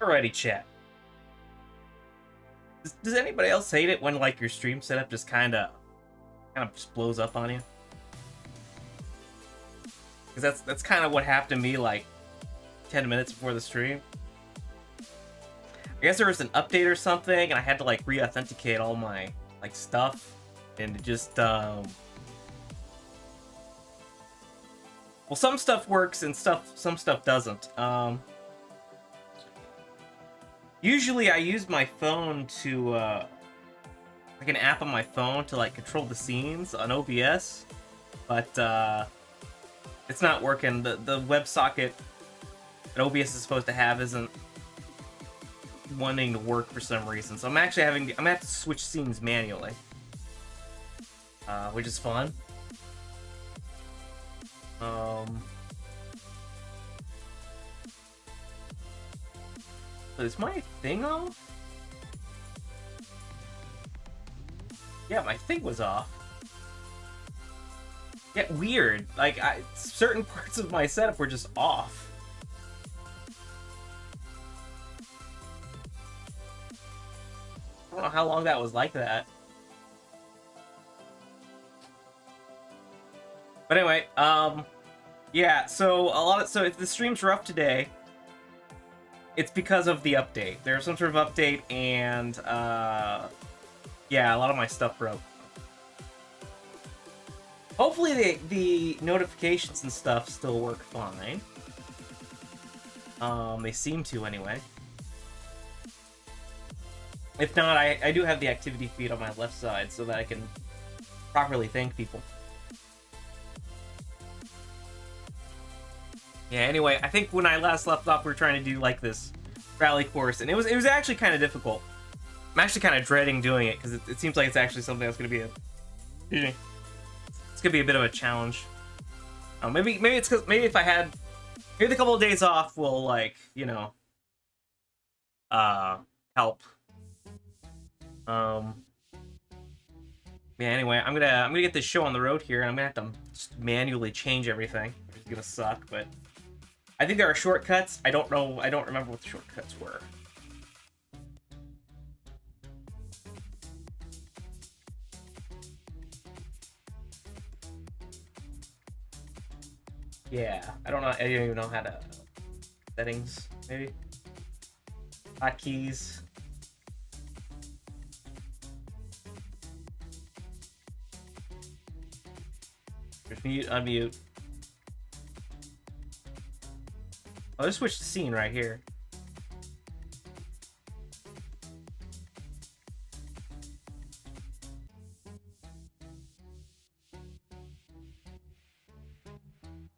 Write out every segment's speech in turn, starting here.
Alrighty, chat. Does anybody else hate it when like your stream setup just kind of just blows up on you? Because that's kind of what happened to me like 10 minutes before the stream. I guess there was an update or something, and I had to like re-authenticate all my like stuff, and it just Well, some stuff works and some stuff doesn't. Usually I use my phone to, like an app on my phone to, like, control the scenes on OBS, but, it's not working. The WebSocket that OBS is supposed to have isn't wanting to work for some reason, so I'm gonna have to switch scenes manually, which is fun. Is my thing off? Yeah, my thing was off. Yeah, weird. Like, certain parts of my setup were just off. I don't know how long that was like that. But anyway, yeah, so if the stream's rough today, it's because of the update. There's some sort of update, and yeah, a lot of my stuff broke. Hopefully the notifications and stuff still work fine. They seem to anyway. If not, I do have the activity feed on my left side so that I can properly thank people. Yeah, anyway, I think when I last left off, we were trying to do, like, this rally course, and it was actually kind of difficult. I'm actually kind of dreading doing it, because it seems like it's actually something that's going to be it's going to be a bit of a challenge. Maybe it's because, maybe if I had, maybe the couple of days off will, like, you know, help. Yeah, anyway, I'm gonna get this show on the road here, and I'm gonna have to just manually change everything. It's gonna suck, but I think there are shortcuts. I don't remember what the shortcuts were. Yeah, I don't even know how to settings, maybe hotkeys. Just mute, unmute. I'll just switch the scene right here.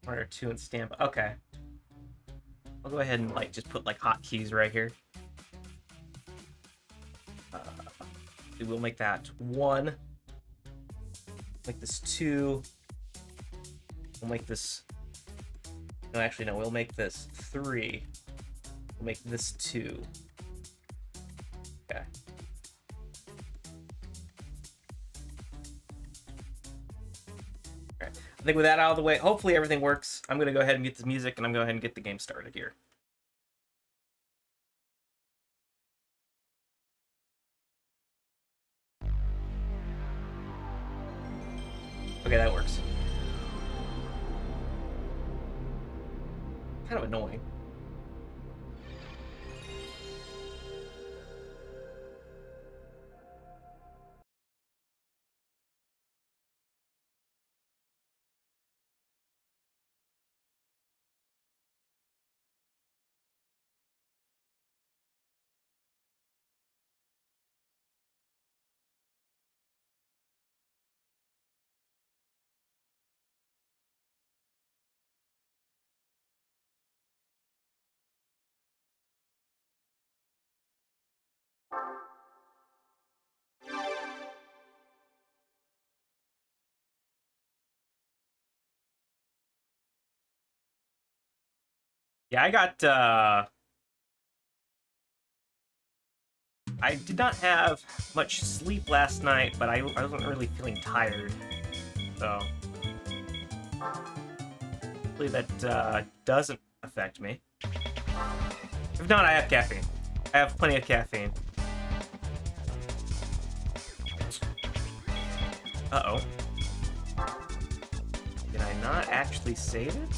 One or two and stamp. Okay. I'll go ahead and like just put like hotkeys right here. We'll make that 1. Make this 2. We'll make this. No, actually, no. We'll make this 3. We'll make this 2. Okay. Alright. I think with that out of the way, hopefully everything works. I'm gonna go ahead and get the music, and I'm gonna go ahead and get the game started here. Okay, that works. Kind of annoying. Yeah, I did not have much sleep last night, but I wasn't really feeling tired, so hopefully that doesn't affect me. If not, I have caffeine. I have plenty of caffeine. Uh-oh. Did I not actually save it?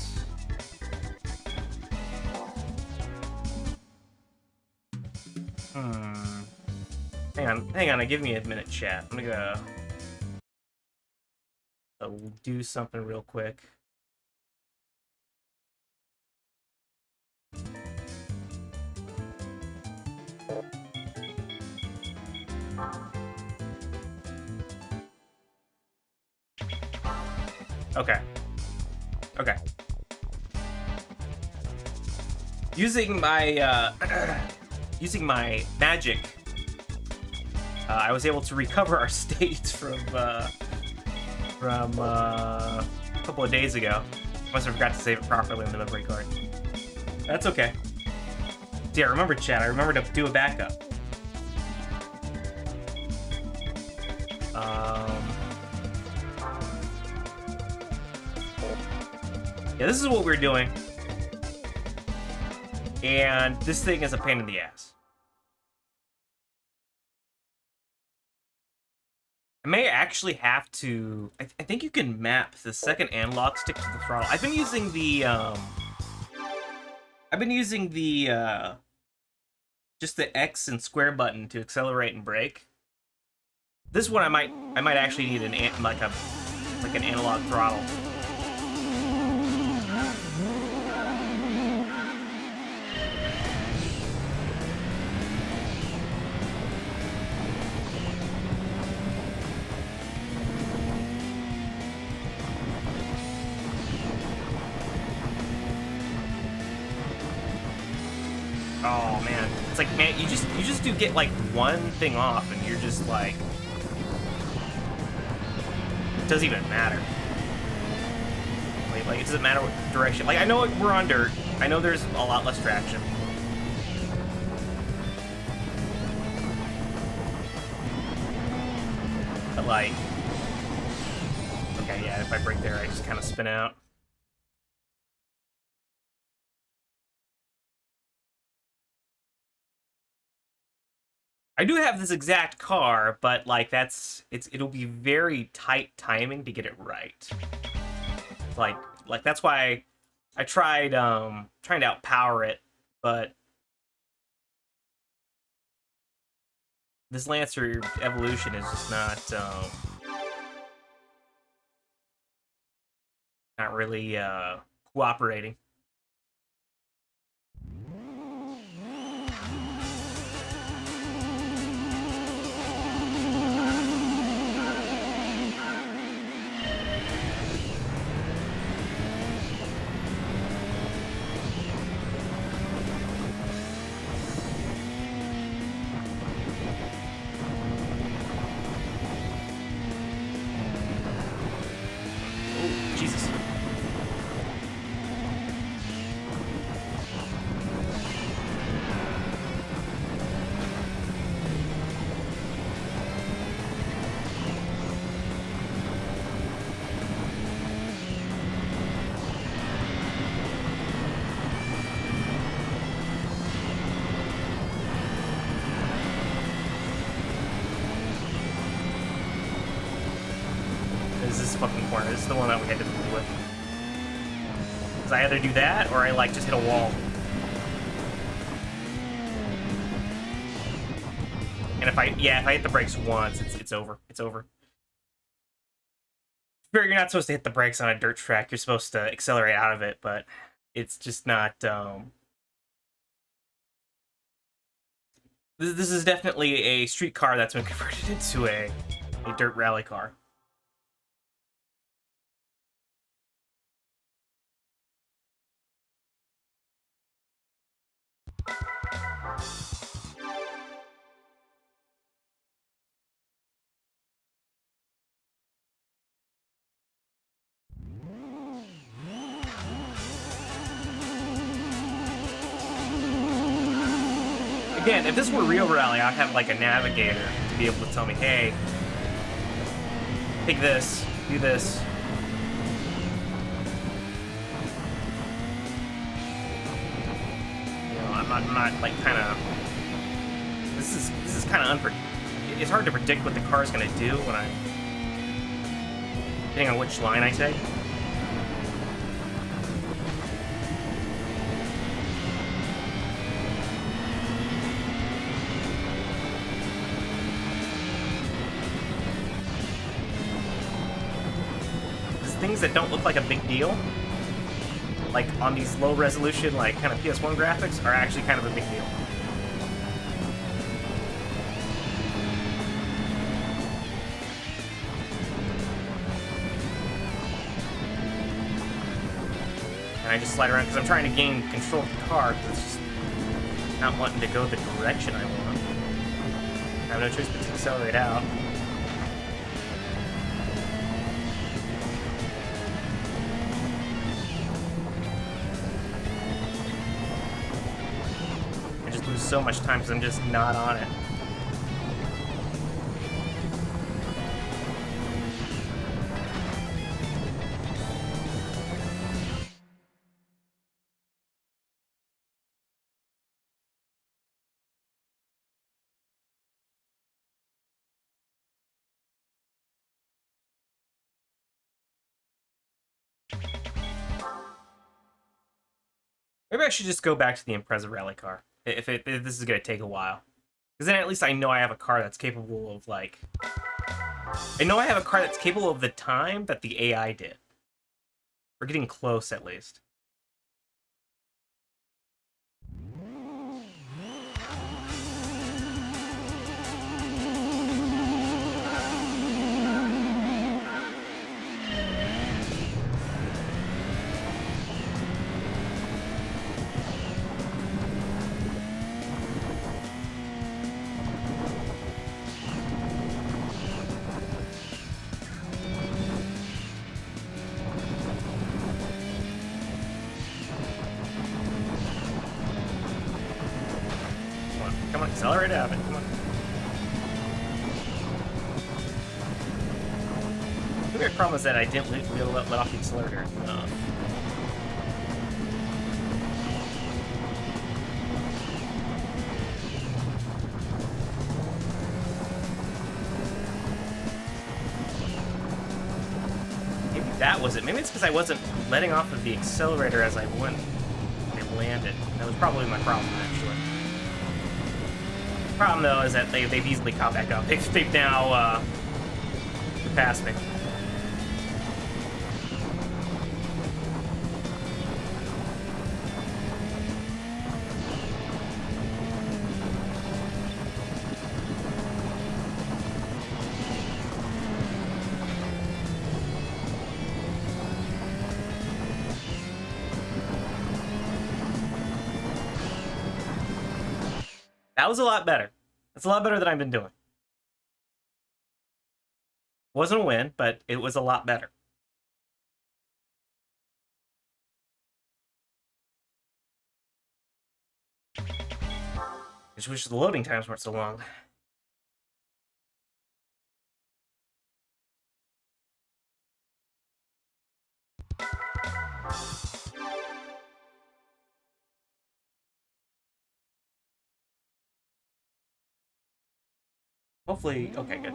Hang on, give me a minute, chat. I'm gonna go do something real quick. Okay. Okay. Using my using my magic, I was able to recover our state from a couple of days ago. Must have forgot to save it properly in the memory card. That's okay. Yeah, remember, chat. I remember to do a backup. Yeah, this is what we're doing. And this thing is a pain in the ass. I may actually have to... I think you can map the second analog stick to the throttle. I've been using the, just the X and square button to accelerate and brake. This one I might actually need an analog throttle. Oh man, it's like, man, you just do get like one thing off, and you're just like, it doesn't even matter. Like it doesn't matter what direction. Like I know we're on dirt. I know there's a lot less traction. But like, okay, yeah, if I brake there, I just kind of spin out. I do have this exact car, but like it'll be very tight timing to get it right. Like that's why I tried trying to outpower it, but this Lancer evolution is just not really cooperating. This fucking corner. This is the one that we had to deal with. Because I either do that or I like just hit a wall. And if I hit the brakes once, it's over. It's over. You're not supposed to hit the brakes on a dirt track. You're supposed to accelerate out of it, but it's just not. This is definitely a street car that's been converted into a dirt rally car. Again, if this were real rally, I'd have like a navigator to be able to tell me, hey, take this, do this. You know, I'm not like kind of. This is kind of unpredictable. It's hard to predict what the car's gonna do when I'm, depending on which line I take. Things that don't look like a big deal, like on these low resolution, like kind of PS1 graphics, are actually kind of a big deal. And I just slide around because I'm trying to gain control of the car because it's just not wanting to go the direction I want. I have no choice but to accelerate out. I just lose so much time because I'm just not on it. Maybe I should just go back to the Impreza rally car if this is gonna take a while, because then at least I know I have a car that's capable of like. I know I have a car that's capable of the time that the AI did. We're getting close at least. Come on, accelerate out of it. Come on. The weird problem is that I didn't let off the accelerator. Maybe that was it. Maybe it's because I wasn't letting off of the accelerator as I went. It landed. That was probably my problem, actually. The problem, though, is that they've easily caught back up. They've now passed me. That was a lot better. That's a lot better than I've been doing. Wasn't a win, but it was a lot better. I just wish the loading times weren't so long. Hopefully, okay, good.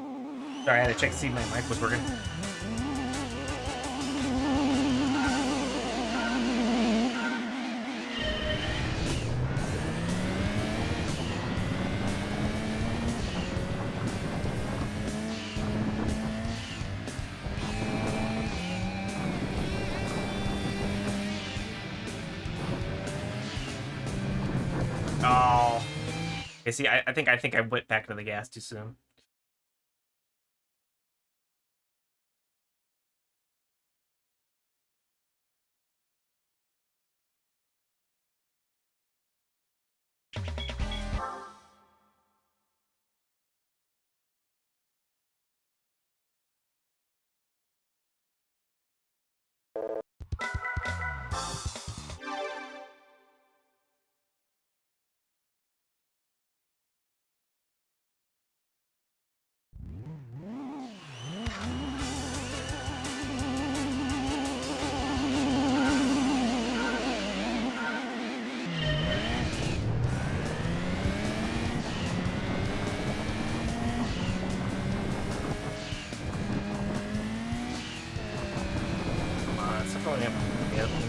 Sorry, I had to check to see if my mic was working. Oh. Okay, see, I think I went back to the gas too soon.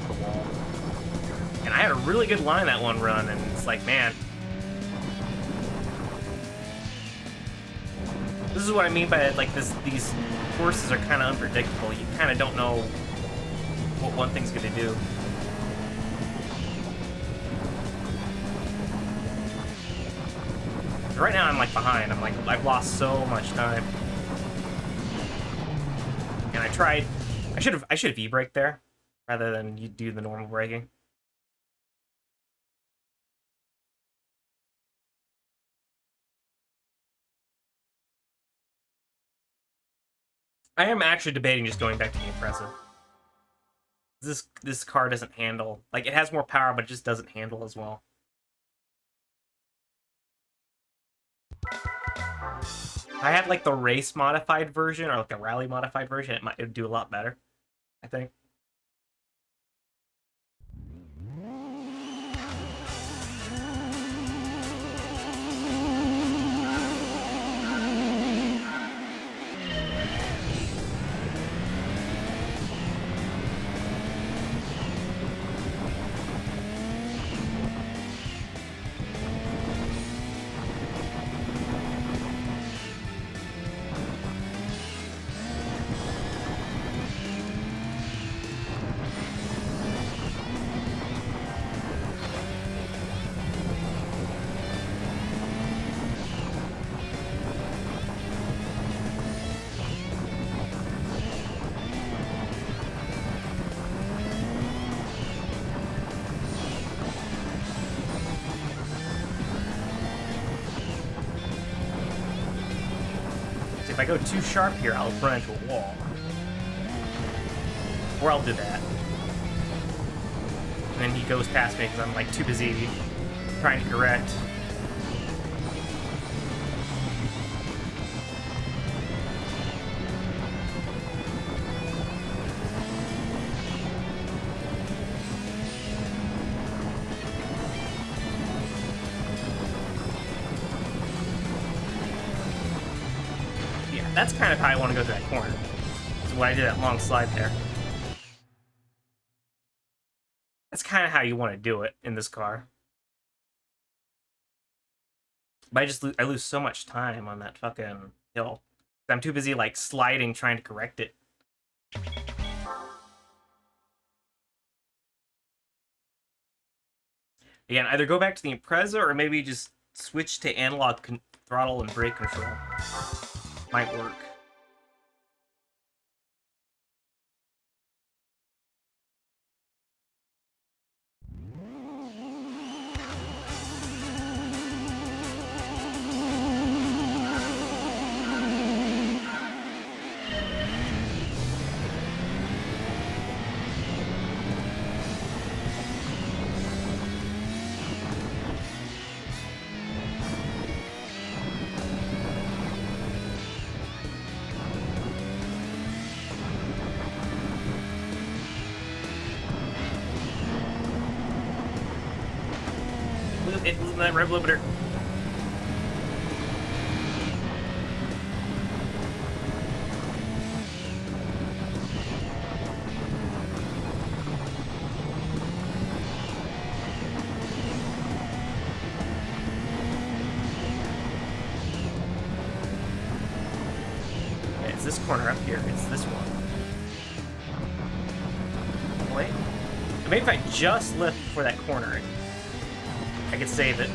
The wall. And I had a really good line that one run, and it's like, man, this is what I mean by like this. These courses are kind of unpredictable. You kind of don't know what one thing's gonna do. Right now, I'm like behind. I'm like I've lost so much time, and I tried. I should have e-braked there. rather than you do the normal braking. I am actually debating just going back to the Impreza. This car doesn't handle, like, it has more power, but it just doesn't handle as well. I had like the race modified version or like the rally modified version, it would do a lot better, I think. If I go too sharp here, I'll run into a wall. Or I'll do that. And then he goes past me because I'm like too busy trying to correct. That's kind of how I want to go through that corner. So when I did that long slide there. That's kind of how you want to do it in this car. But I lose so much time on that fucking hill. I'm too busy like sliding trying to correct it. Again, either go back to the Impreza or maybe just switch to analog throttle and brake control. Might work. That rev limiter. Okay, it's this corner up here. It's this one. Wait. Maybe if I just lift for that corner, I could save it.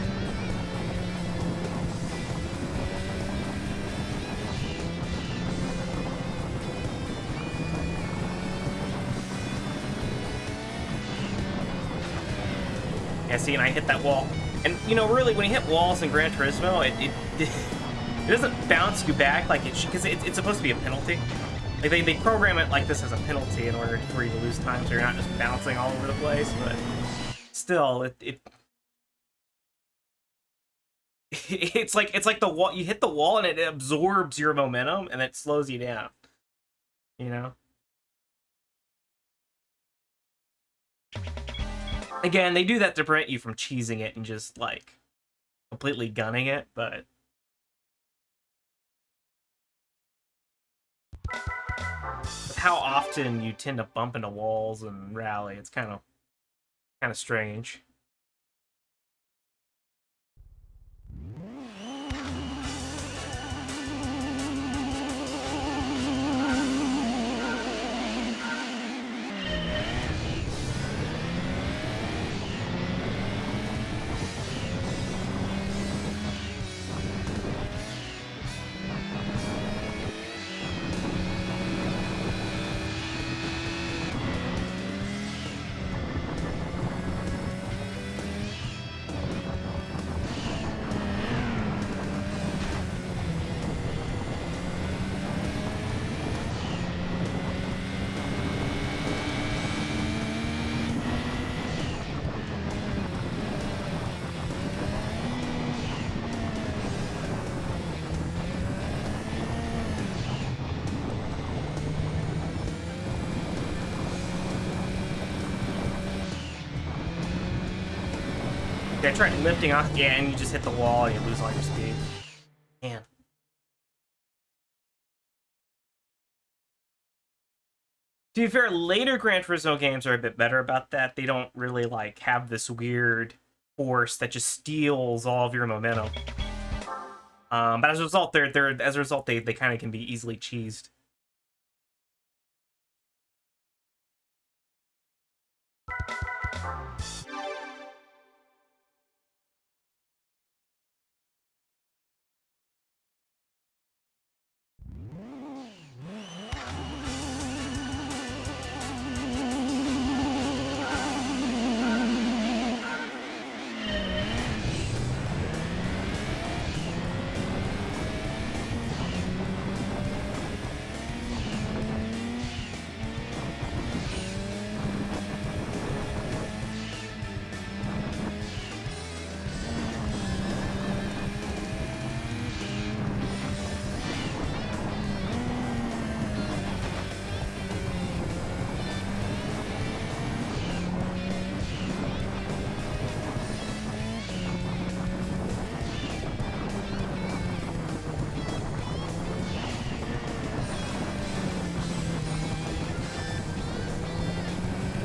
Yeah, see, and I hit that wall. And, you know, really, when you hit walls in Gran Turismo, it doesn't bounce you back like it should, because it's supposed to be a penalty. Like, they program it like this as a penalty in order for you to lose time, so you're not just bouncing all over the place, but still, it's like the wall. You hit the wall and it absorbs your momentum and it slows you down. You know. Again, they do that to prevent you from cheesing it and just like completely gunning it, but with how often you tend to bump into walls and rally, it's kind of strange. I tried lifting off, yeah, and you just hit the wall and you lose all your speed. Man. To be fair, later Gran Turismo games are a bit better about that. They don't really, like, have this weird force that just steals all of your momentum. But as a result, they kind of can be easily cheesed.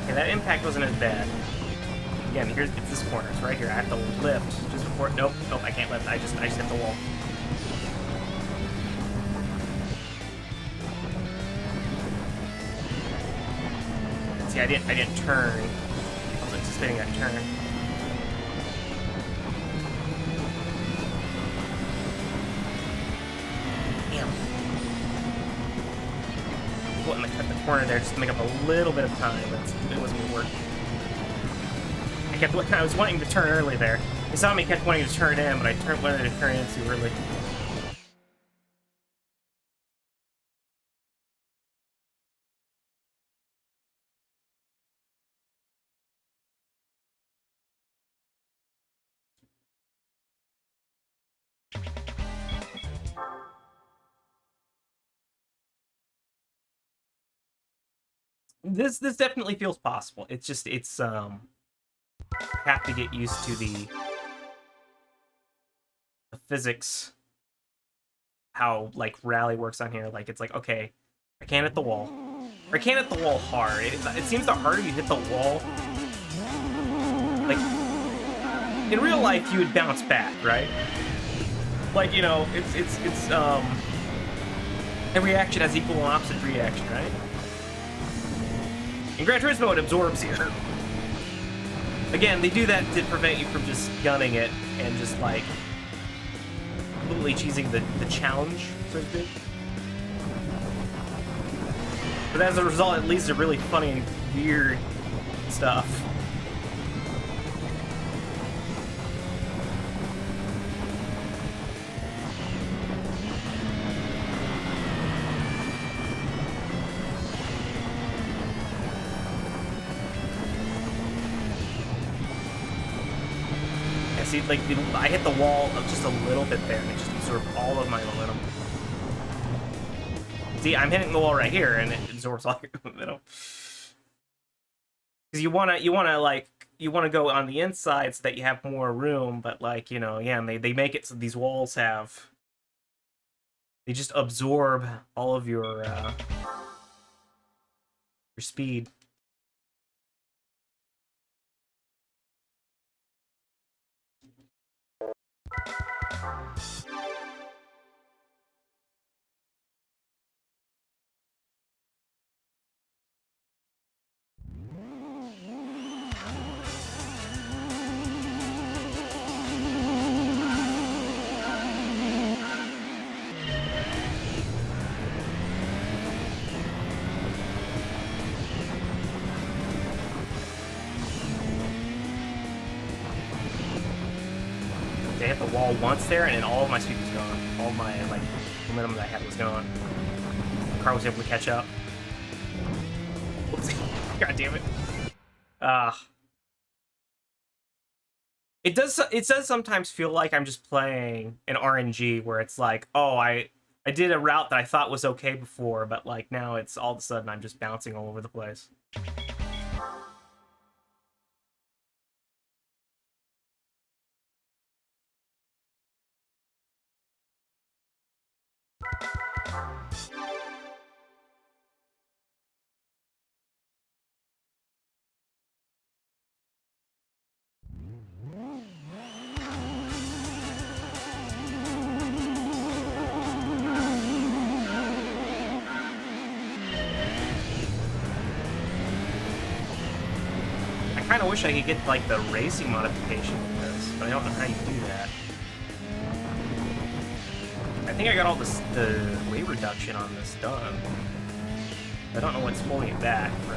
That impact wasn't as bad. Again, it's this corner. It's right here. I have to lift just before. Nope, I can't lift. I just hit the wall. See, I didn't turn. I was anticipating that turn. Damn. Wanting to cut the corner there just to make up a little bit of time, but it wasn't gonna work. I was wanting to turn early there. You saw me kept wanting to turn in, but I wanted to turn in too early. This definitely feels possible. It's just have to get used to the physics, how like rally works on here. Like it's like, okay, I can't hit the wall, or I can't hit the wall hard. It seems the harder you hit the wall, like in real life you would bounce back, right? Like, you know, it's every action has equal and opposite reaction, right? In Gran Turismo, it absorbs you. Again, they do that to prevent you from just gunning it and just, like, completely cheesing the challenge, so to speak. But as a result, it leads to really funny and weird stuff. See, like, I hit the wall just a little bit there, and it just absorbed all of my momentum. See, I'm hitting the wall right here, and it absorbs all your momentum. Because you wanna go on the inside so that you have more room, but, like, you know, yeah, and they make it so these walls they just absorb all of your speed. I hit the wall once there, and then all of my speed was gone. All my, like, momentum that I had was gone. The car was able to catch up. Whoopsie. God damn it. It does sometimes feel like I'm just playing an RNG where it's like, oh, I did a route that I thought was okay before, but, like, now it's all of a sudden I'm just bouncing all over the place. I kind of wish I could get like the racing modification with this, but I don't know how you do that. I think I got all the weight reduction on this done. I don't know what's holding it back, bro.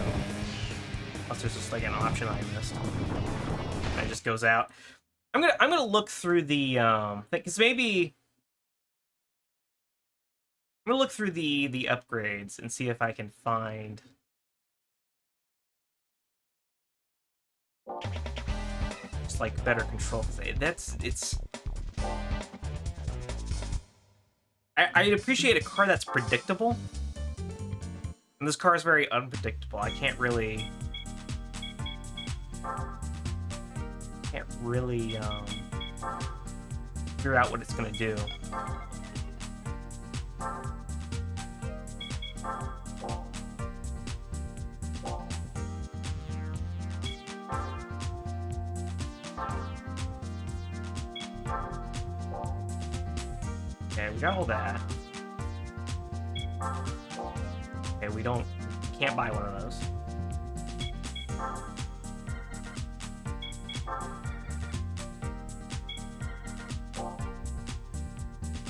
Unless there's just like an option I missed. And it just goes out. I'm gonna look through the because maybe I'm gonna look through the upgrades and see if I can find just like better control. I'd appreciate a car that's predictable. And this car is very unpredictable. I can't really figure out what it's gonna do. Okay, we got all that. Okay, we can't buy one of those.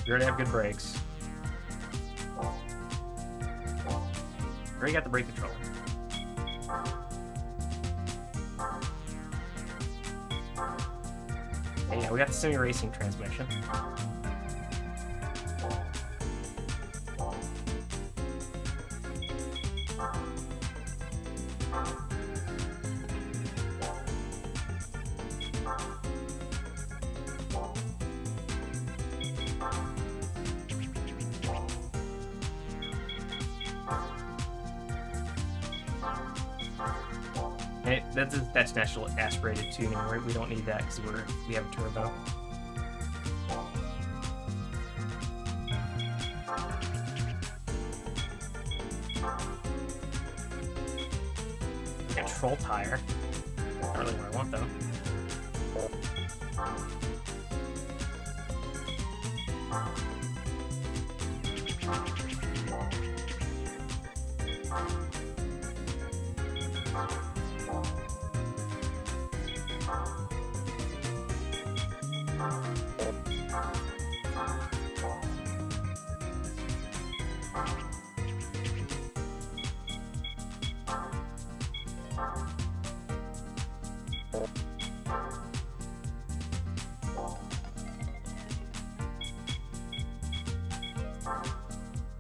We already have good brakes. We already got the brake control. Okay, yeah, we got the semi-racing transmission. That's natural aspirated tuning. We don't need that because we have a turbo. Control tire. Not really what I want though.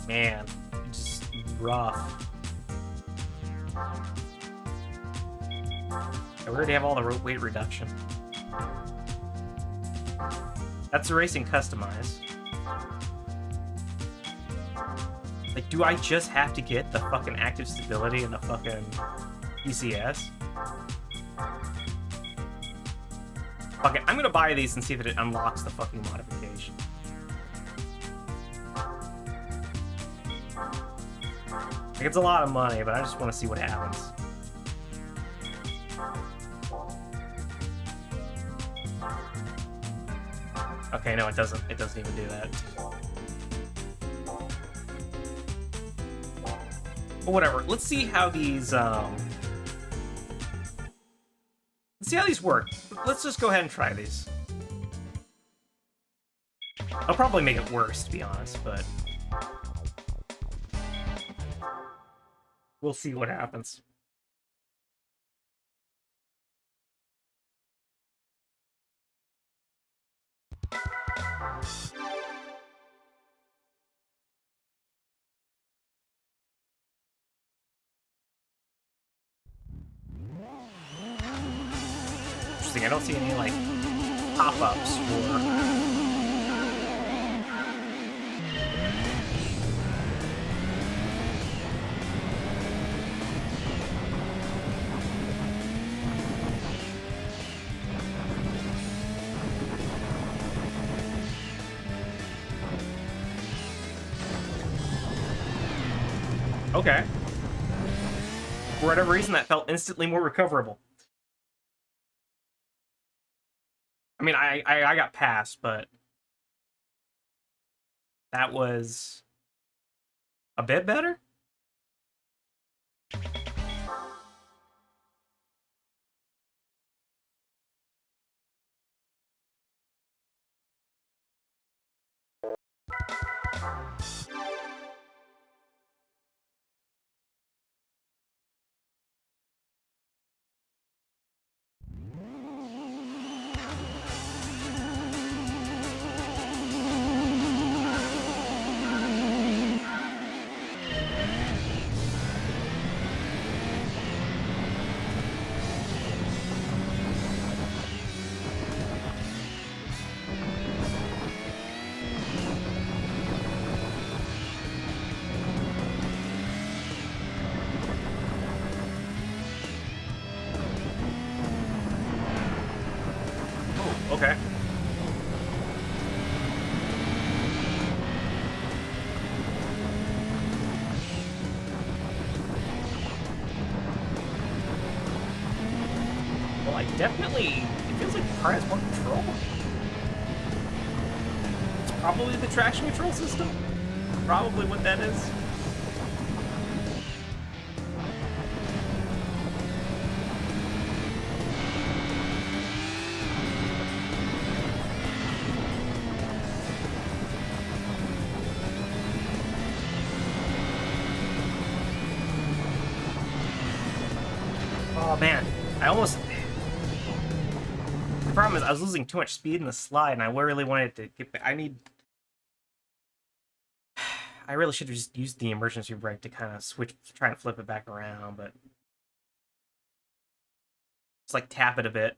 Man, just rough. We already have all the weight reduction. That's the racing customize. Like, do I just have to get the fucking active stability and the fucking PCS? Fuck it, I'm gonna buy these and see if it unlocks the fucking modification. Like, it's a lot of money, but I just want to see what happens. Okay, no, it doesn't. It doesn't even do that. But whatever. Let's see how these. Let's see how these work. Let's just go ahead and try these. I'll probably make it worse, to be honest, but we'll see what happens. Interesting, I don't see any, like, pop-ups for... Okay. For whatever reason, that felt instantly more recoverable. I mean, I got past, but that was a bit better. Oh, okay. Well, I definitely... It feels like the car has more control. It's probably the traction control system. Probably what that is. Oh man, I almost... The problem is I was losing too much speed in the slide, and I really wanted to get back. I really should have just used the emergency brake to kind of switch, try and flip it back around, but... It's like tap it a bit.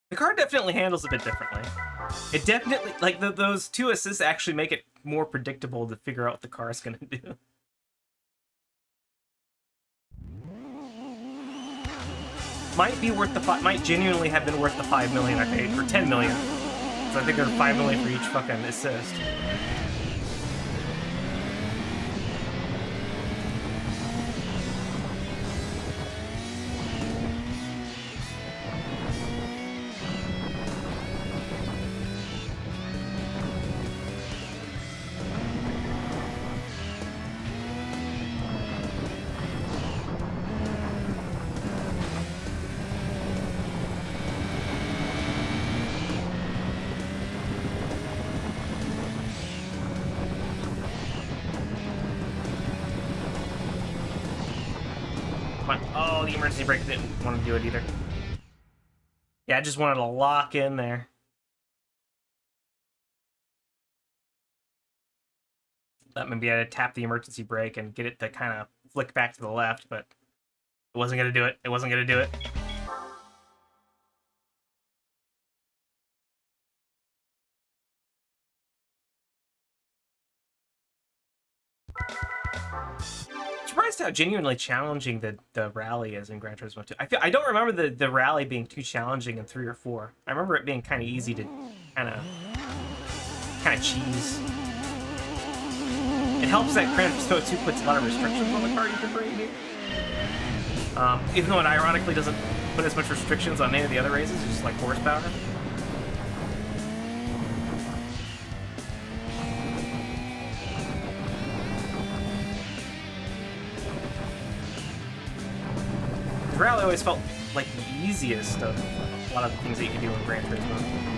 The car definitely handles a bit differently. It definitely, like, those 2 assists actually make it more predictable to figure out what the car is going to do. Might be worth might genuinely have been worth the 5 million I paid, or 10 million. So I think there's 5 million for each fucking assist. Oh, the emergency brake didn't want to do it either. Yeah, I just wanted to lock in there. That maybe I had to tap the emergency brake and get it to kind of flick back to the left, but it wasn't going to do it. It wasn't going to do it. Surprised how genuinely challenging the rally is in Gran Turismo 2. I don't remember the rally being too challenging in 3 or 4. I remember it being kind of easy to kind of cheese. It helps that Gran Turismo 2 puts a lot of restrictions on the car you can bring here. Even though it ironically doesn't put as much restrictions on any of the other races, it's just like horsepower. Rally always felt like the easiest of a lot of the things that you can do in Gran Turismo.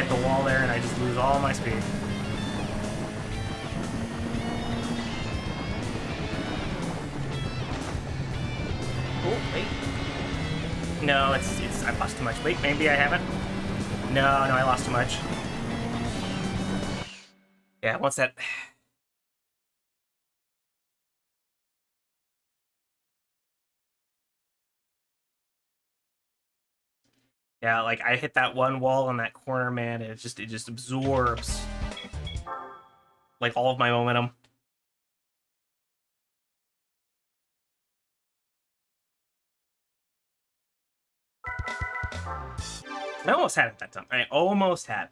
hit the wall there and I just lose all my speed. Oh, wait. No, it's I've lost too much. Wait, maybe I haven't. No, I lost too much. Yeah, once that. Yeah, like I hit that one wall on that corner, man, and it just absorbs like all of my momentum. I almost had it that time. I almost had it.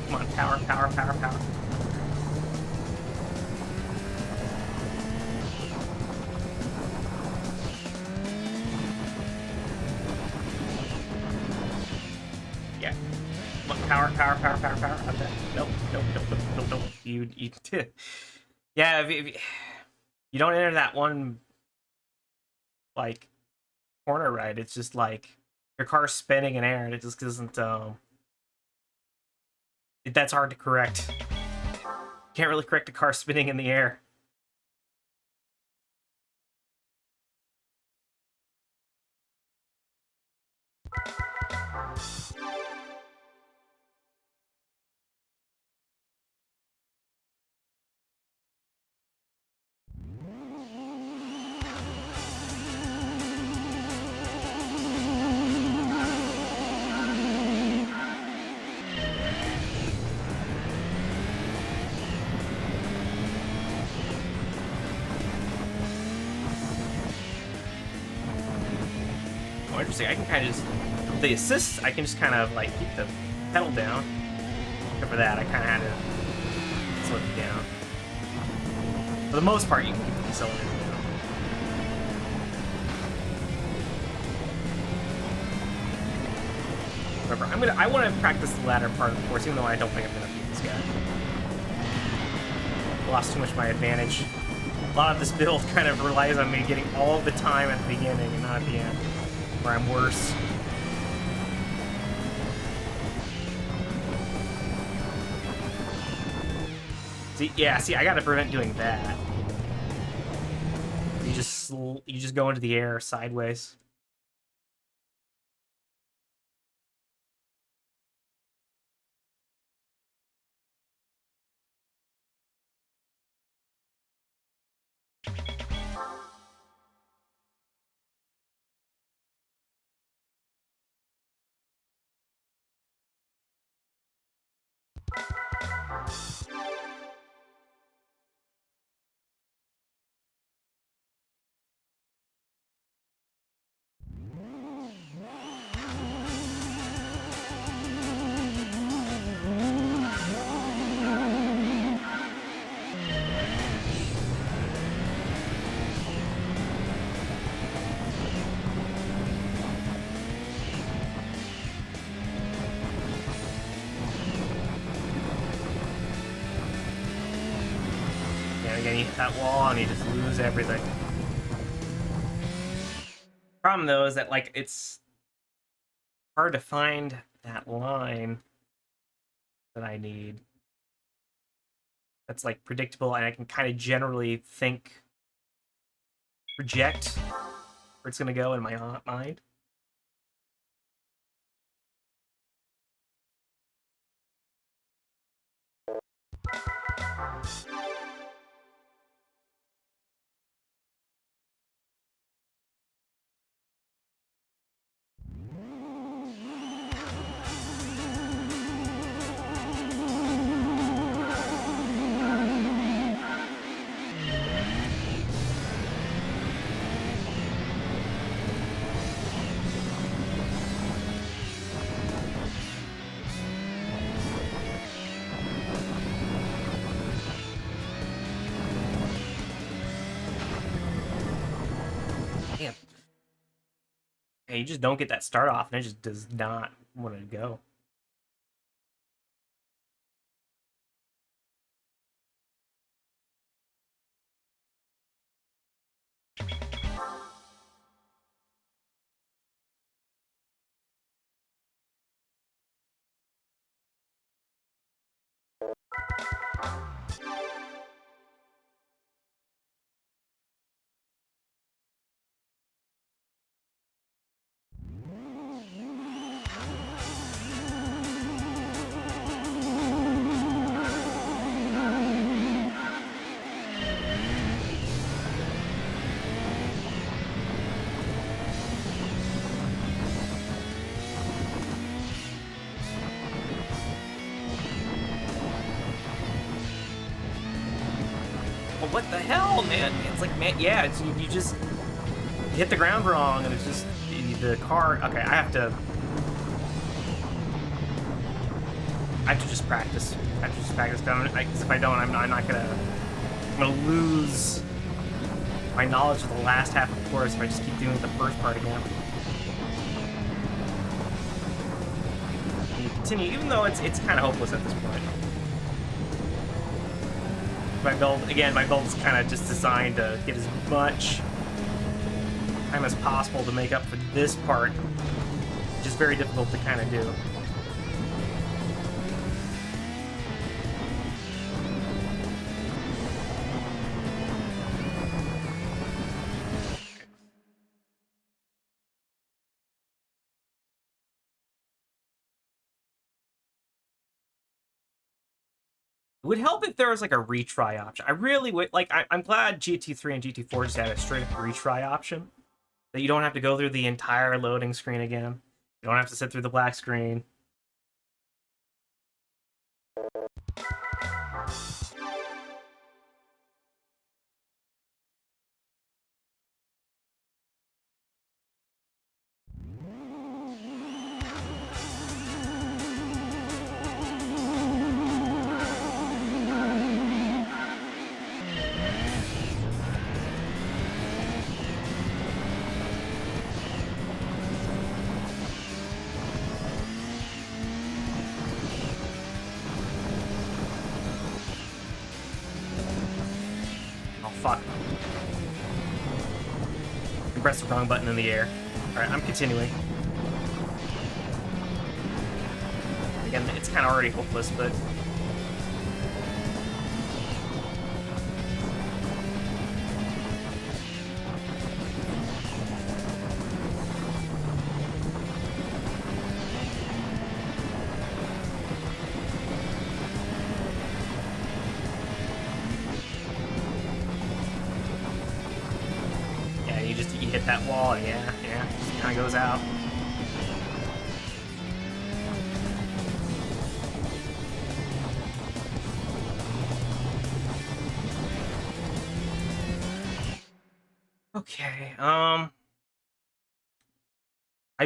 Come on, power. Yeah. Come on, power. Okay. Nope. You yeah, if you don't enter that one like corner right, it's just like your car's spinning in air and it just doesn't that's hard to correct. Can't really correct a car spinning in the air. Oh, interesting. I can kind of just the assists. I can just kind of like keep the pedal down. Except for that, I kind of had to slow it down. For the most part, you can keep the accelerator down. Remember, I want to practice the latter part of the course, even though I don't think I'm gonna beat this guy. Lost too much of my advantage. A lot of this build kind of relies on me getting all the time at the beginning and not at the end, where I'm worse. See, I gotta prevent doing that. You just go into the air sideways. Again, you hit that wall and you just lose everything. Problem though is that like it's hard to find that line that I need. That's like predictable and I can kind of generally project where it's gonna go in my mind. you just don't get that start off, and it just does not want to go. What the hell, man? It's like, man, yeah, it's, you just hit the ground wrong, and it's just the car. Okay, I have to just practice. I have to just practice. Because if I don't, I'm not gonna. I'm gonna lose my knowledge of the last half of the course if I just keep doing the first part again. And you continue, even though it's kind of hopeless at this point. My build is kind of just designed to get as much time as possible to make up for this part, which is very difficult to kind of do. It would help if there was like a retry option. I really would like. I'm glad GT3 and GT4 just had a straight up retry option that you don't have to go through the entire loading screen again. You don't have to sit through the black screen. Fuck. I pressed the wrong button in the air. Alright, I'm continuing. Again, it's kind of already hopeless, but... you hit that wall, yeah, just kind of goes out. Okay,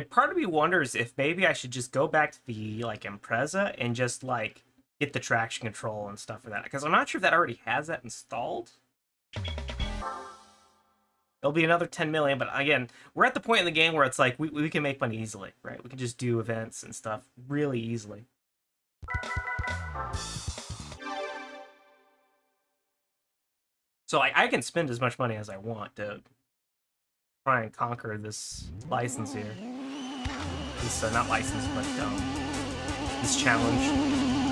part of me wonders if maybe I should just go back to the, like, Impreza and just, like, get the traction control and stuff for that, because I'm not sure if that already has that installed. It'll be another 10 million, but again, we're at the point in the game where it's like, we can make money easily, right? We can just do events and stuff really easily. So I can spend as much money as I want to try and conquer this license here. This, not license, but this challenge.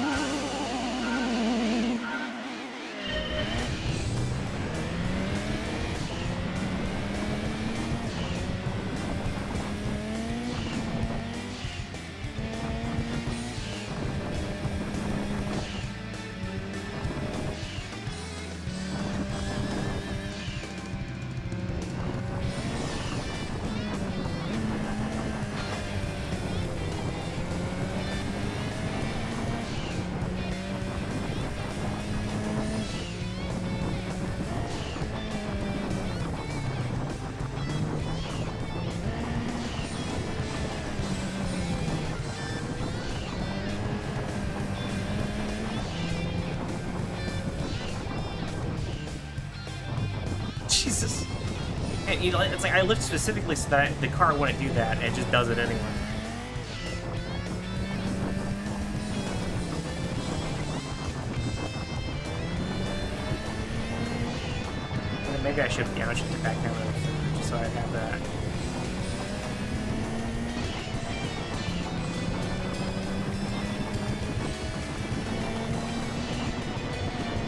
Jesus. And you know, it's like I lift specifically so that the car wouldn't do that, and it just does it anyway. And maybe I should downshift it back down a little further, just so I have that.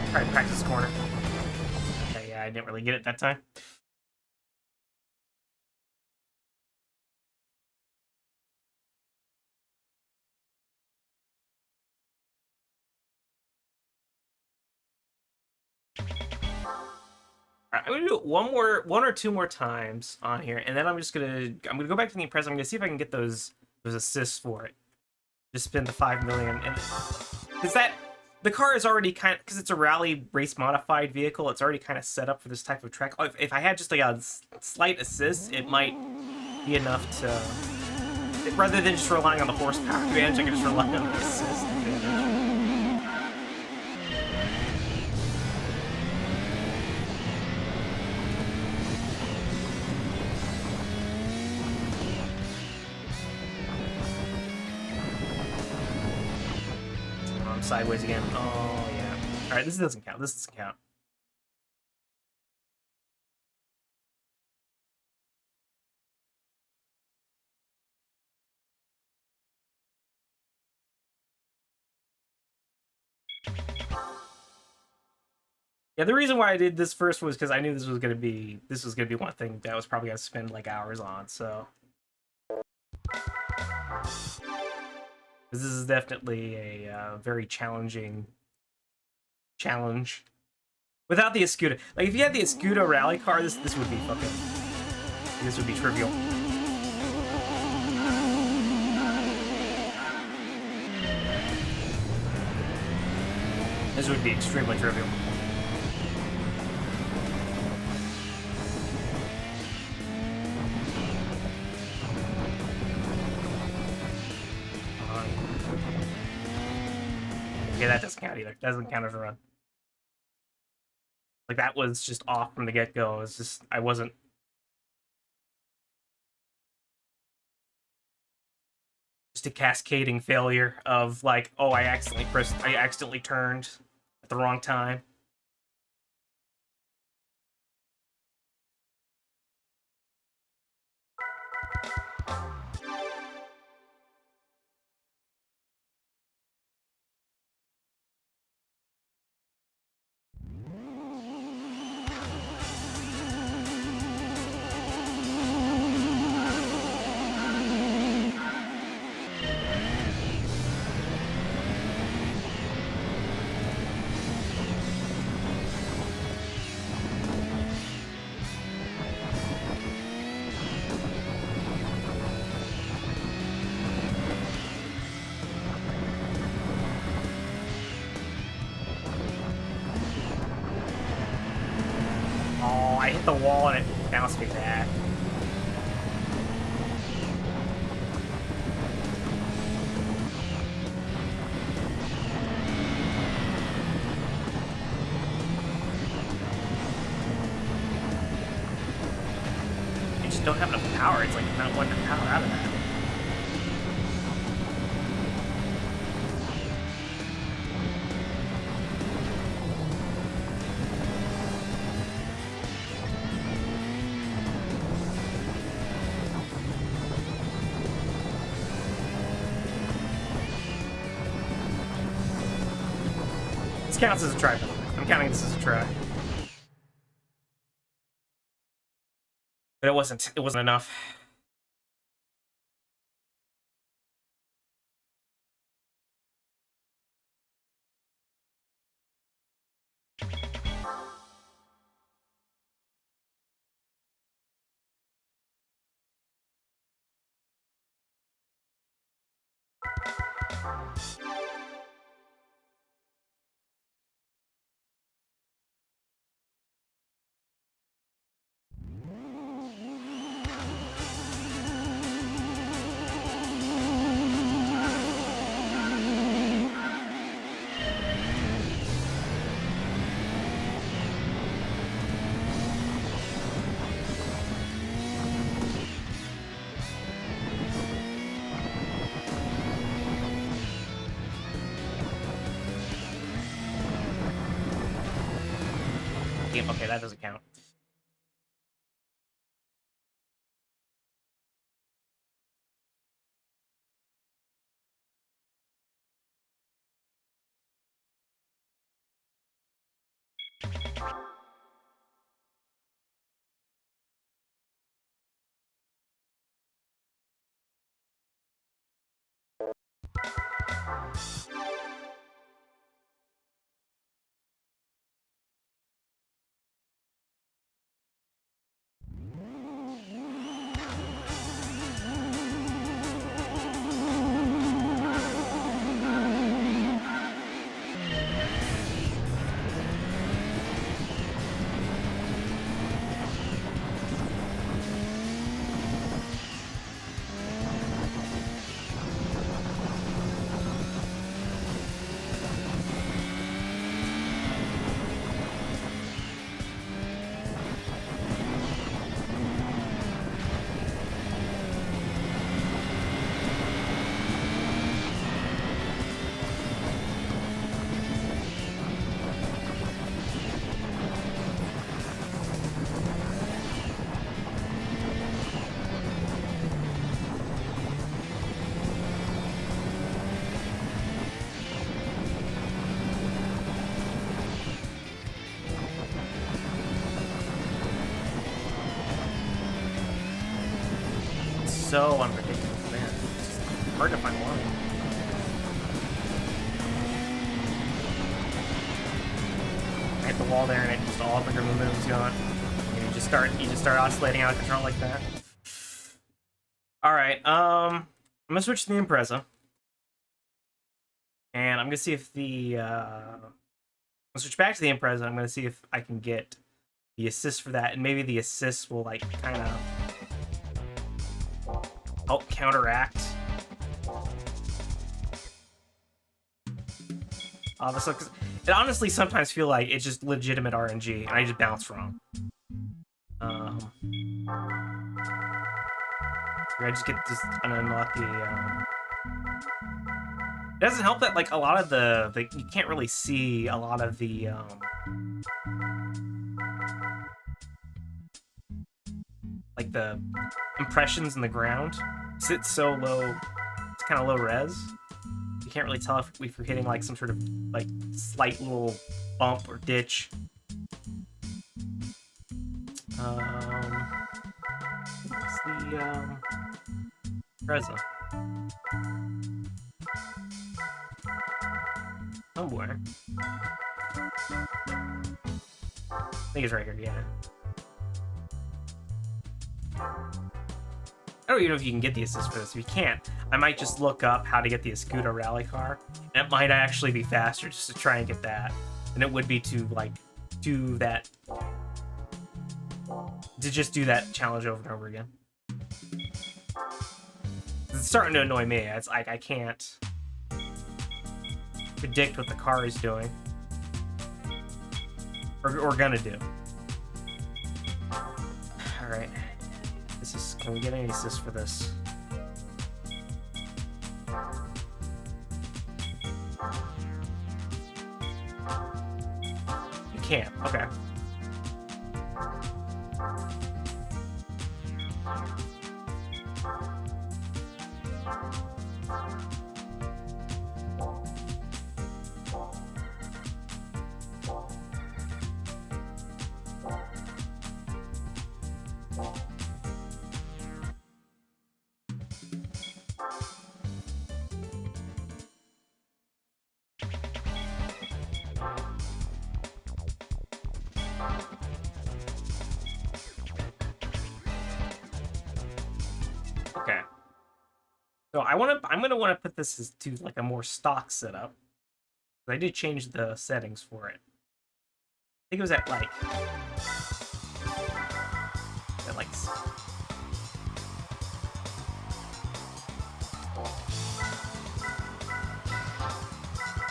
Alright, practice corner. Okay, yeah, I didn't really get it that time. Alright, I'm gonna do it one or two more times on here, and then I'm gonna go back to the Impreza. I'm gonna see if I can get those assists for it. Just spend the 5 million, and because the car is already kind of, because it's a rally race modified vehicle, it's already kind of set up for this type of track. If I had just like a slight assist, it might be enough to, rather than just relying on the horsepower advantage, I can just rely on the assist advantage. Sideways again. Oh, yeah. Alright, this doesn't count. This doesn't count. Yeah, the reason why I did this first was because I knew this was gonna be one thing that I was probably gonna spend like hours on, so. This is definitely a very challenging challenge. Without the Escudo, like if you had the Escudo rally car, this would be fucking, this would be trivial. This would be extremely trivial. Okay, that doesn't count either. Doesn't count as a run. Like, that was just off from the get-go. It was just, I wasn't... Just a cascading failure of, like, oh, I accidentally turned at the wrong time. I hit the wall and it bounced me back. You just don't have enough power. It's like not wanting to power out of that. Counts as a try. I'm counting this as a try. But it wasn't enough. game. Okay, that doesn't count. So unpredictable, man. It's hard to find one. I hit the wall there, and it just all of your momentum's gone. And you just start oscillating out of control like that. All right, I'm gonna switch to the Impreza, and I'm gonna see if the I'll switch back to the Impreza. I'm gonna see if I can get the assist for that, and maybe the assist will like kind of help counteract obviously, because it honestly sometimes feel like it's just legitimate RNG and I just bounce wrong. I just get just unlucky. It doesn't help that like a lot of the you can't really see a lot of the like the impressions in the ground. It's so low. It's kind of low res. You can't really tell if you're hitting like some sort of like slight little bump or ditch. What's the Preza? Somewhere. I think it's right here, yeah. I don't even know if you can get the assist for this. If you can't, I might just look up how to get the Escudo rally car. And it might actually be faster just to try and get that than it would be to like do that, to just do that challenge over and over again. It's starting to annoy me. It's like I can't predict what the car is doing or gonna do. All right. Can we get any assist for this? You can't. Okay. Okay. So I'm gonna want to put this as to like a more stock setup. I did change the settings for it. I think it was at like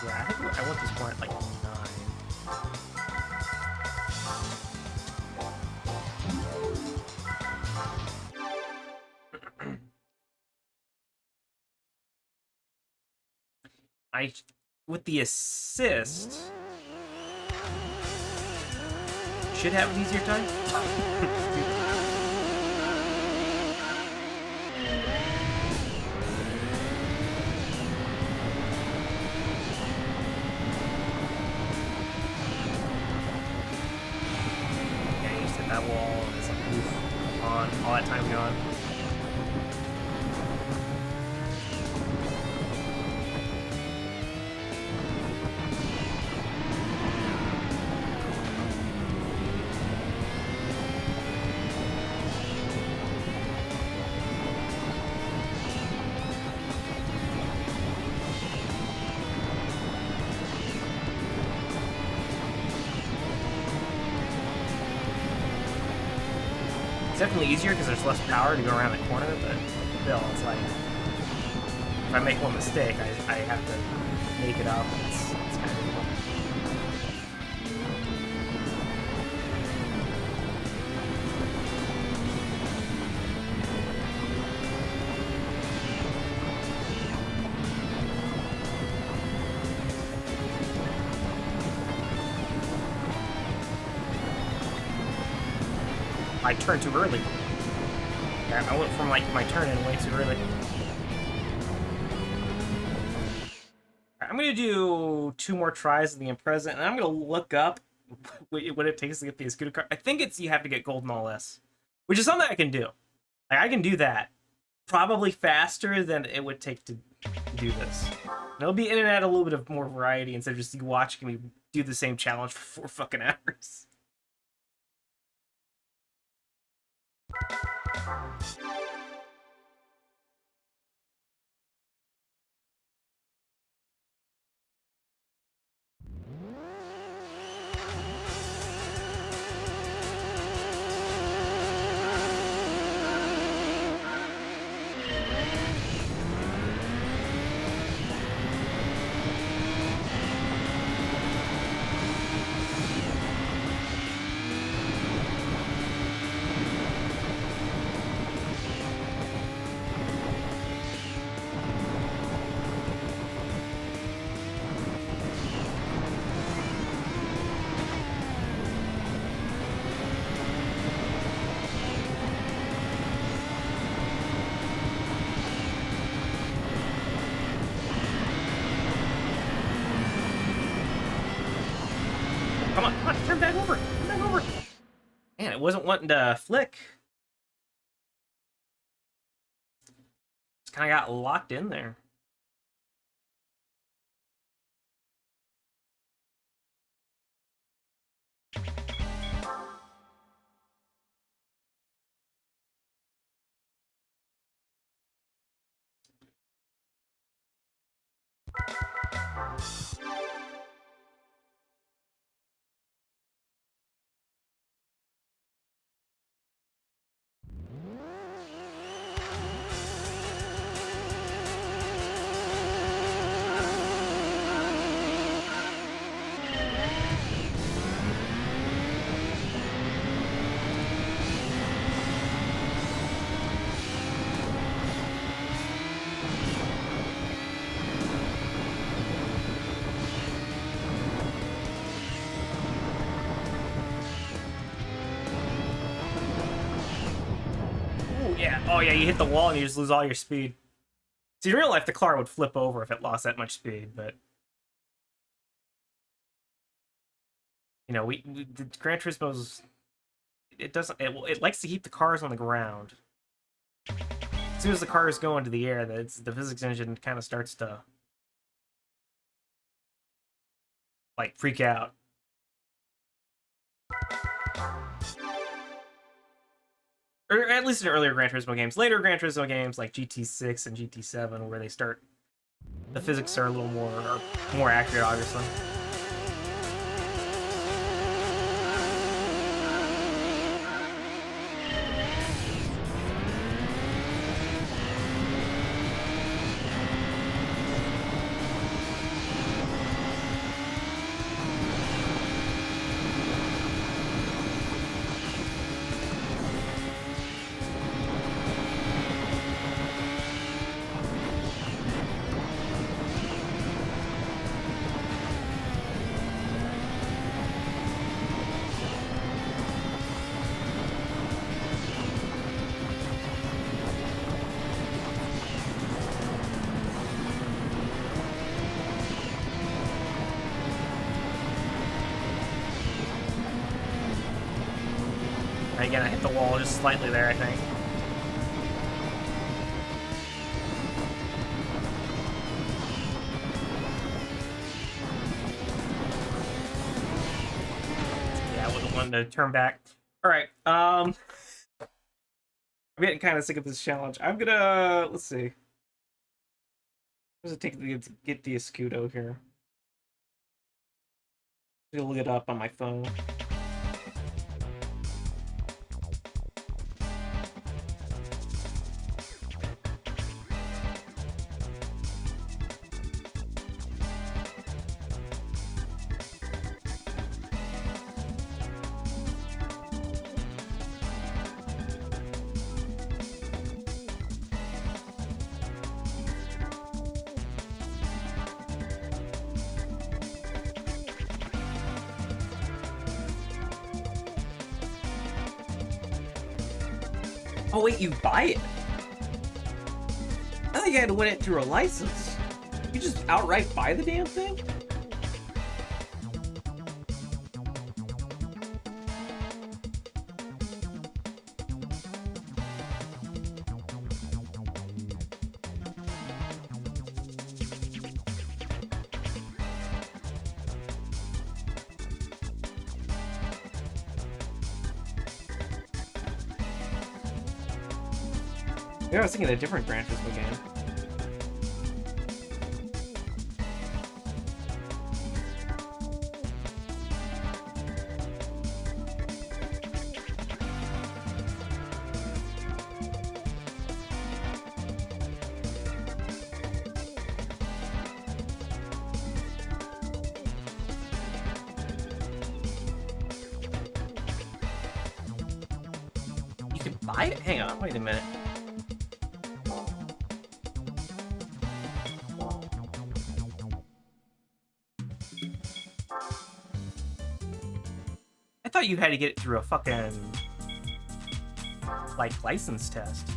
yeah, I think I want this one at like 9. with the assist should have an easier time. Yeah, you just hit that wall, and it's like, oof, on, all that time gone. It's definitely easier because there's less power to go around the corner, but still, it's like, if I make one mistake, I have to make it up. It's kind of difficult. I turned too early. Yeah, I went from like my turn in way too early. I'm gonna do 2 more tries of the Impreza, and I'm gonna look up what it takes to get the Escudo card. I think it's you have to get gold in all this, which is something I can do. Like, I can do that probably faster than it would take to do this. And it'll be in and out a little bit of more variety instead of just you watching me do the same challenge for 4 fucking hours. Come on, turn back over. Turn back over. Man, it wasn't wanting to flick. Just kind of got locked in there. Yeah. Oh, yeah, you hit the wall and you just lose all your speed. See, in real life, the car would flip over if it lost that much speed, but... You know, the Gran Turismo's... It doesn't... It likes to keep the cars on the ground. As soon as the cars go into the air, the physics engine kind of starts to... like, freak out. Or at least in earlier Gran Turismo games. Later Gran Turismo games like GT6 and GT7, where they start... The physics are a little more accurate, obviously. And again, I hit the wall just slightly there, I think. Yeah, I wasn't wanting to turn back. Alright, I'm getting kind of sick of this challenge. I'm gonna, let's see. What does it take to get the Escudo here? I'm gonna look it up on my phone. Oh wait, you buy it? I thought you had to win it through a license. You just outright buy the damn thing? Yeah, I was thinking a different Gran Turismo game. You can buy it? Hang on, wait a minute. I thought you had to get it through a fucking, like, license test.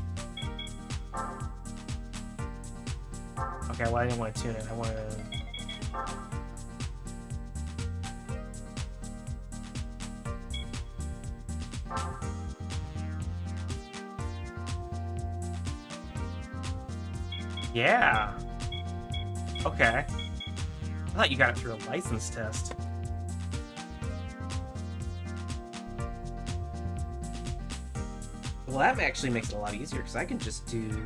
Okay, well, I didn't want to tune it. I wanted to... Yeah. Okay. I thought you got it through a license test. Well, that actually makes it a lot easier because I can just do the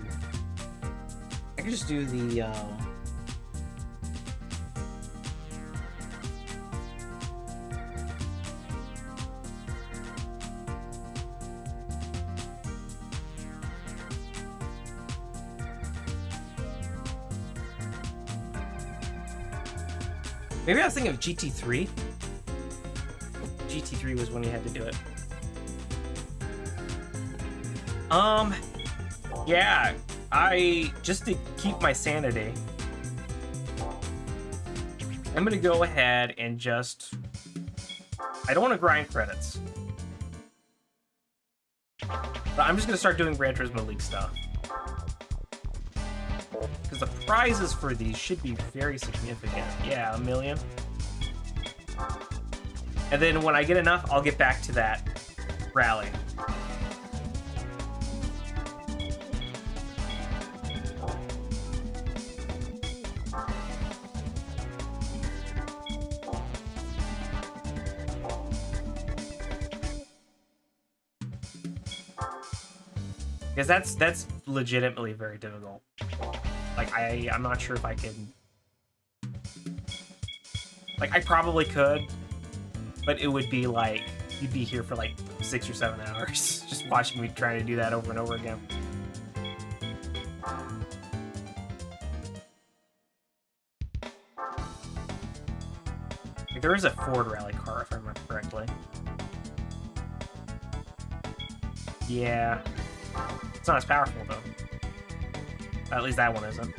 maybe I was thinking of GT3. GT3 was when you had to do it. Yeah, just to keep my sanity, I'm gonna go ahead and I don't want to grind credits, but I'm just gonna start doing Gran Turismo League stuff. Because the prizes for these should be very significant. Yeah, 1 million. And then when I get enough, I'll get back to that rally. Because that's legitimately very difficult. Like, I'm not sure if I can... Like, I probably could, but it would be like, you'd be here for like 6 or 7 hours just watching me trying to do that over and over again. Like, there is a Ford rally car, if I remember correctly. Yeah. It's not as powerful, though. At least that one isn't.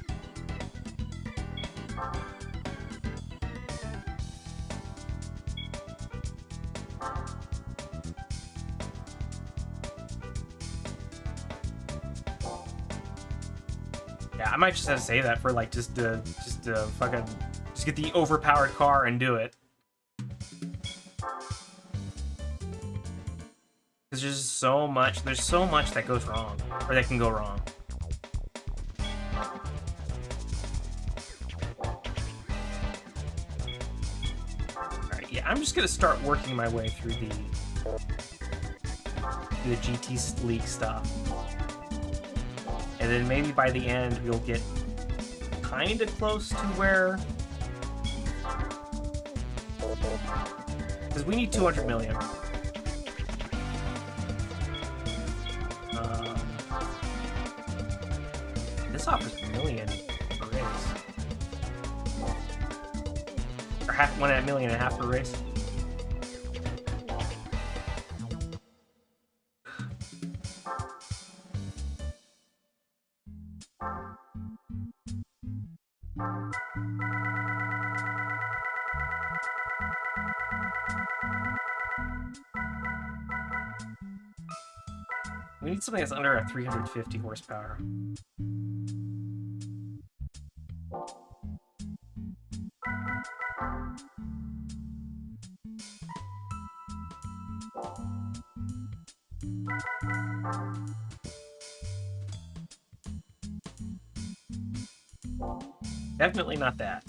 Yeah, I might just have to say that for like just get the overpowered car and do it. Because there's so much. There's so much that goes wrong, or that can go wrong. Alright, yeah, I'm just gonna start working my way through the GT League stuff. And then maybe by the end we'll get kind of close to where... Because we need 200 million. This offers $1 million per race. Or $1.5 million per race. We need something that's under a 350 horsepower. Definitely not that.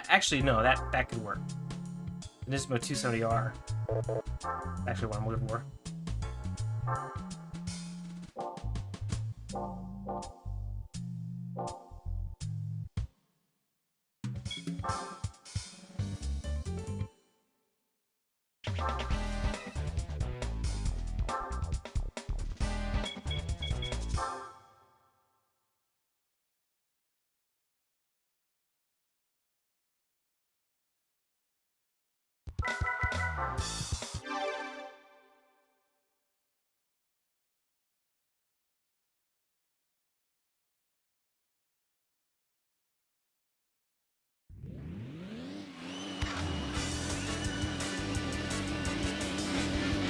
Actually, no, that could work. Nismo 270R. Actually, what I'm looking for.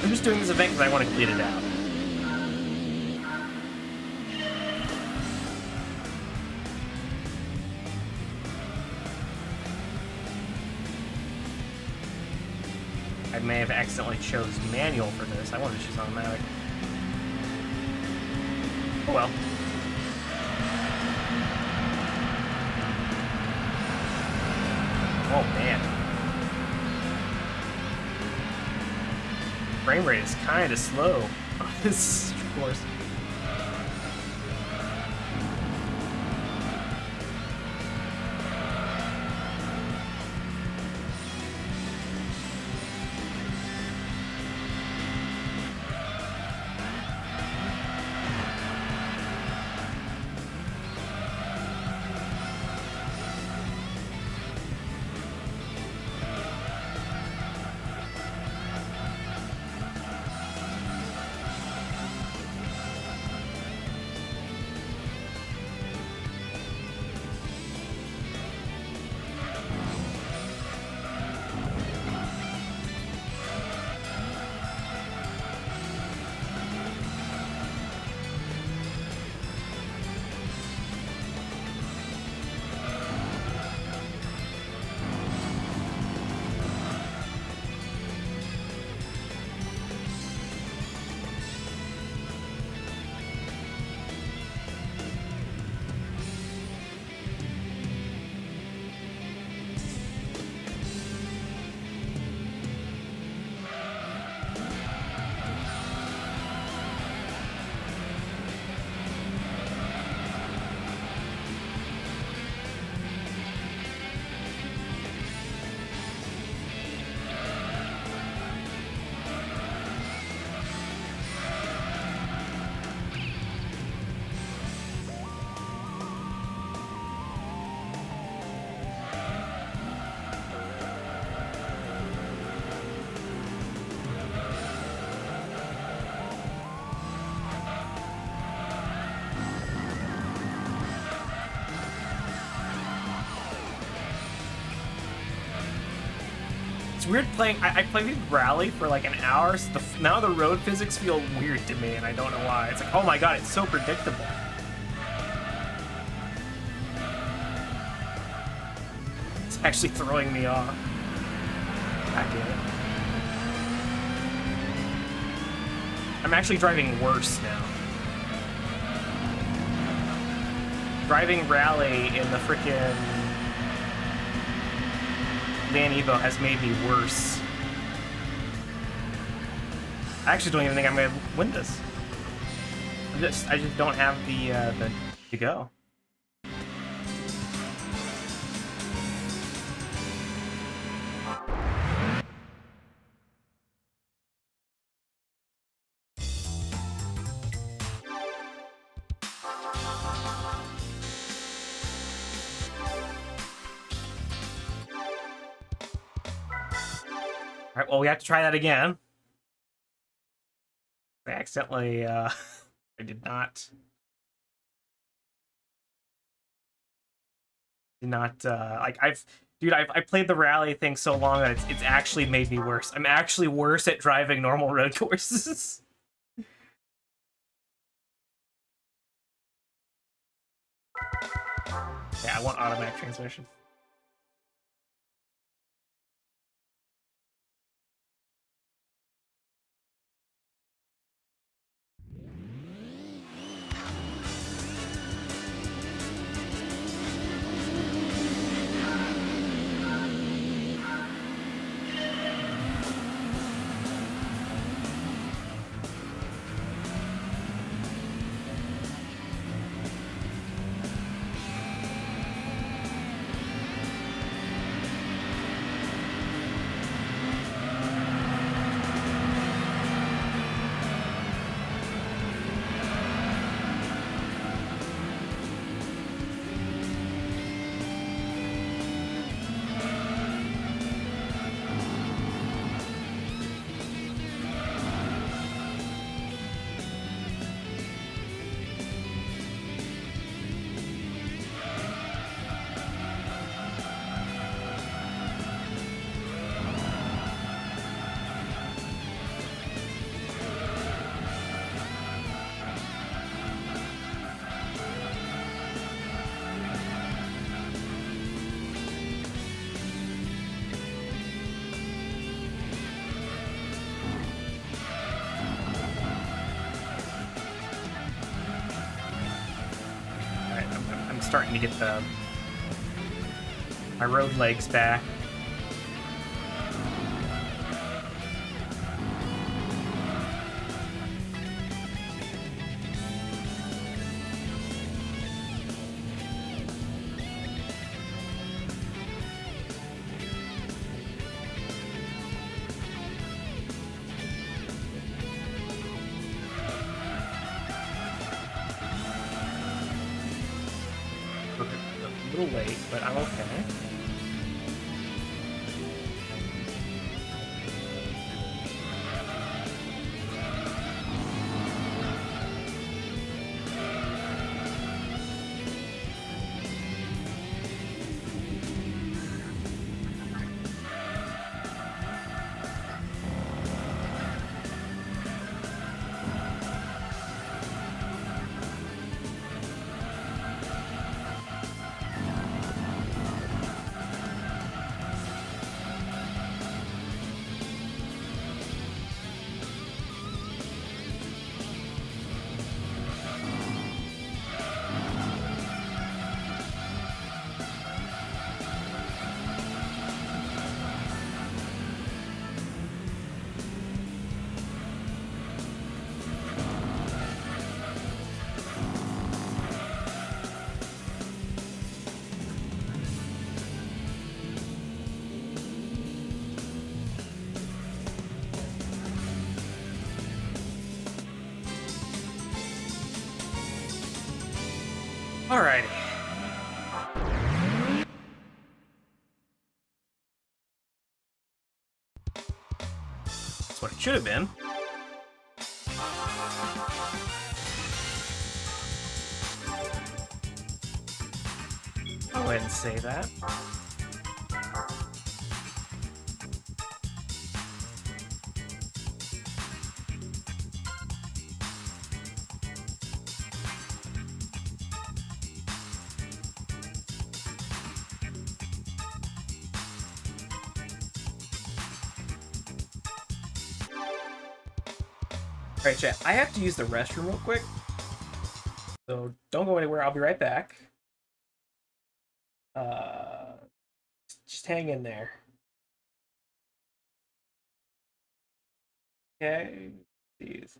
I'm just doing this event because I want to get it out. I may have accidentally chose manual for this. I wanted to choose automatic. Oh well. Oh man. Frame rate is kind of slow on this course. It's weird playing. I played Rally for like an hour. So now the road physics feel weird to me, and I don't know why. It's like, oh my god, it's so predictable. It's actually throwing me off. Back in it. I'm actually driving worse now. Driving Rally in the frickin' Van Evo has made me worse. I actually don't even think I'm gonna win this. I just don't have the to go. All right, well, we have to try that again. I accidentally, I did not, like, dude, I've played the Rally thing so long that it's actually made me worse. I'm actually worse at driving normal road courses. Yeah, I want automatic transmission. Starting to get my road legs back. A little late, but I'm okay. Alrighty. That's what it should have been. I'll go ahead and say that. Alright, chat. I have to use the restroom real quick. So don't go anywhere. I'll be right back. Uh, just hang in there. Okay. Jeez.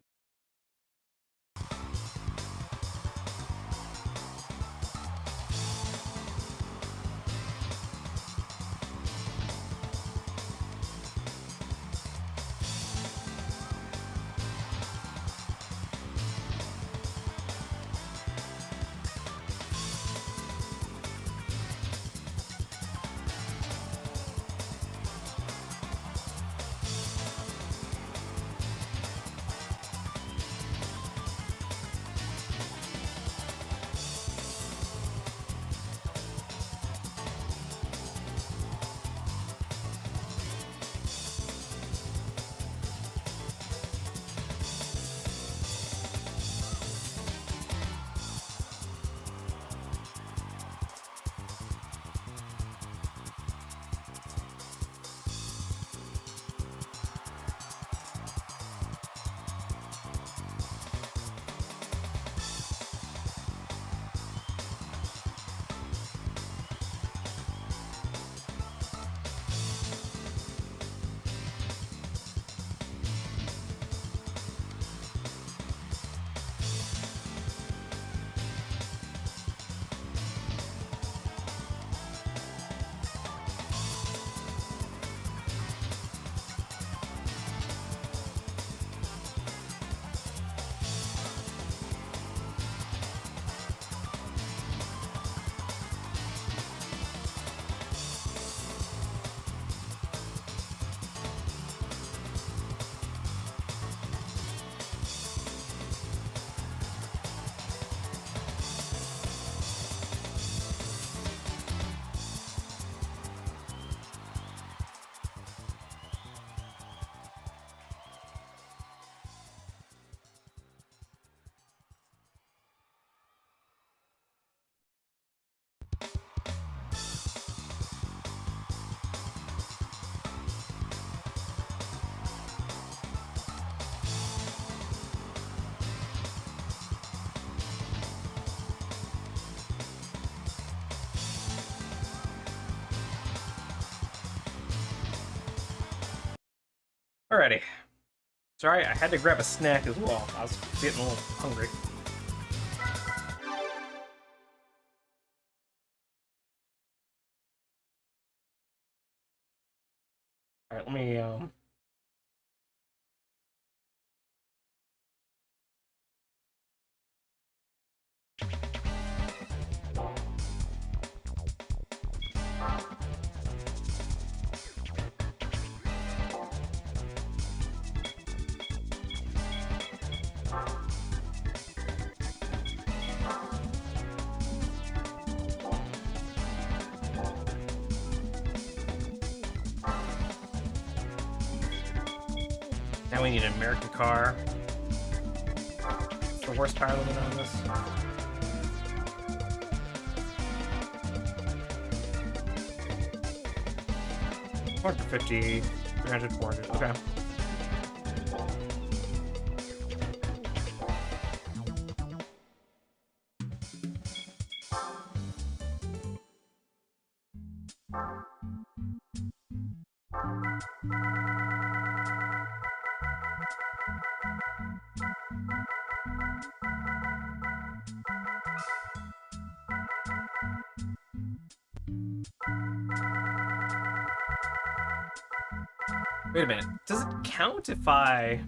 Alrighty. Sorry, I had to grab a snack as well. I was getting a little hungry. Alright, let me now we need an American car. What's the horsepower limit on this? $450, 300, 400. Okay. Wait a minute. Does it count if I...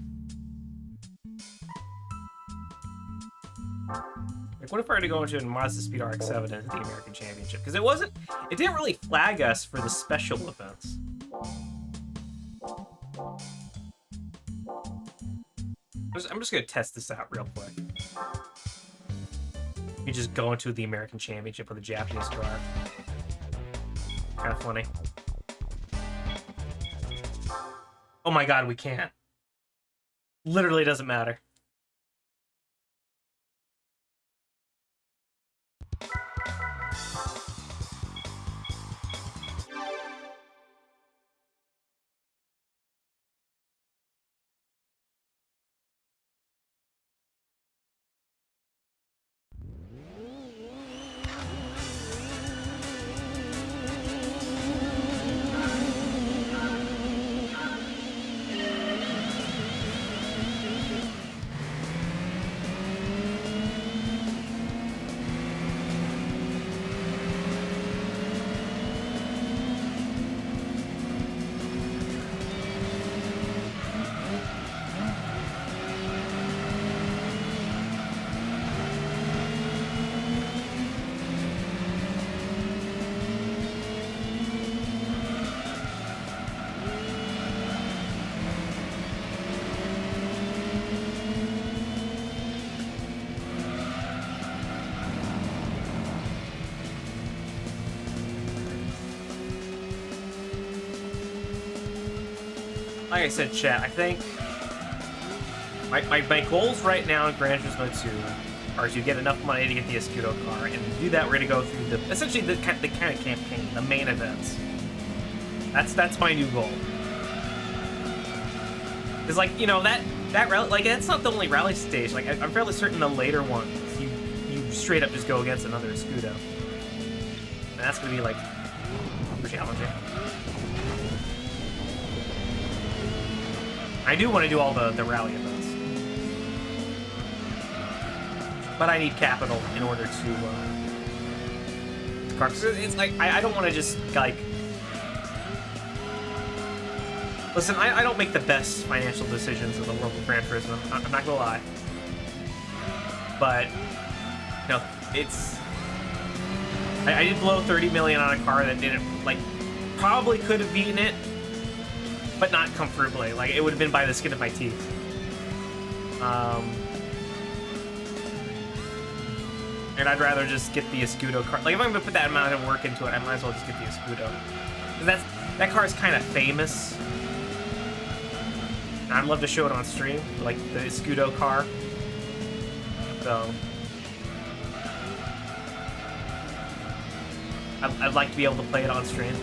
Like, what if I were to go into a Mazda Speed RX-7 into the American Championship? Because it didn't really flag us for the special events. I'm just gonna test this out real quick. You just go into the American Championship with a Japanese car. Kind of funny. Oh my god, we can't. Literally doesn't matter. like I said, chat, I think my goals right now in Gran Turismo 2 are to get enough money to get the Escudo car, and to do that, we're gonna go through essentially the kind of campaign, the main events. That's my new goal. Cause like, you know, that rally, like, that's not the only rally stage. Like, I'm fairly certain the later ones, you straight up just go against another Escudo, and that's gonna be like super challenging. I do want to do all the rally events, but I need capital in order to car. It's like I don't want to just like. Listen, I don't make the best financial decisions in the world of Gran Turismo. I'm not gonna lie, but you know, it's. I did blow 30 million on a car that didn't like. Probably could have beaten it, but not comfortably. Like, it would have been by the skin of my teeth. And I'd rather just get the Escudo car. Like, if I'm gonna put that amount of work into it, I might as well just get the Escudo. Because that car is kind of famous. And I'd love to show it on stream, like the Escudo car. So I'd like to be able to play it on stream.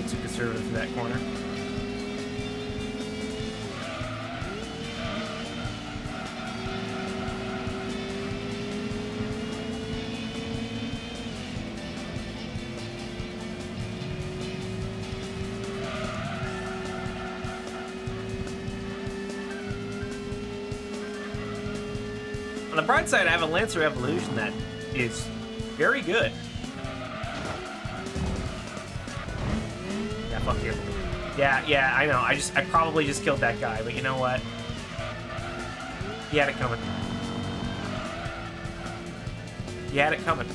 Too conservative for that corner. On the bright side, I have a Lancer Evolution that is very good. Fuck you. Yeah, I know. I probably just killed that guy, but you know what? He had it coming. He had it coming.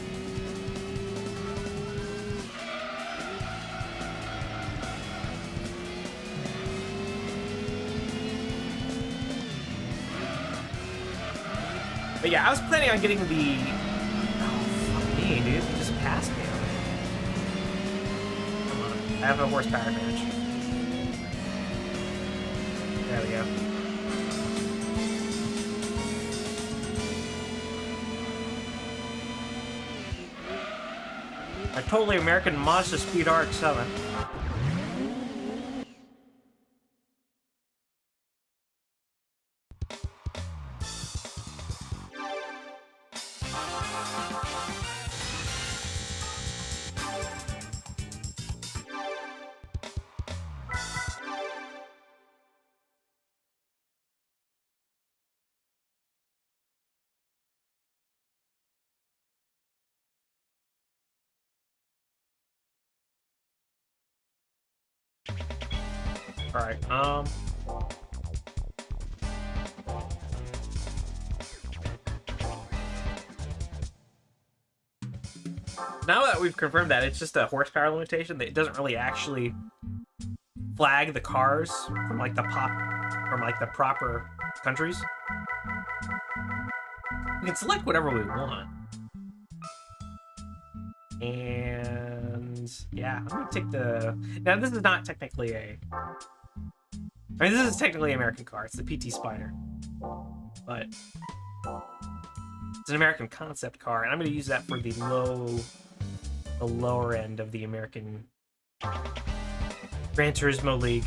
But yeah, I was planning on getting the... Oh, fuck me, dude. He just passed me. I have a horsepower advantage. There we go. A totally American Mazda Speed RX-7. Alright, now that we've confirmed that it's just a horsepower limitation, that it doesn't really actually flag the cars from like the proper countries. We can select whatever we want. And yeah, I'm gonna take the... Now this is not technically a... I mean, this is technically an American car. It's the PT Spider. But it's an American concept car, and I'm gonna use that for the lower end of the American Gran Turismo League.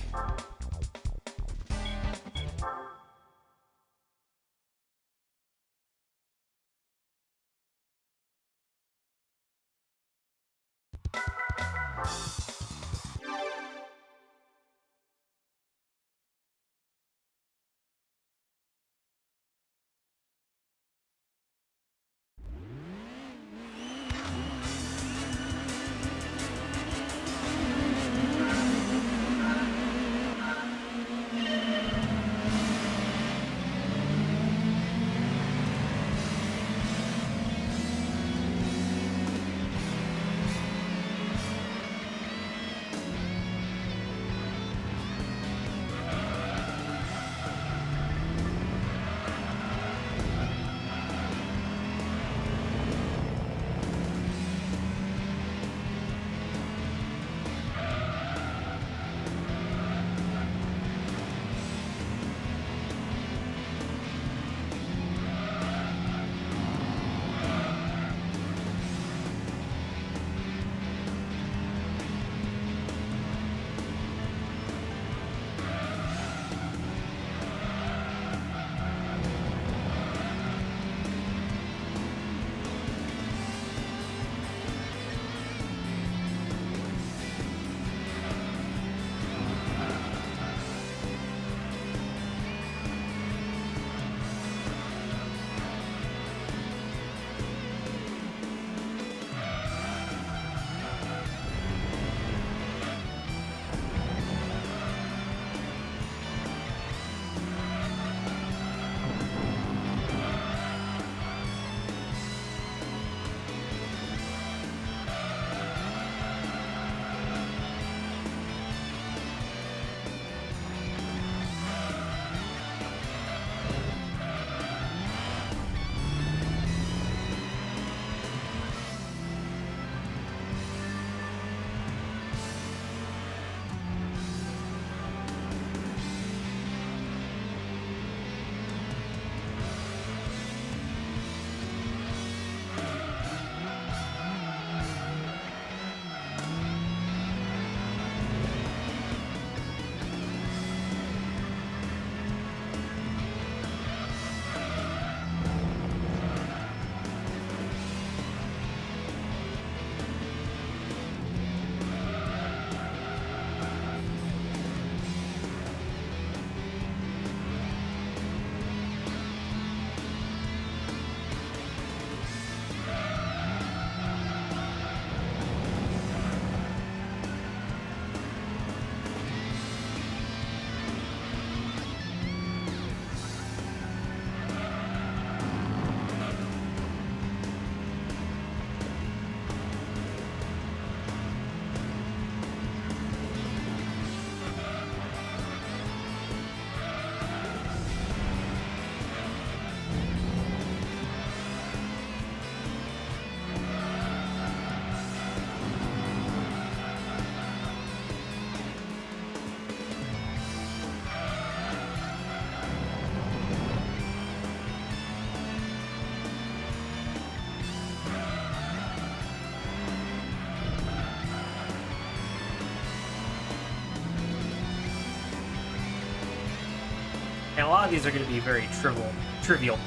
And a lot of these are going to be very trivial.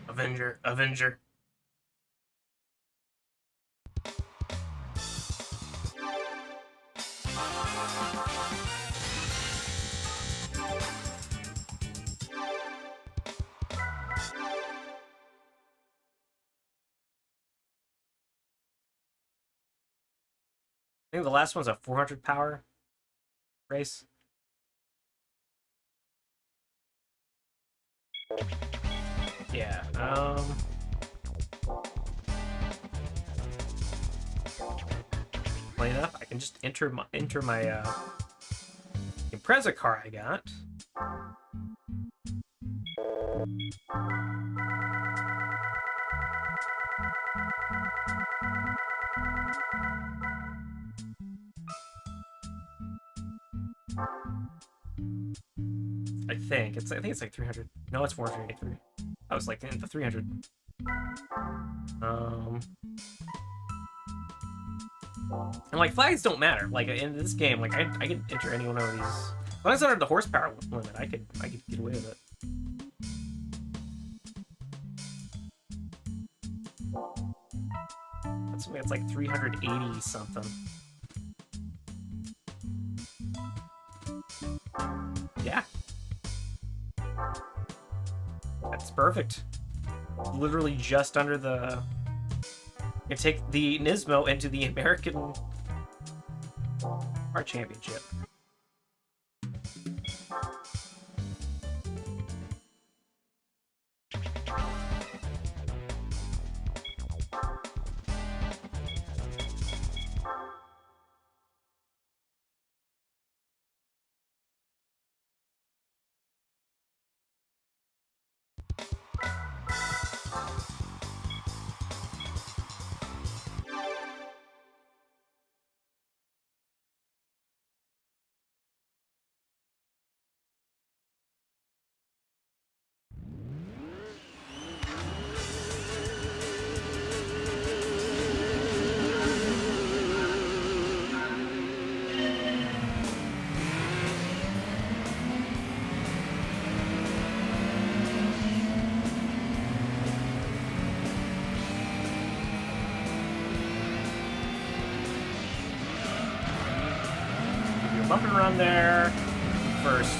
Avenger. I think the last one's a 400 power race. Yeah. Plain enough. I can just enter my Impreza car I got. I think it's like 300. No, it's 483. I was like in the 300. And like flags don't matter. Like in this game, like I can enter any one of these. As long as under the horsepower limit, I could get away with it. It's like 380 something. Yeah. That's perfect. Literally just under the... You take the Nismo into the American Car Championship. Bump and run there first.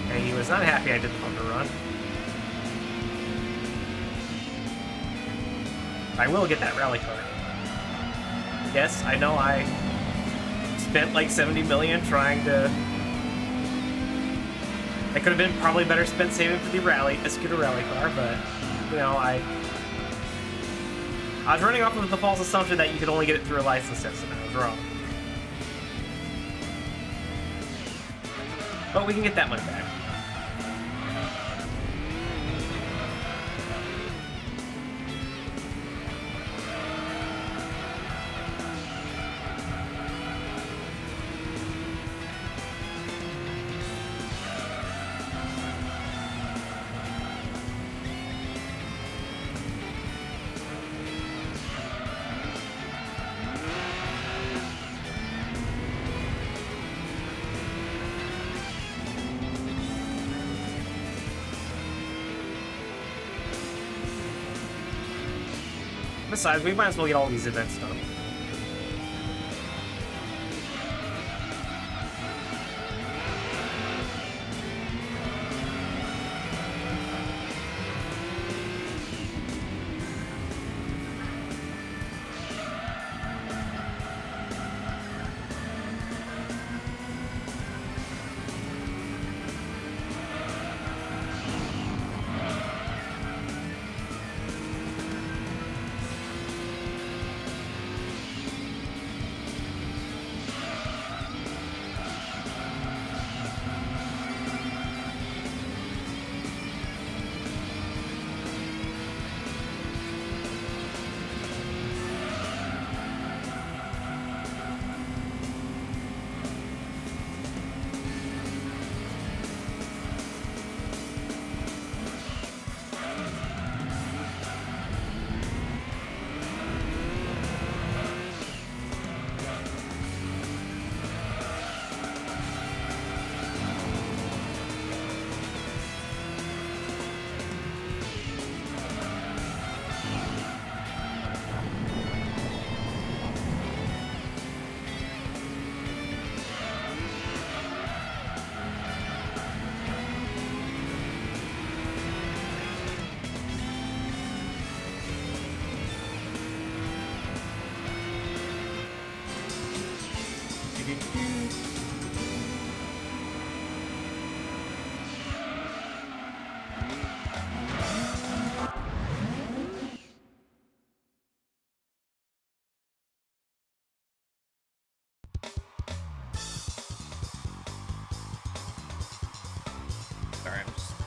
Okay, he was not happy I did the bump and run. I will get that rally car. Yes, I know I spent like 70 million trying to... That could have been probably better spent saving for the scooter rally car, but, you know, I was running off of the false assumption that you could only get it through a license test, and I was wrong. But we can get that money back. Besides, we might as well get all these events done.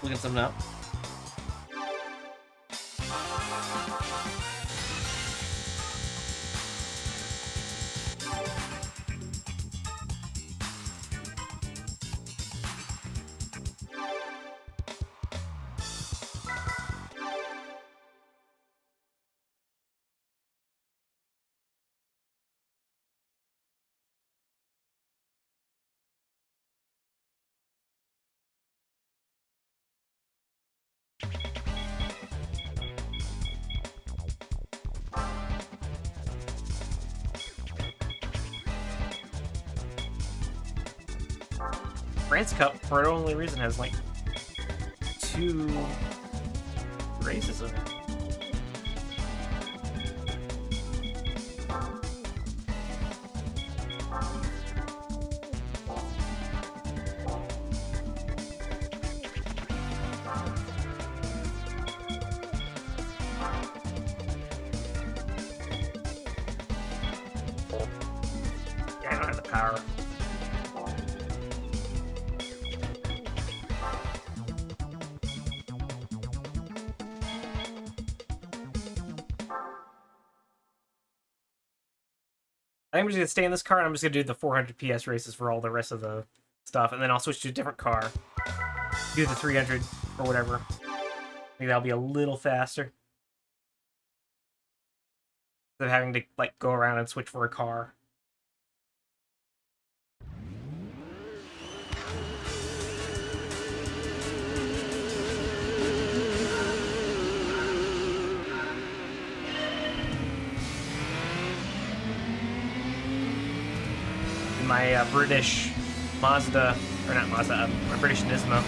looking something up. France Cup, for the only reason, has like 2 races in it. Yeah, I don't have the power. I think I'm just gonna stay in this car, and I'm just gonna do the 400 PS races for all the rest of the stuff, and then I'll switch to a different car. Do the 300 or whatever. I think that'll be a little faster instead of having to like go around and switch for a car. My British Mazda, or not Mazda, my British Nismo.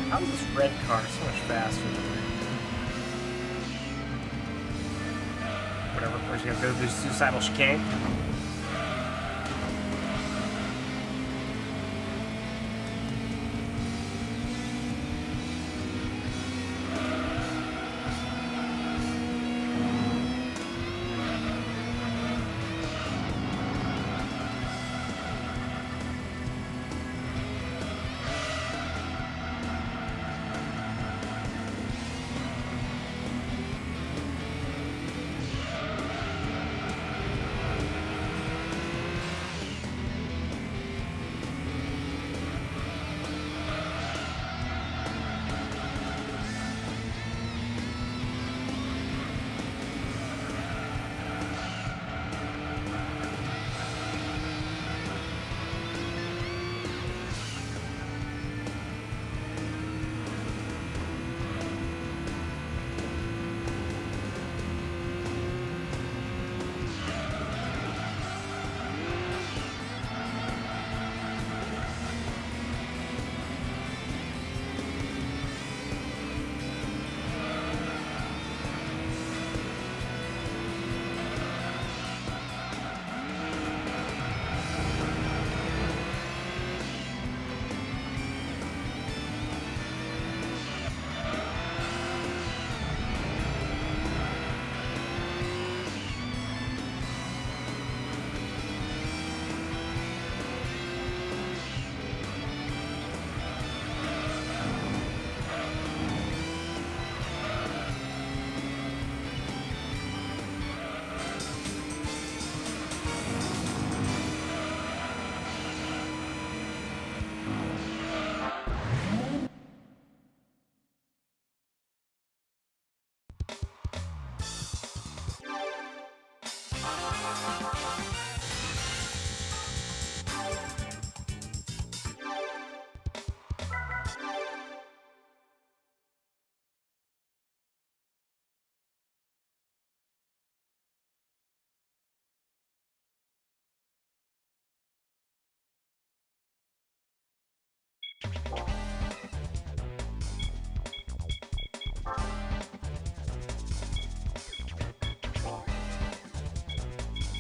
How is this red car so much faster than me? Whatever, we're just gonna go through suicidal chicane.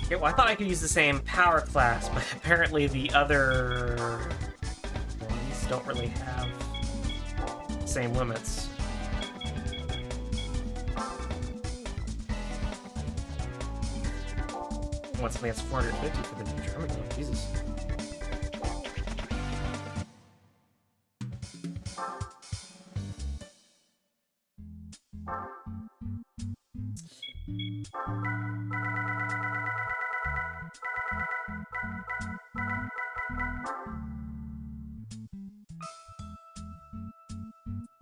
Okay, well, I thought I could use the same power class, but apparently the other ones don't really have the same limits. Once something that's 450 for the new German one, Jesus.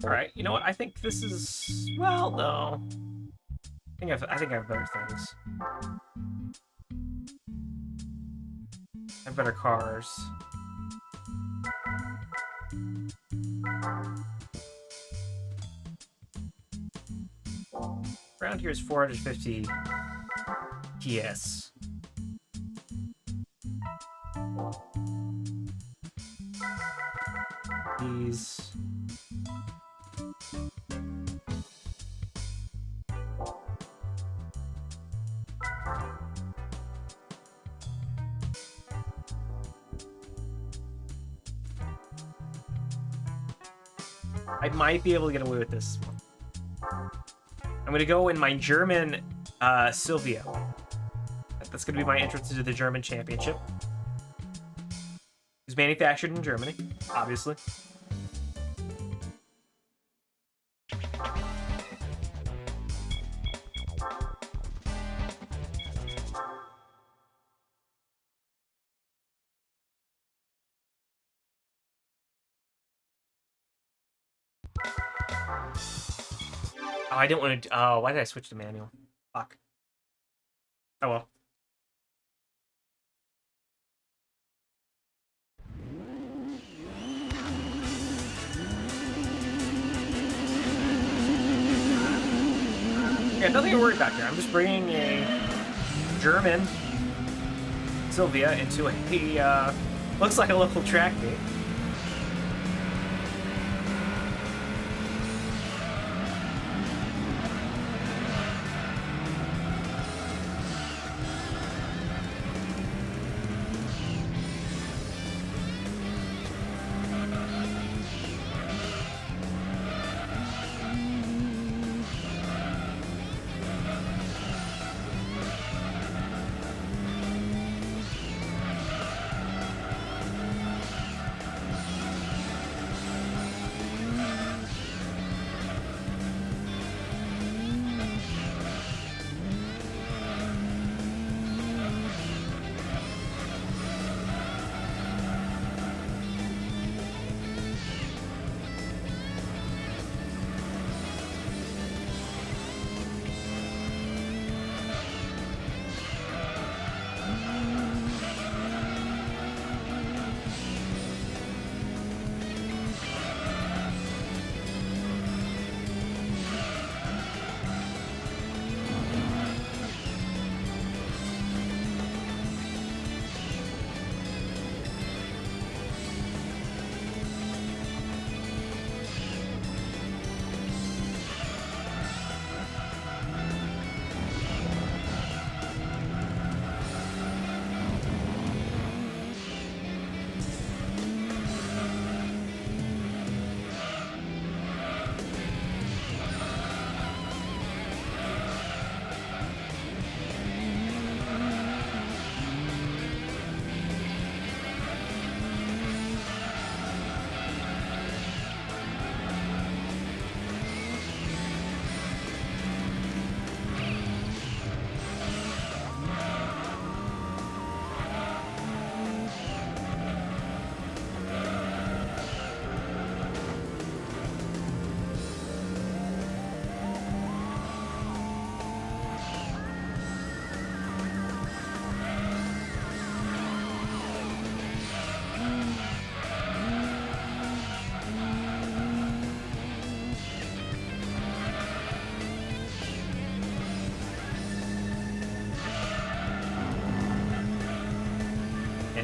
All right, you know what? I think this is, well, no. I think I have better things. I have better cars. Around here is 450 PS. These. I might be able to get away with this one. I'm going to go in my German Silvio. That's going to be my entrance into the German Championship. It's manufactured in Germany, obviously. Oh, I didn't want to... Oh, why did I switch to manual? Fuck. Oh, well. Yeah, nothing to worry about here. I'm just bringing a German Silvia into a... looks like a local track meet.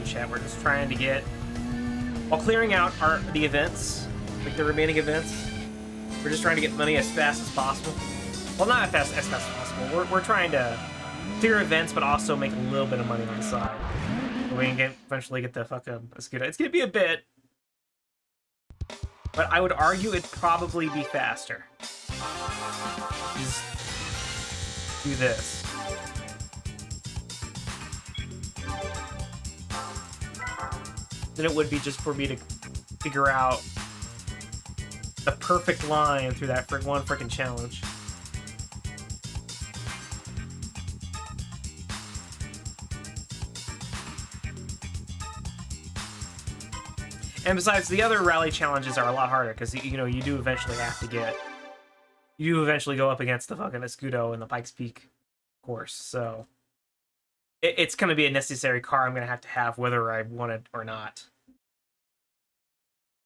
Chat, we're just trying to get, while clearing out the events, like the remaining events, we're just trying to get money as fast as possible. Well, not as fast as possible. We're trying to clear events, but also make a little bit of money on the side. We can eventually get the fucking Escudo. It's gonna be a bit, but I would argue it'd probably be faster. Just do this. Than it would be just for me to figure out the perfect line through that one freaking challenge. And besides, the other rally challenges are a lot harder because you know you do eventually have to get, you do eventually go up against the fucking Escudo in the Pikes Peak course. So it's going to be a necessary car I'm going to have whether I want it or not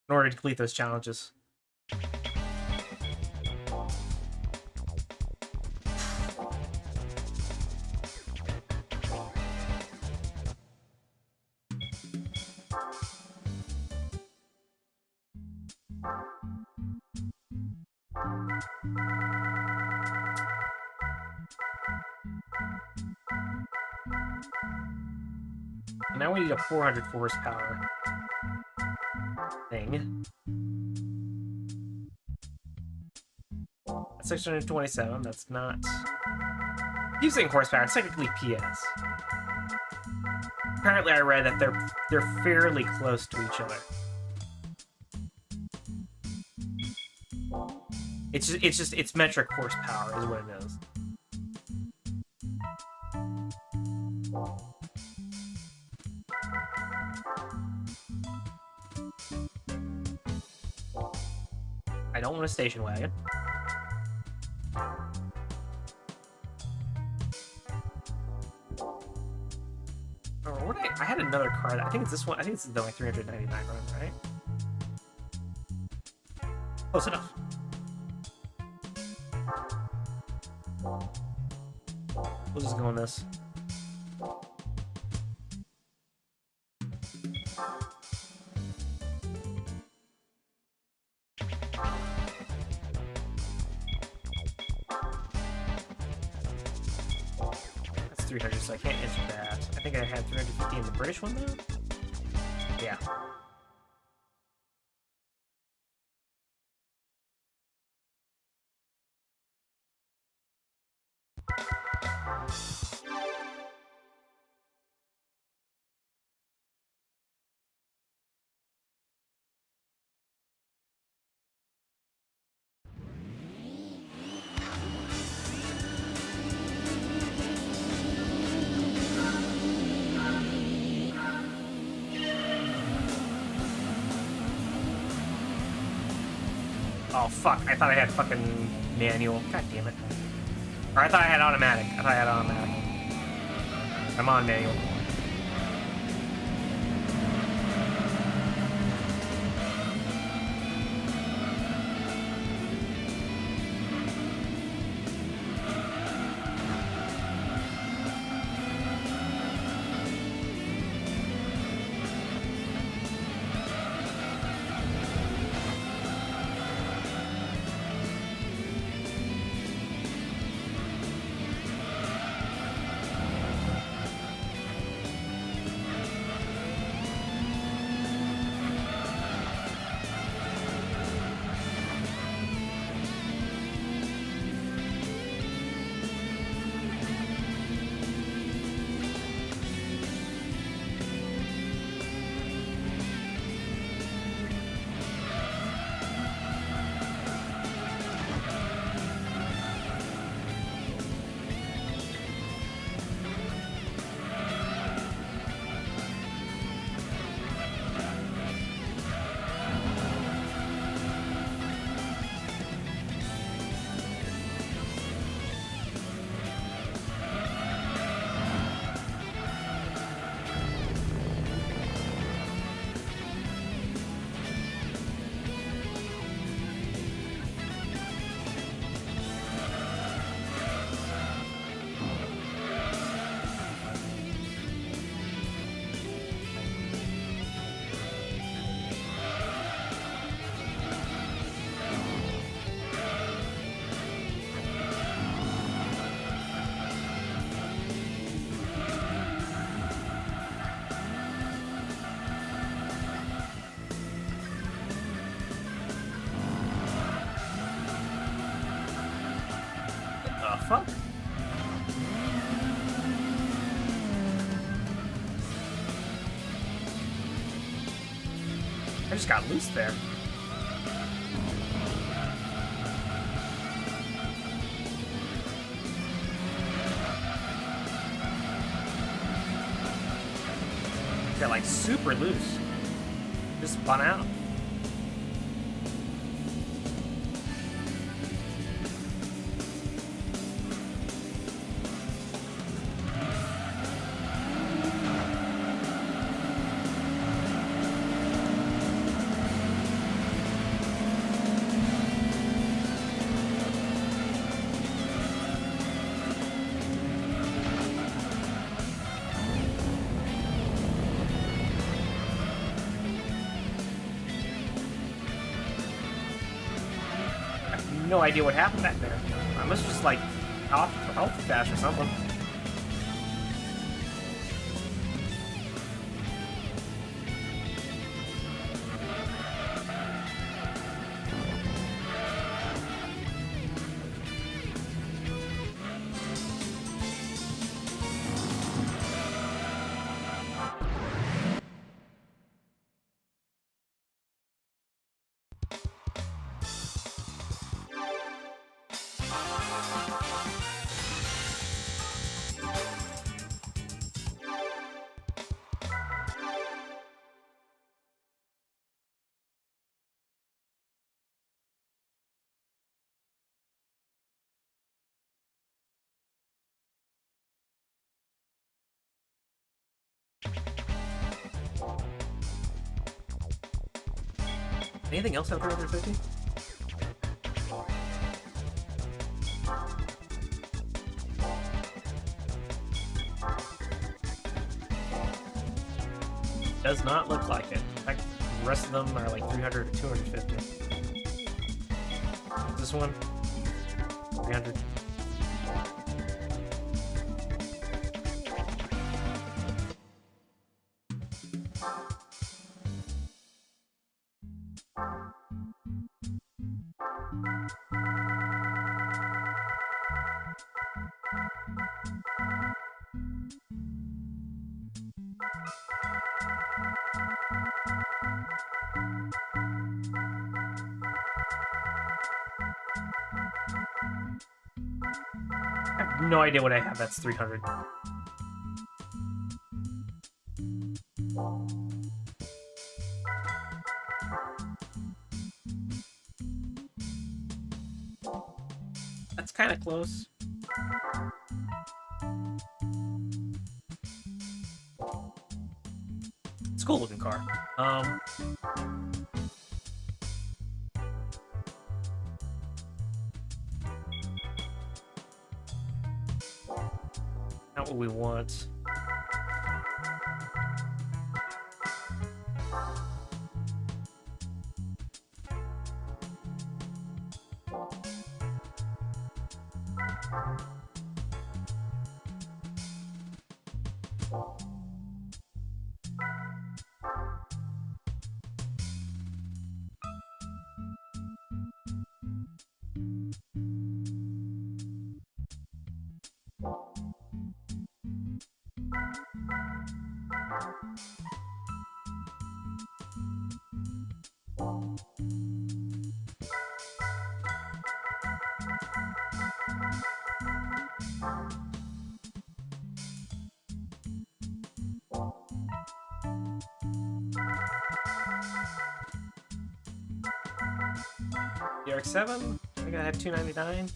in order to complete those challenges. Now we need a 400 horsepower thing. That's 627. That's not. Keep saying horsepower. It's technically PS. Apparently, I read that they're fairly close to each other. It's metric horsepower is what it is. I don't want a station wagon. Oh, what I had another car. I think it's this one. I think this is the like 399 run, right? Close enough. We'll just go on this. That's 300, so I can't answer that. I think I had 350 in the British one, though? Yeah. Oh, fuck. I thought I had fucking manual. God damn it. Or I thought I had automatic. I'm on manual. fuck? I just got loose there. Got like super loose. Just spun out. No idea what happened back there. I must just like off health dash or something. Anything else after 150? Does not look like it. In fact, the rest of them are like 300 or 250. This one? 300. I have no idea what I have that's 300. That's kind of close. It's a cool looking car. Not what we want. The RX-7? I think I had 299.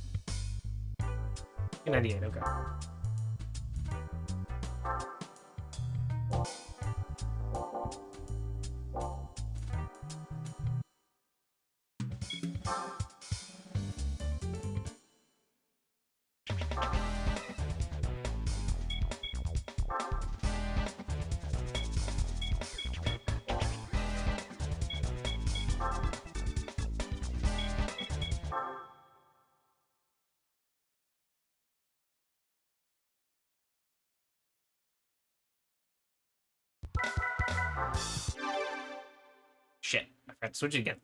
298, okay. Shit, I forgot to switch it again.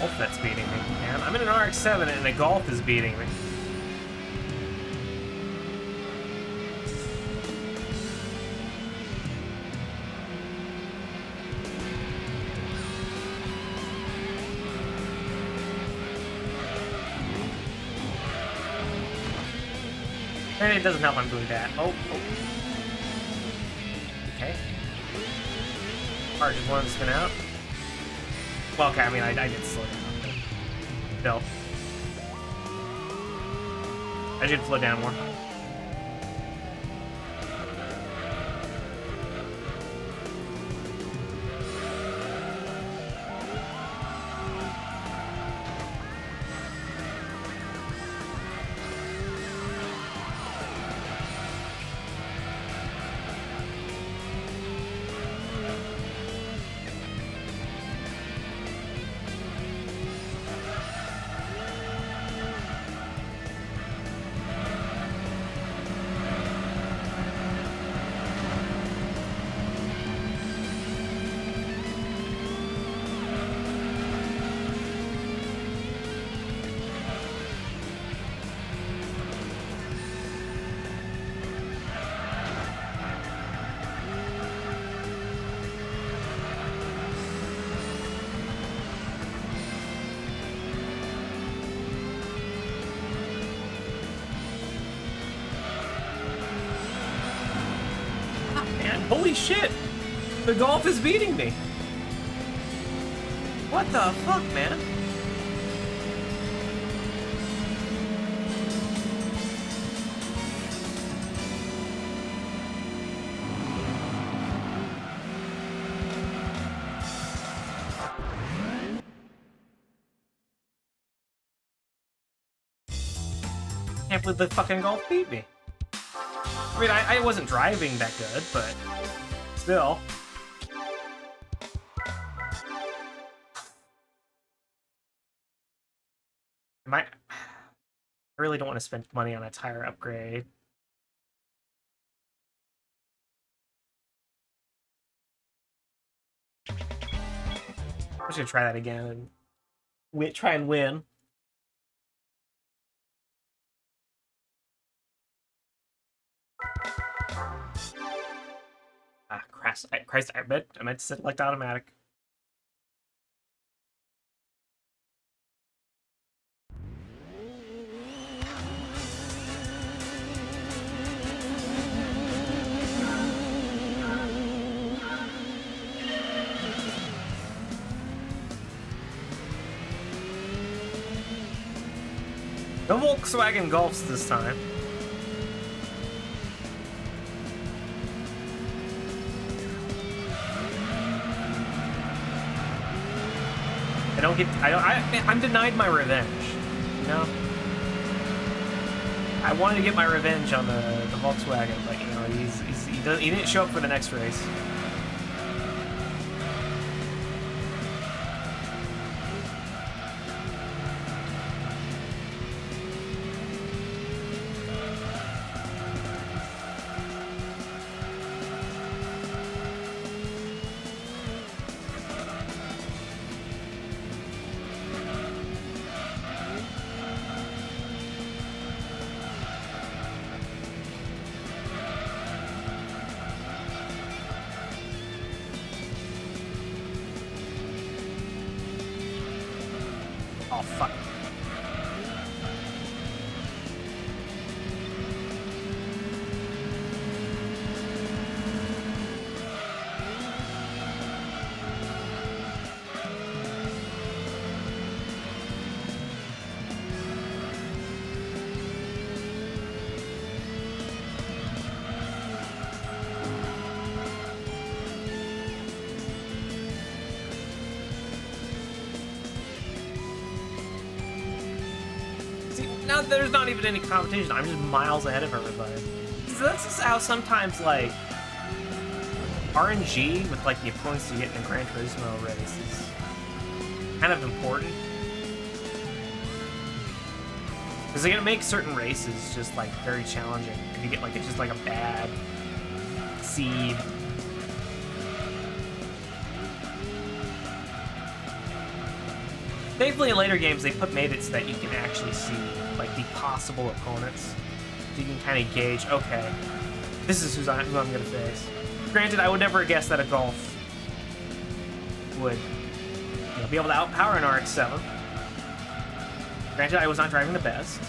Golf that's beating me, man. I'm in an RX-7 and a Golf is beating me. And it doesn't help I'm doing that. Oh. Okay. Car just wanted to spin out. Well, okay, I mean, I did slow down. Still. I should slow down more. Holy shit! The Golf is beating me! What the fuck, man? Can't believe the fucking Golf beat me. I mean, I wasn't driving that good, but still. I really don't want to spend money on a tire upgrade. I'm just gonna try that again and try and win. Christ, I meant to select automatic. No Volkswagen Golfs this time. I'm denied my revenge, you know? I wanted to get my revenge on the Volkswagen, but you know, he didn't show up for the next race. Oh, fuck. Now there's not even any competition. I'm just miles ahead of everybody. So that's just how sometimes, like, RNG with, like, the points you get in a Gran Turismo race is kind of important. Because they're gonna make certain races just, like, very challenging. If you get, like, it's just, like, a bad seed. Thankfully, in later games, they made it so that you can actually see, like, the possible opponents. So you can kind of gauge, okay, this is who I'm going to face. Granted, I would never guess that a Golf would be able to outpower an RX-7. Granted, I was not driving the best.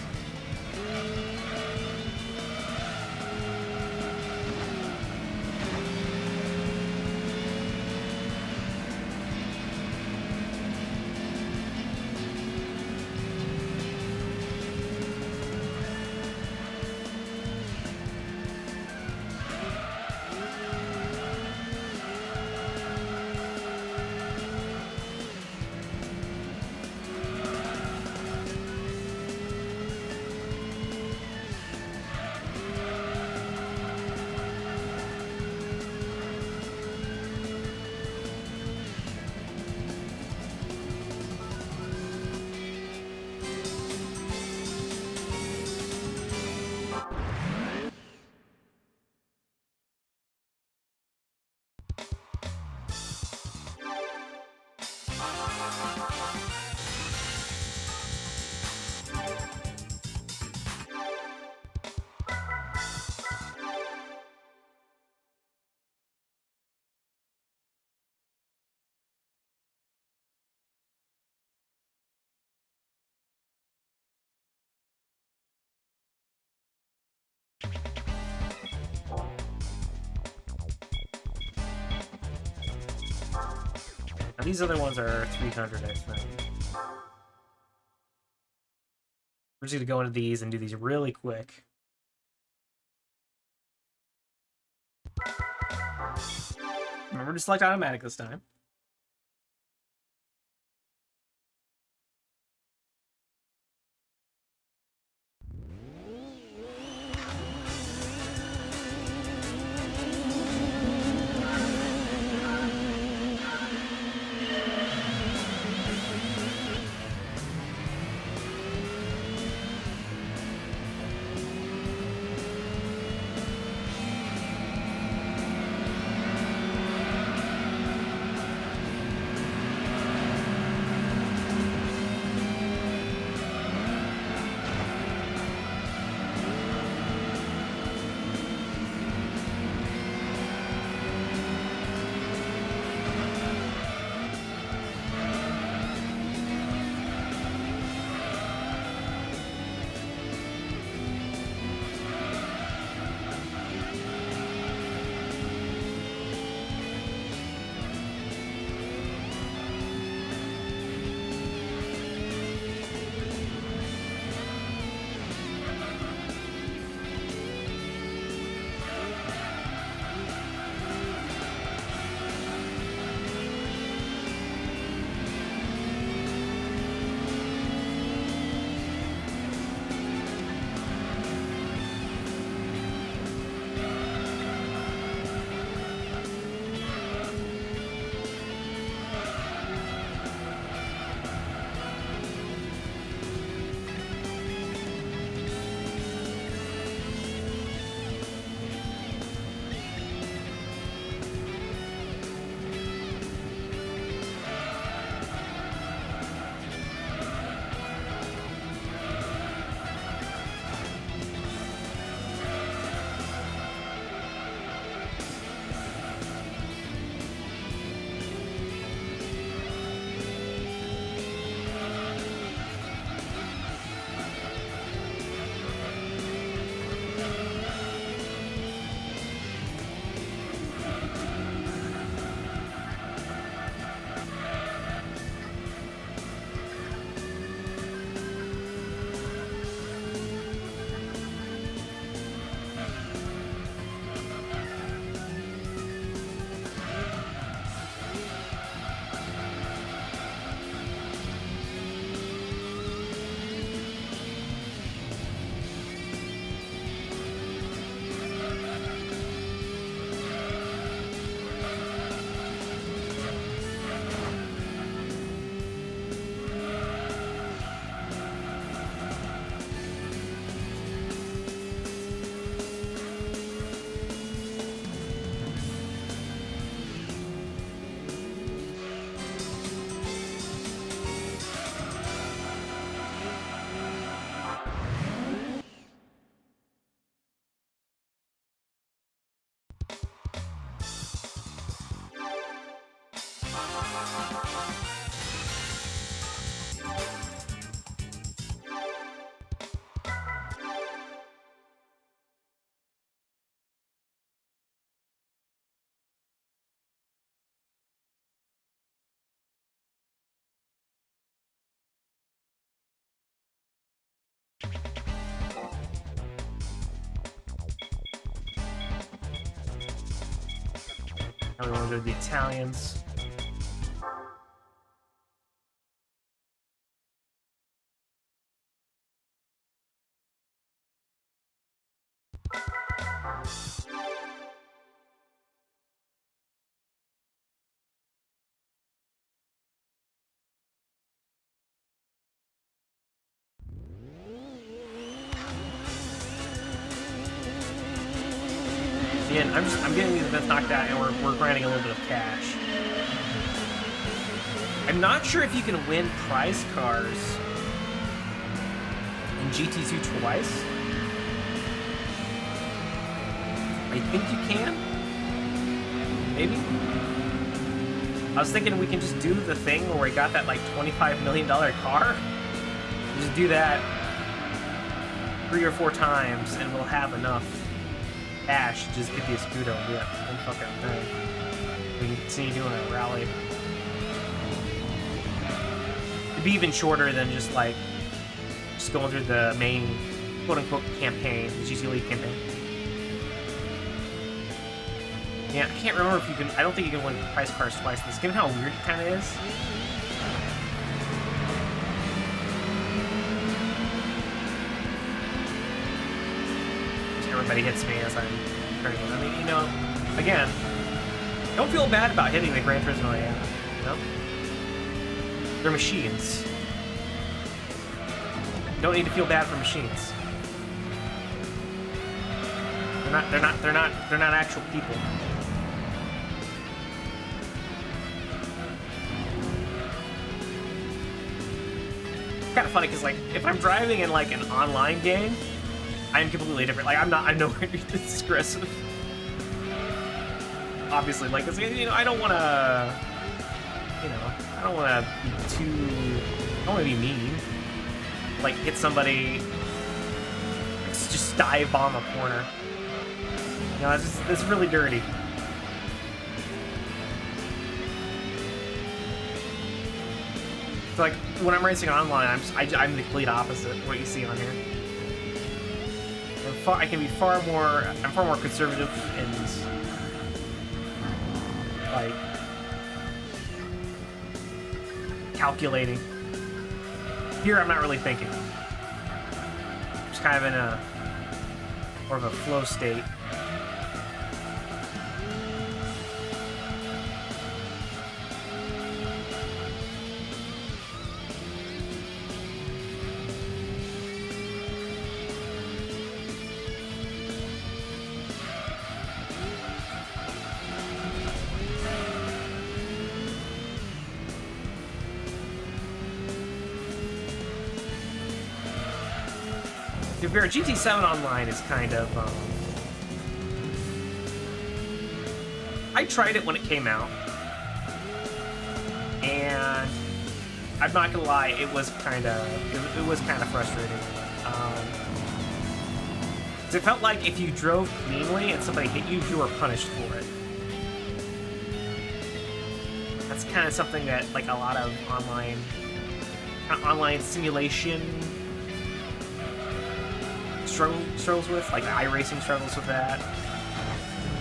Now, these other ones are 300, I think. We're just going to go into these and do these really quick. Remember to select automatic this time. Now we want to go to the Italians. Again, I'm getting these events knocked out, and we're grinding a little bit of cash. I'm not sure if you can win prize cars in GT2 twice. I think you can. Maybe. I was thinking we can just do the thing where we got that like $25 million car. Just do that 3 or 4 times, and we'll have enough cash to just get the Escudo and do that one fucking thing. We can continue doing a rally. It'd be even shorter than just going through the main quote-unquote campaign, the GT League campaign. Yeah, I can't remember if you can. I don't think you can win prize cars twice in this, given how weird it kind of is. Everybody hits me as I'm turning. I mean, you know, again, don't feel bad about hitting the Gran Turismo AI. You know, they're machines. You don't need to feel bad for machines. They're not actual people. It's kind of funny because, like, if I'm driving in like an online game, I'm completely different. Like, I'm nowhere near this aggressive. Obviously, like, cause, you know, I don't want to, you know, I don't want to be too, I don't want to be mean. Like, hit somebody, just dive bomb a corner. You know, it's really dirty. So, like, when I'm racing online, I'm the complete opposite of what you see on here. I can be far more conservative and like calculating. Here I'm not really thinking. Just kind of in a more of a flow state. GT7 Online is kind of, I tried it when it came out, and I'm not gonna lie, it was kind of frustrating. It felt like if you drove cleanly and somebody hit you, you were punished for it. That's kind of something that, like, a lot of online simulation struggles with, like iRacing struggles with that.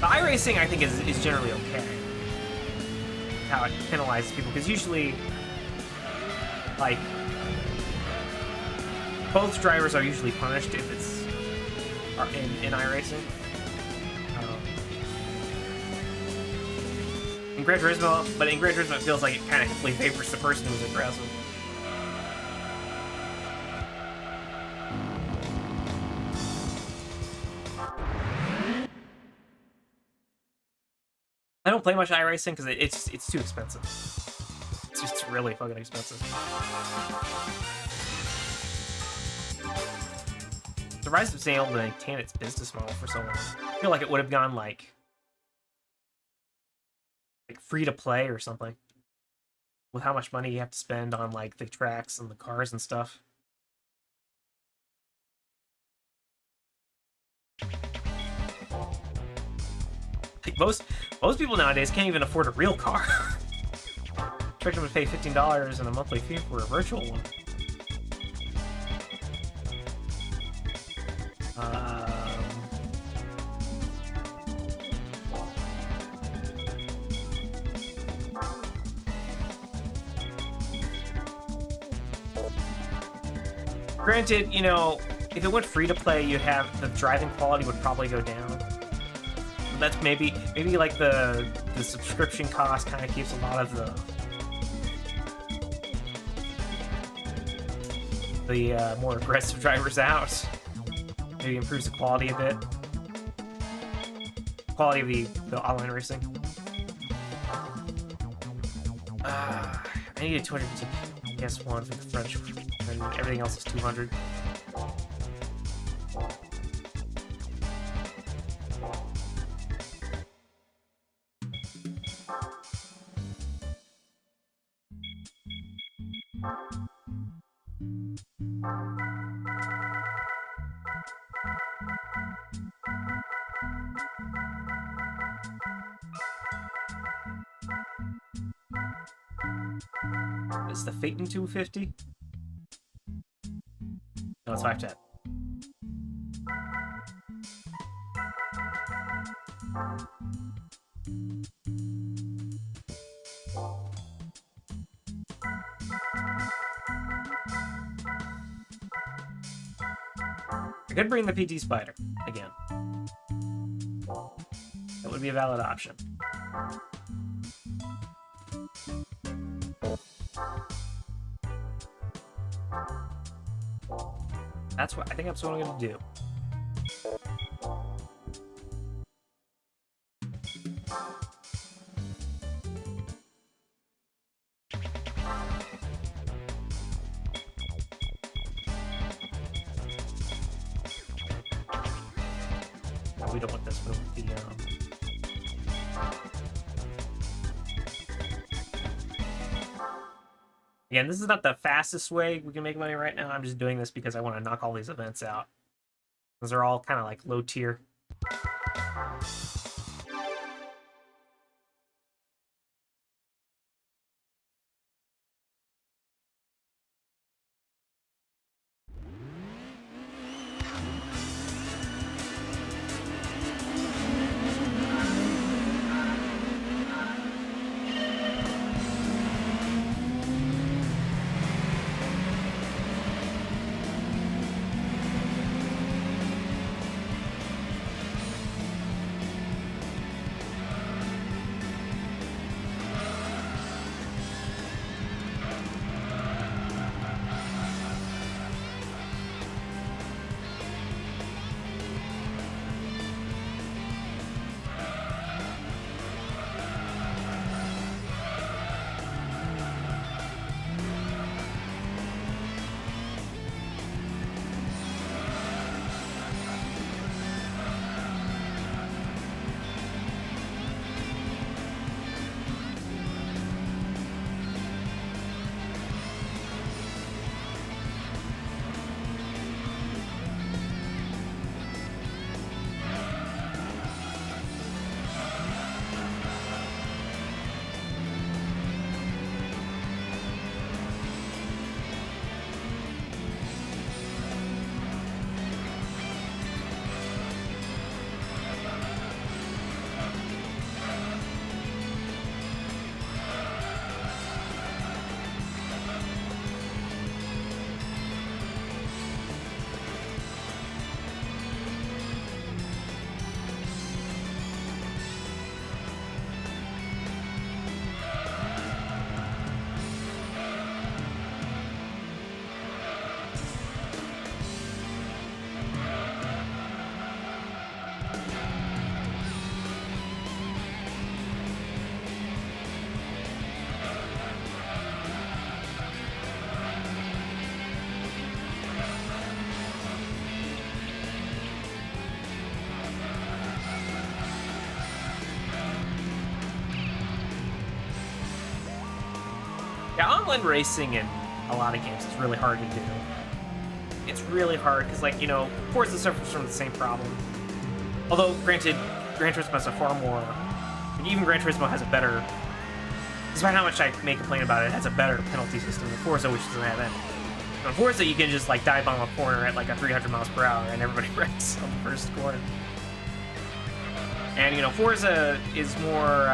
The iRacing, I think, is generally okay. How it penalizes people, because usually, like, both drivers are usually punished if it's in iRacing. In Gran Turismo, it feels like it kind of heavily favors the person who's aggressive. I don't play much iRacing because it's too expensive. It's just really fucking expensive. The rise of being able to maintain its business model for so long. I feel like it would have gone like free to play or something. with how much money you have to spend on like the tracks and the cars and stuff. Like most people nowadays can't even afford a real car. Expect them to pay $15 in a monthly fee for a virtual one. Granted, you know, if it went free to play, you'd have the driving quality would probably go down. That's maybe like the subscription cost kind of keeps a lot of the more aggressive drivers out. Maybe improves the quality a bit. Quality of the online racing. I need a 250 PS1 for the French, and everything else is 200. Is the Phaeton 250? No, it's 510. I could bring the PT Spider again. That would be a valid option. That's what I think. That's what I'm gonna do. No, we don't want this. We want the Again, this is not the fastest way we can make money right now. I'm just doing this because I want to knock all these events out. Those are all kind of like low tier. Yeah, online racing in a lot of games is really hard to do. It's really hard because, like, you know, Forza suffers from the same problem. Although, granted, Gran Turismo has a far more... Like, even Gran Turismo has a better... Despite how much I may complain about it, it has a better penalty system than Forza, which doesn't have any. On Forza, you can just, like, dive bomb a corner at, like, a 300 miles per hour, and everybody wrecks on the first corner. And, you know, Forza is more...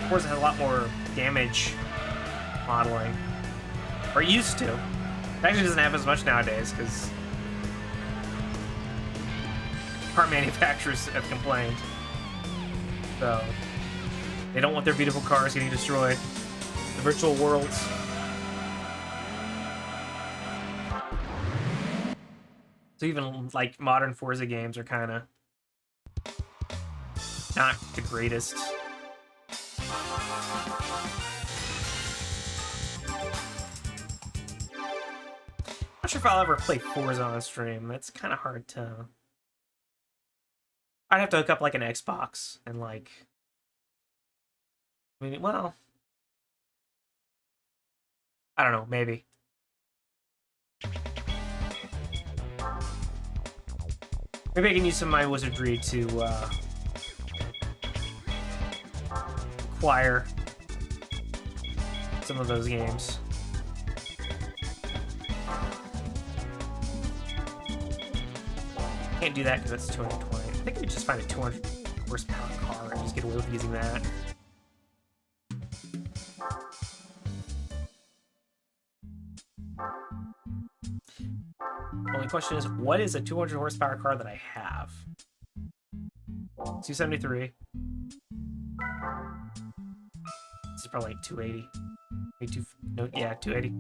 Forza has a lot more damage modeling. Or it used to. It actually doesn't have as much nowadays, because car manufacturers have complained. So, they don't want their beautiful cars getting destroyed. The virtual worlds. So even, like, modern Forza games are kind of not the greatest. Not sure if I'll ever play Forza on stream. It's kind of hard to... I'd have to hook up, like, an Xbox and, like... I mean, well... I don't know, maybe. Maybe I can use some of my wizardry to, acquire some of those games. Can't do that because that's 220. I think we just find a 200 horsepower car and just get away with using that. Only question is, what is a 200 horsepower car that I have? 273. This is probably like 280. Maybe no, yeah, 280.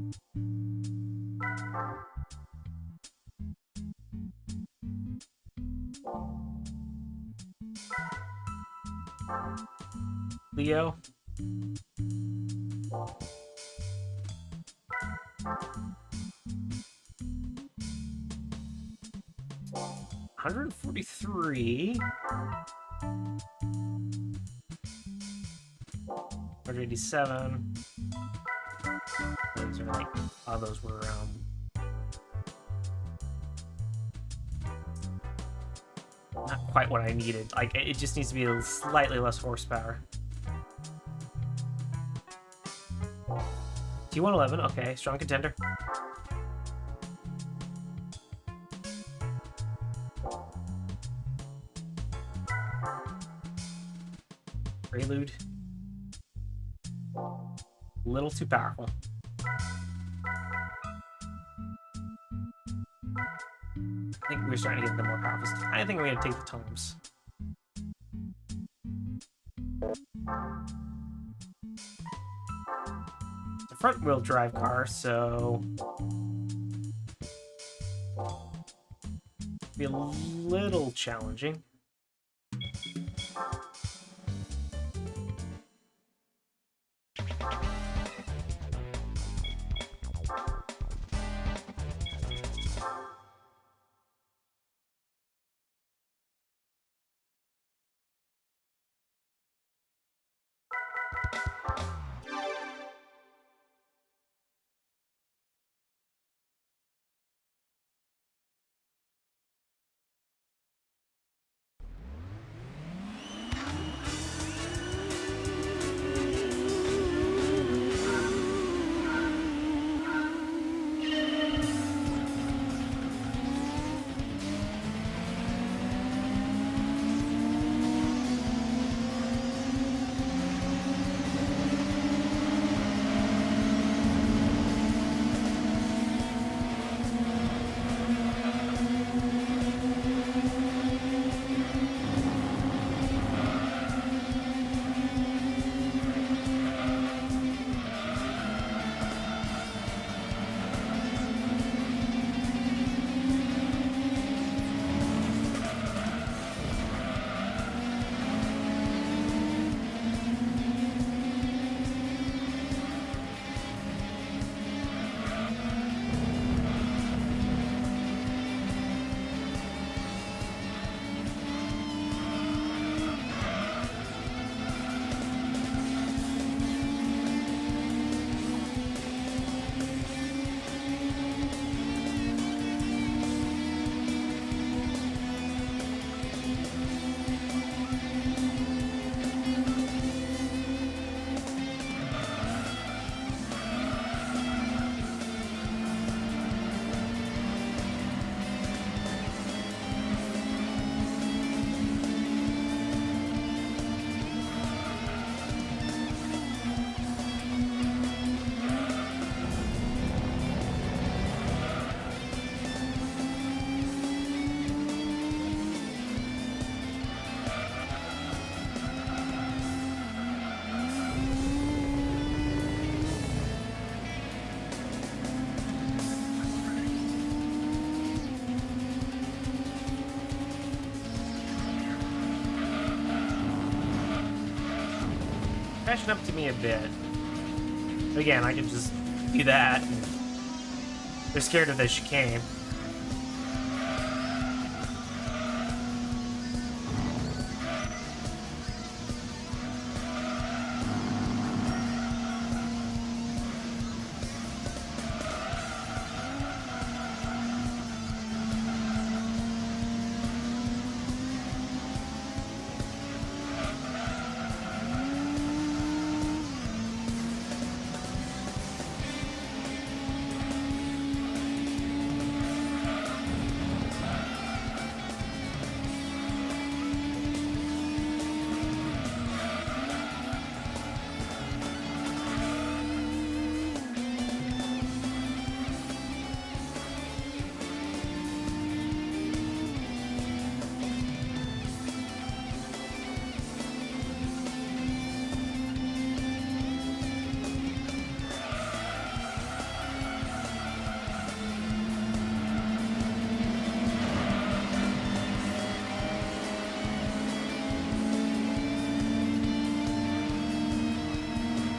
Leo. $143. 187. Those are like, all those were not quite what I needed. Like, it just needs to be slightly less horsepower. T111, okay, strong contender. Prelude. Little too powerful. I think we're starting to get the more powerful stuff. I think we're going to take the Toms. It's a front-wheel drive car, so... be a little challenging. catching up to me a bit. But again, I can just do that. And they're scared of the chicane.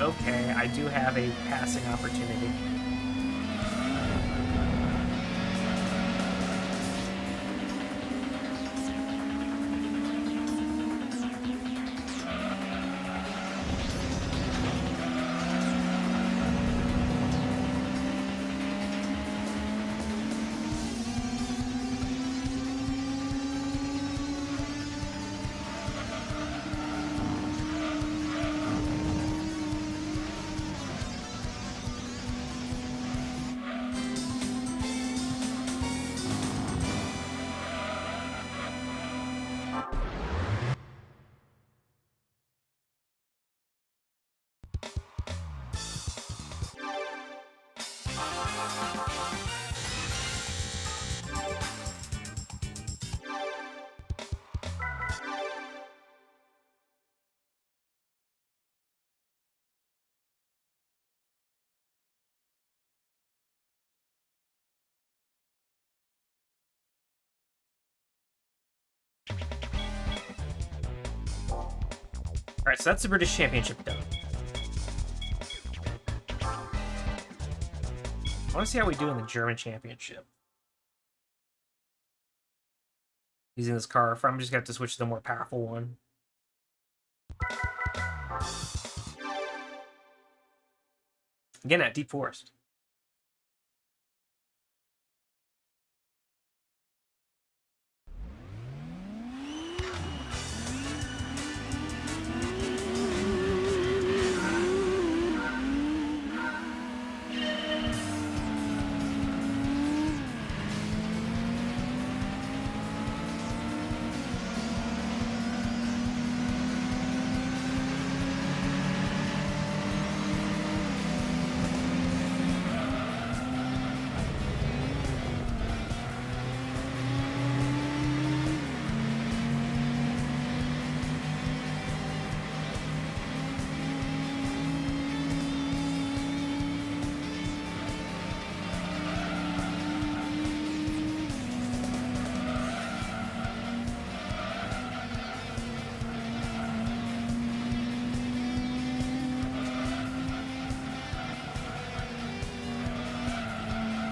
Okay, I do have a passing opportunity. Alright, so that's the British Championship done. I want to see how we do in the German Championship. Using this car, I'm just going to have to switch to the more powerful one. Again, at Deep Forest.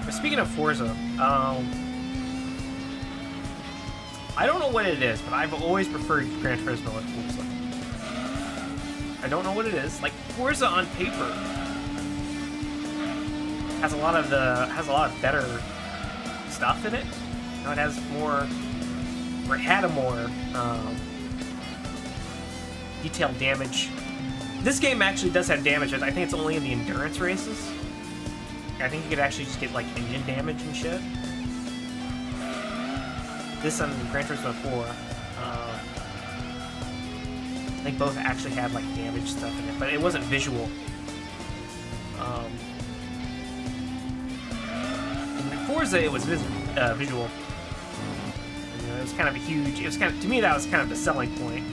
Speaking of Forza, I don't know what it is, but I've always preferred Gran Turismo at Forza. I don't know what it is. Like Forza on paper has a lot of better stuff in it. You know, it has more, or it had a more detailed damage. This game actually does have damage, but I think it's only in the endurance races. I think you could actually just get like engine damage and shit. This on Gran Turismo 4, I think both actually had like damage stuff in it, but it wasn't visual. In Forza, it was visual. You know, it was kind of a huge. It was kind of, to me, that was kind of the selling point.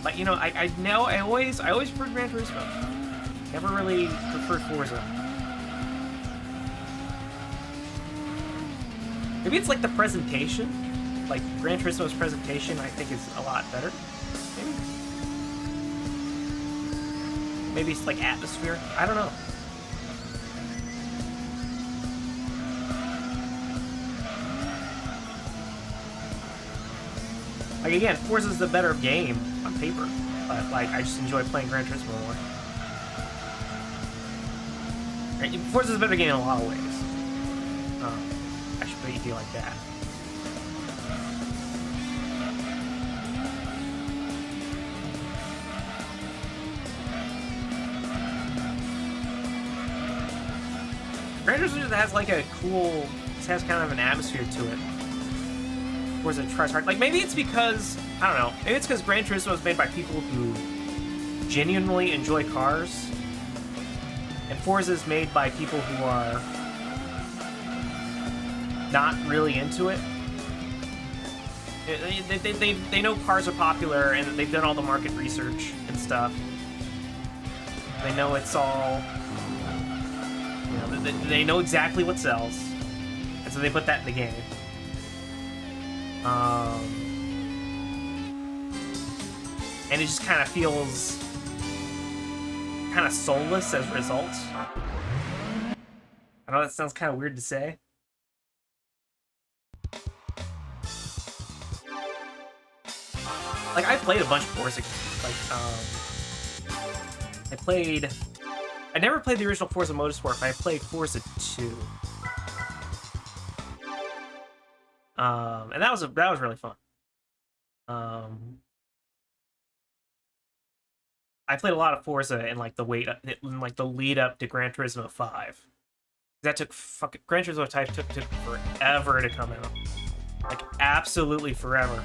But you know, I always preferred Gran Turismo. Never really preferred Forza. Maybe it's like the presentation. Like Gran Turismo's presentation, I think is a lot better. Maybe. Maybe it's like atmosphere. I don't know. Like again, Forza's the better game on paper, but like I just enjoy playing Gran Turismo more. Right? Forza's a better game in a lot of ways. I should put it like that. Gran Turismo has like a cool, it has kind of an atmosphere to it. Forza tries hard. Like maybe it's because, I don't know, maybe it's because Gran Turismo is made by people who genuinely enjoy cars. And Forza is made by people who are not really into it. They know cars are popular and they've done all the market research and stuff. They know it's all, you know, they know exactly what sells. And so they put that in the game. And it just kind of feels kind of soulless as a result. I know that sounds kind of weird to say. Like, I played a bunch of Forza games. Like, I never played the original Forza Motorsport, but I played Forza 2. And that was really fun. I played a lot of Forza in like the lead up to Gran Turismo 5. That took Gran Turismo 5 took forever to come out. Like absolutely forever.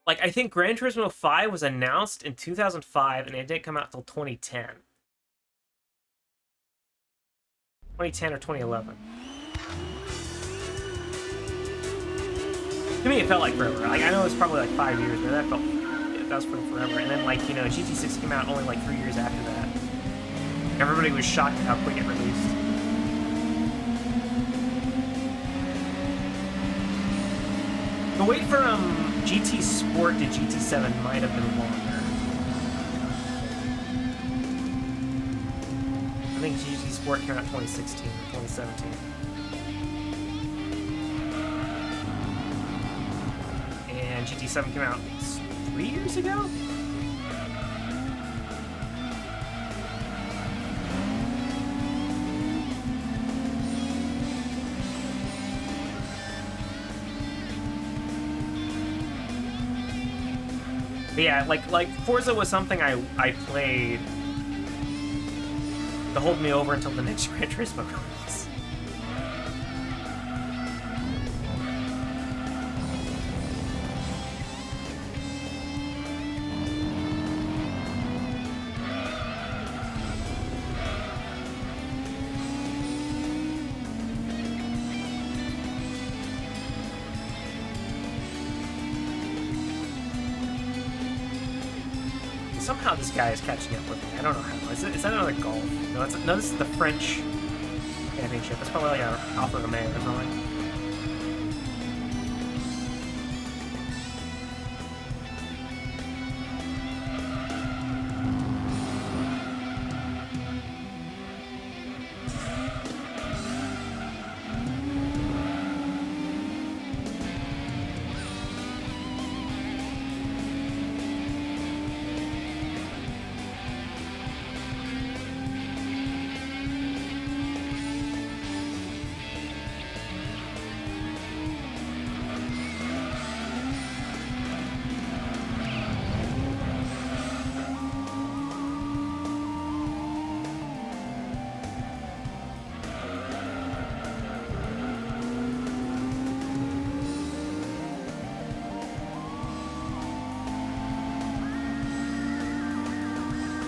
Like, I think Gran Turismo 5 was announced in 2005, and it didn't come out until 2010. 2010 or 2011. To me, it felt like forever. Like, I know it's probably like 5 years, but that was pretty forever. And then, like, you know, GT6 came out only like 3 years after that. Everybody was shocked at how quick it released. The wait from GT Sport to GT7 might have been longer. I think GT Sport came out 2016 or 2017. And GT7 came out 3 years ago? But yeah, like Forza was something I played to hold me over until the next Gran Turismo release. Somehow this guy is catching up with me. I don't know how. Is that another golf? No, this is the French championship. It's probably like an Alfa Romeo or something.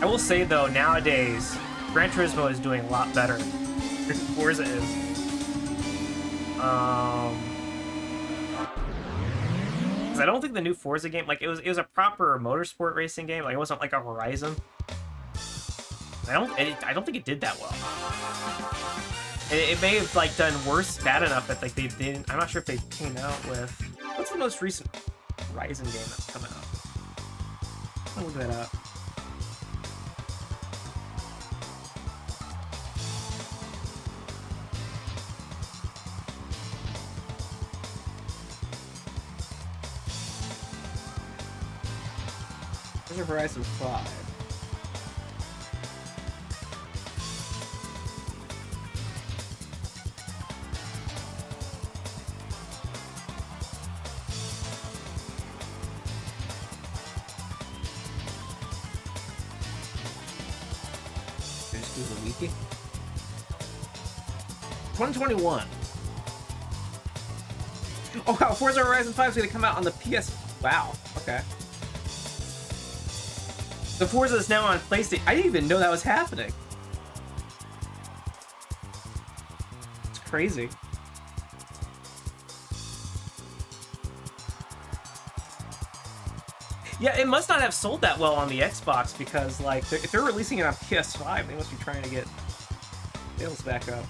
I will say though, nowadays, Gran Turismo is doing a lot better than Forza is. 'Cause I don't think the new Forza game, like, it was a proper motorsport racing game. Like, it wasn't like a Horizon. I don't think it did that well. It may have like done worse, bad enough that like they didn't. I'm not sure if they came out with. What's the most recent Horizon game that's coming out? I'll look that up. There's a Horizon 5. Do the wiki. 2021. Oh wow, Forza Horizon 5 is going to come out on the PS. Wow. Okay. The Forza is now on PlayStation. I didn't even know that was happening. It's crazy. Yeah, it must not have sold that well on the Xbox because, like, if they're releasing it on PS5, they must be trying to get sales back up.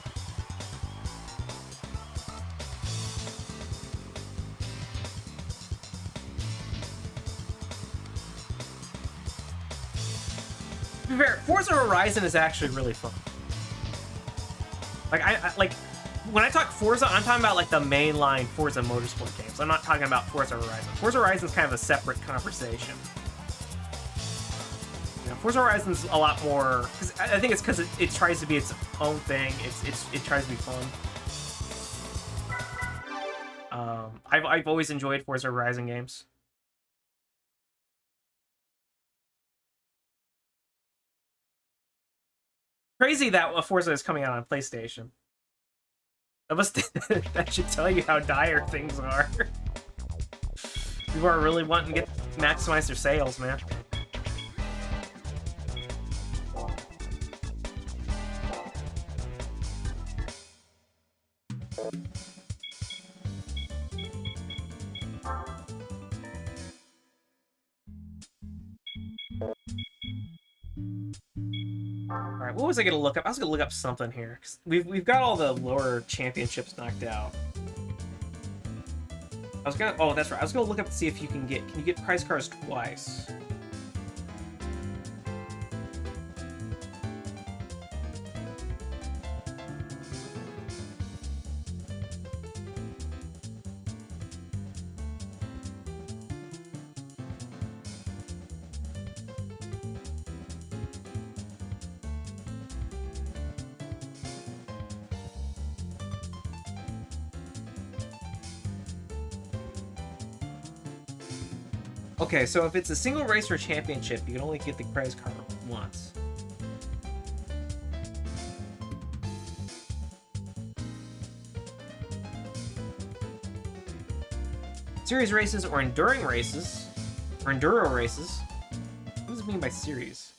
To be fair, Forza Horizon is actually really fun. Like, I like when I talk Forza, I'm talking about like the mainline Forza Motorsport games. I'm not talking about Forza Horizon. Forza Horizon is kind of a separate conversation. You know, Forza Horizon's a lot more. Cause I think it's because it tries to be its own thing. It tries to be fun. I've always enjoyed Forza Horizon games. Crazy that Forza is coming out on PlayStation. That should tell you how dire things are. People are really wanting to maximize their sales, man. Alright, what was I gonna look up? I was gonna look up something here. Cause we've got all the lower championships knocked out. Oh, that's right. I was gonna look up to see if can you get prize cars twice? Okay, so if it's a single race or championship, you can only get the prize card once. Series races or enduring races, or enduro races. What does it mean by series?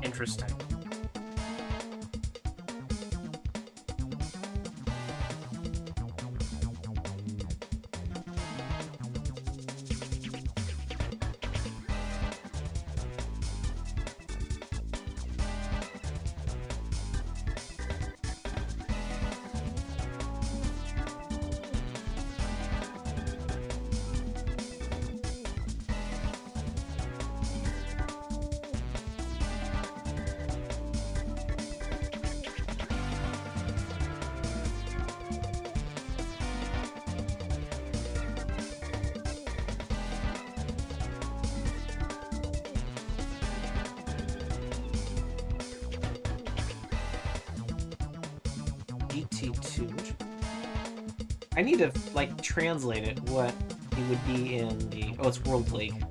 Interesting. GT2. I need to, like, translate it, what he would be in the... Oh, it's World League.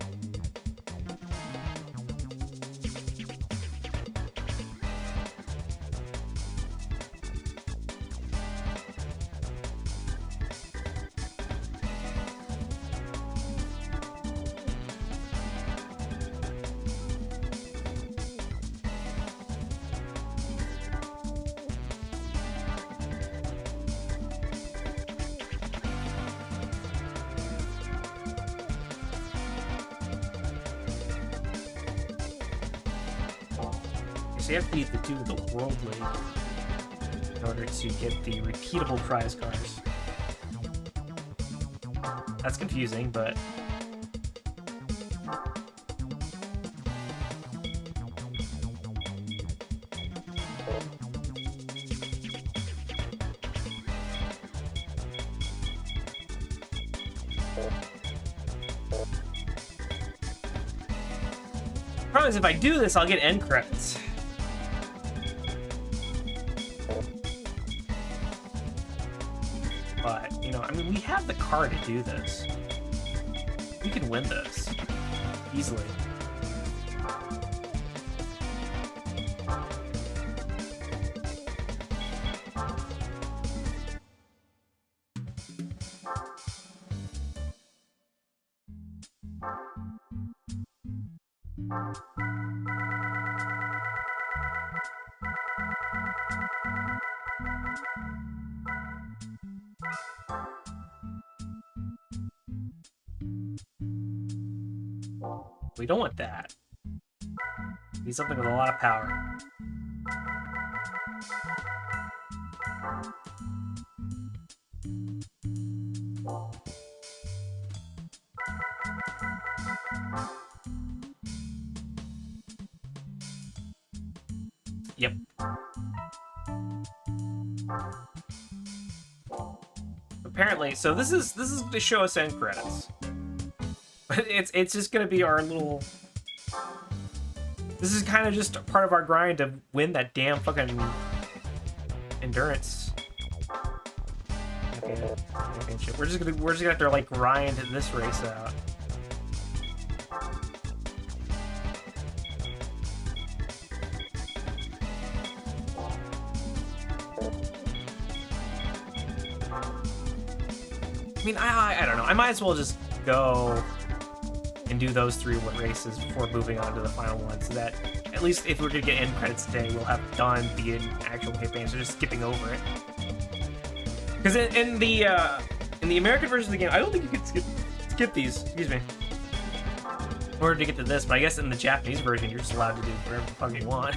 So you have to do the World League in order to get the repeatable prize cards. That's confusing, but... problem is, if I do this, I'll get end credits. But, you know, I mean, we have the card to do this. We can win this easily. We don't want that. We need something with a lot of power. Yep. Apparently, so this is to show us end credits. But it's just gonna be our little... This is kind of just a part of our grind to win that damn fucking endurance. Okay, we're just gonna have to like grind this race out. I mean, I don't know. I might as well just go and do those 3 races before moving on to the final one, so that at least if we're gonna get end credits today, we'll have done the actual campaign, so just skipping over it. Because in the American version of the game, I don't think you could skip these. Excuse me. In order to get to this, but I guess in the Japanese version, you're just allowed to do whatever the fuck you want.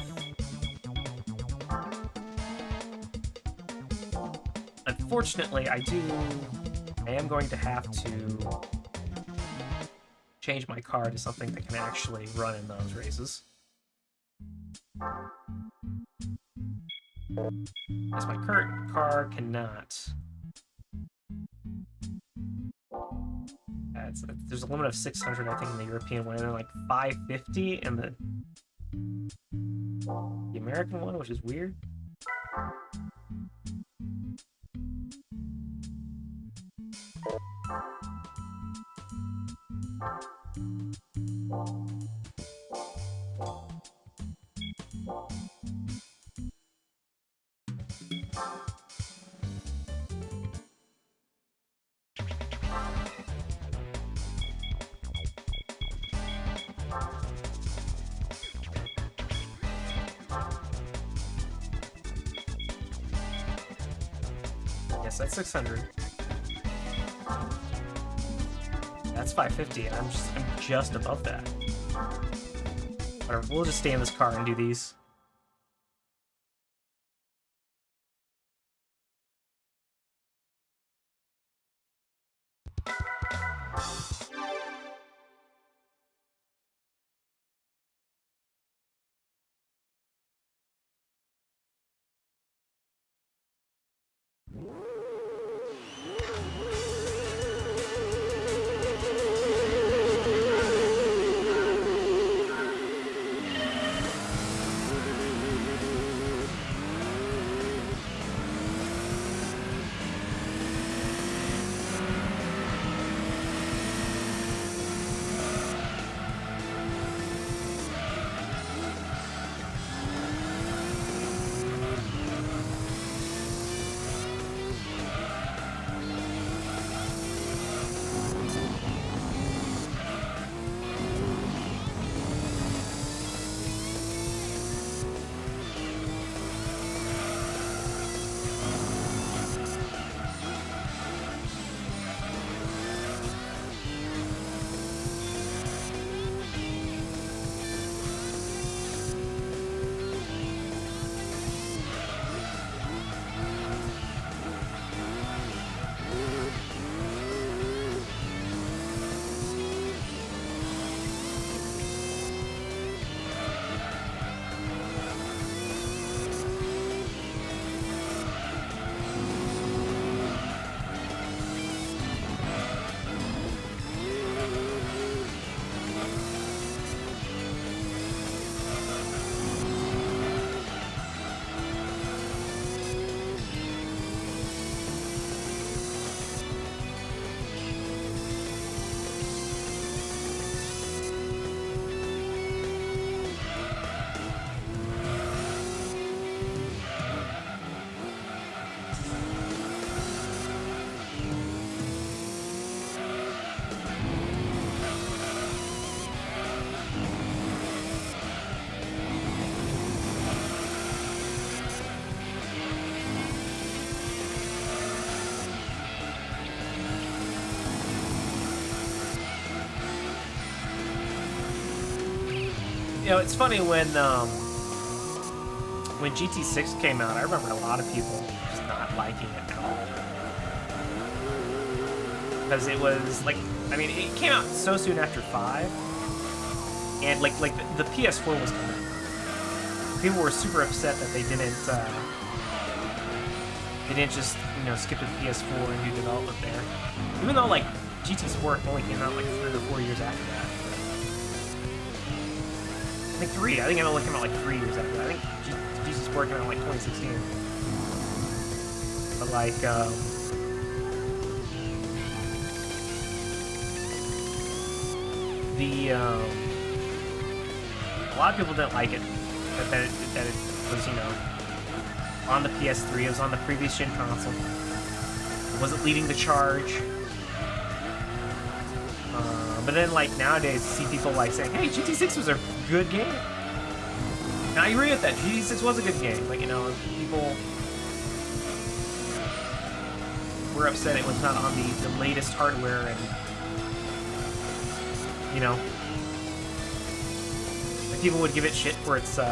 Unfortunately, I am going to have to change my car to something that can actually run in those races. As my current car cannot. There's a limit of 600, I think, in the European one, and then like 550 in the American one, which is weird. Yes, that's 600. That's 550, and I'm just above that. Whatever, we'll just stay in this car and do these. You know, it's funny when GT6 came out, I remember a lot of people just not liking it at all. Because it was like, I mean, it came out so soon after 5, and like the PS4 was coming out. People were super upset that they didn't just, you know, skip to the PS4 and do development there. Even though like GT Sport only came out like 3 or 4 years after that. I think 3. I think it only came out like 3 years after that. I think GT Sport came out in like 2016. But like, a lot of people didn't like it. That it was, you know, on the PS3. It was on the previous gen console. It wasn't leading the charge. But then, like, nowadays, you see people, like, saying, hey, GT6 was a good game. And I agree with that. GT6 was a good game. Like, you know, people were upset it was not on the latest hardware, and, you know, like, people would give it shit for its, like,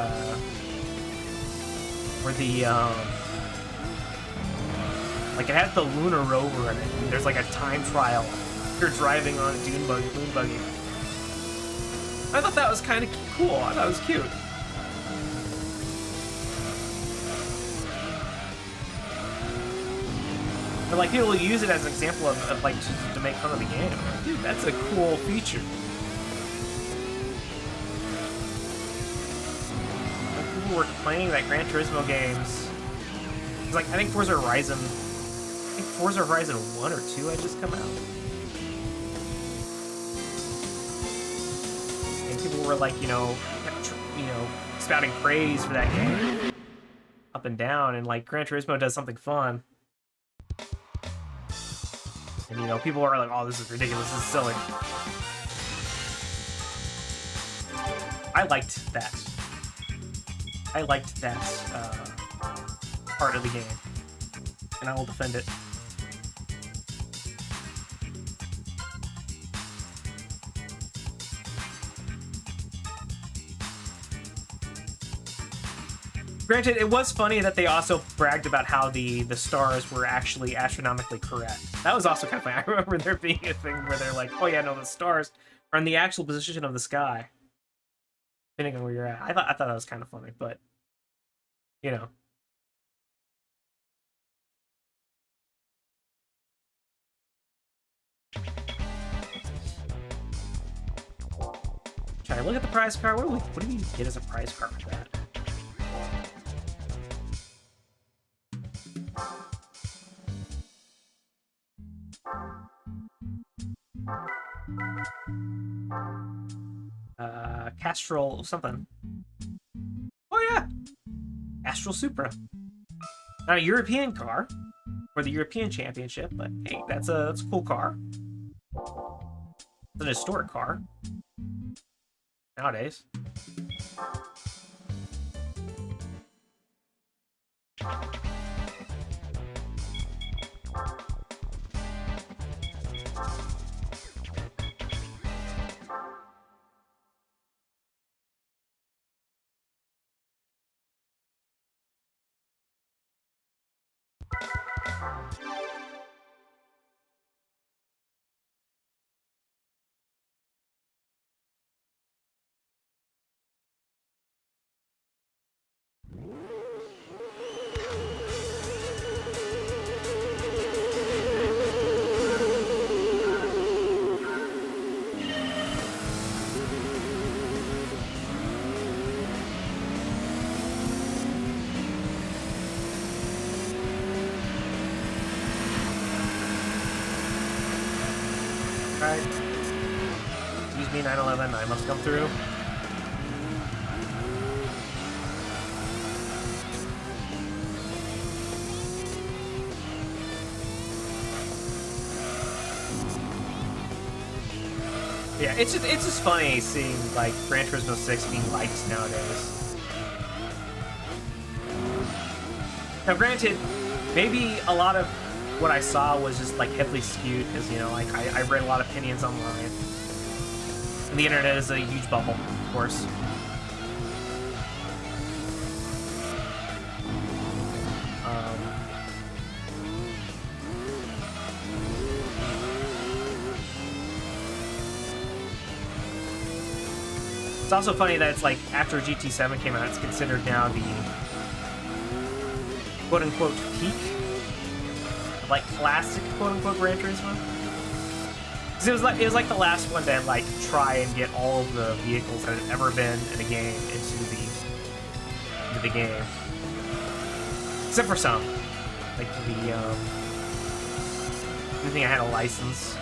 it has the lunar rover in it. And there's, like, a time trial. You're driving on a moon buggy. I thought that was kind of cool. I thought it was cute. But like, people will use it as an example of like to make fun of the game. Like, dude, that's a cool feature. Like, people were complaining that Gran Turismo games. Like, I think Forza Horizon 1 or 2 had just come out. People were like, you know, spouting praise for that game up and down, and like Gran Turismo does something fun, and you know, people are like, oh, this is ridiculous, this is silly. I liked that part of the game, and I will defend it. Granted, it was funny that they also bragged about how the stars were actually astronomically correct. That was also kind of funny. I remember there being a thing where they're like, oh yeah, no, the stars are in the actual position of the sky, depending on where you're at. I thought that was kind of funny, but, you know. Try to look at the prize card. What do we get as a prize card for that? Castrol something. Oh yeah, Astral Supra. Not a European car for the European Championship, but hey, that's a cool car. It's an historic car nowadays. Excuse me, 911, I must come through. Yeah, it's just funny seeing like Gran Turismo 6 being liked nowadays. Now, granted, maybe a lot of what I saw was just like heavily skewed because, you know, like I read a lot of opinions online, and the internet is a huge bubble, of course. It's also funny that it's like after GT7 came out, it's considered now the quote-unquote peak of like classic quote-unquote Gran Turismo. Because it was like the last one to like try and get all of the vehicles that had ever been in a game into the game, except for some, like the anything I had a license.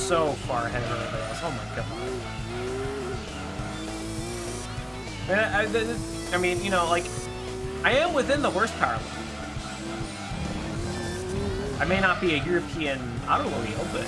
So far ahead of everybody else. Oh my god. I mean, you know, like, I am within the horsepower limit. I may not be a European automobile, but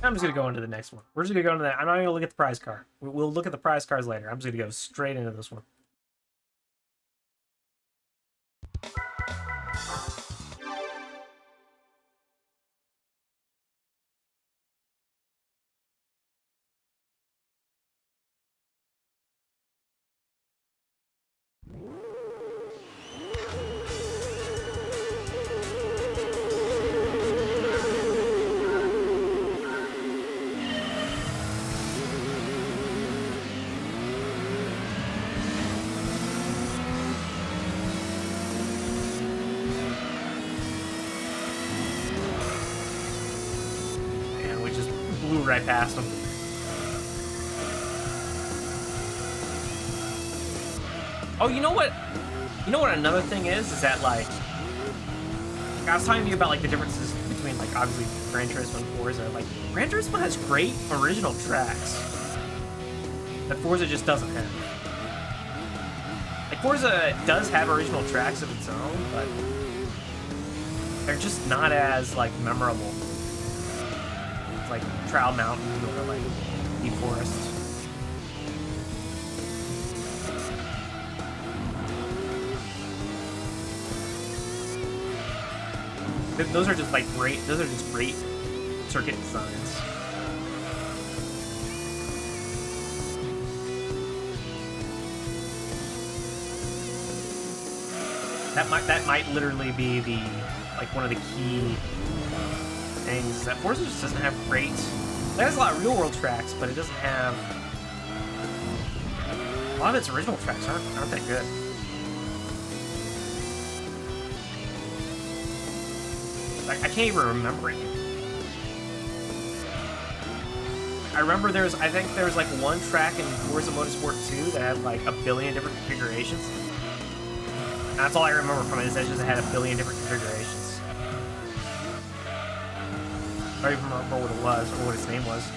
I'm just gonna go into the next one. We're just gonna go into that. I'm not gonna look at the prize car. We'll look at the prize cars later. I'm just gonna go straight into this one. And we just blew right past them. Oh, you know what? You know what another thing is that, like, I was talking to you about, like, the differences between, like, obviously Gran Turismo and Forza. Like, Gran Turismo has great original tracks that Forza just doesn't have. Like, Forza does have original tracks of its own, but they're just not as, like, memorable. It's like Trial Mountain or, like, Deep Forest. Those are just like great. Those are just great circuit designs. That might literally be the like one of the key things that Forza just doesn't have great. It has a lot of real world tracks, but it doesn't have a lot of its original tracks aren't that good. Like, I can't even remember it. I remember I think there was like one track in Forza Motorsport 2 that had like a billion different configurations. And that's all I remember from it, is that it just had a billion different configurations. I don't even remember what it was, or what its name was.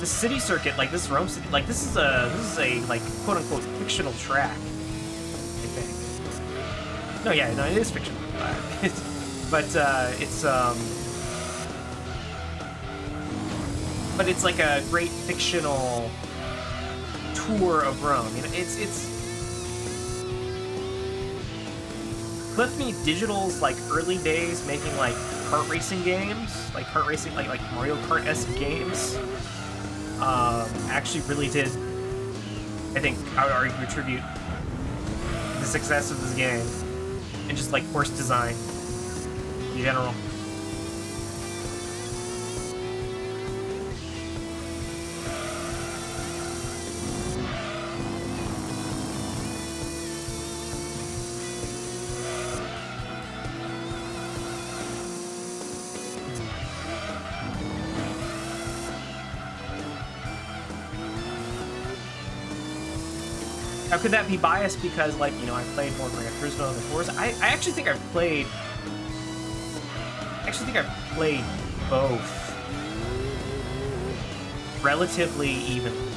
The city circuit, like this Rome City, like this is a like quote unquote fictional track, I think. No, yeah, no, it is fictional, but it's like a great fictional tour of Rome. You know, it's Clifton Digital's like early days making like kart racing games, like Mario Kart-esque games. Actually really did, I think, I would argue, attribute the success of this game and just like course design in general. How could that be biased? Because, like, you know, I played more Gran Turismo than Forza. I actually think I've played both relatively evenly.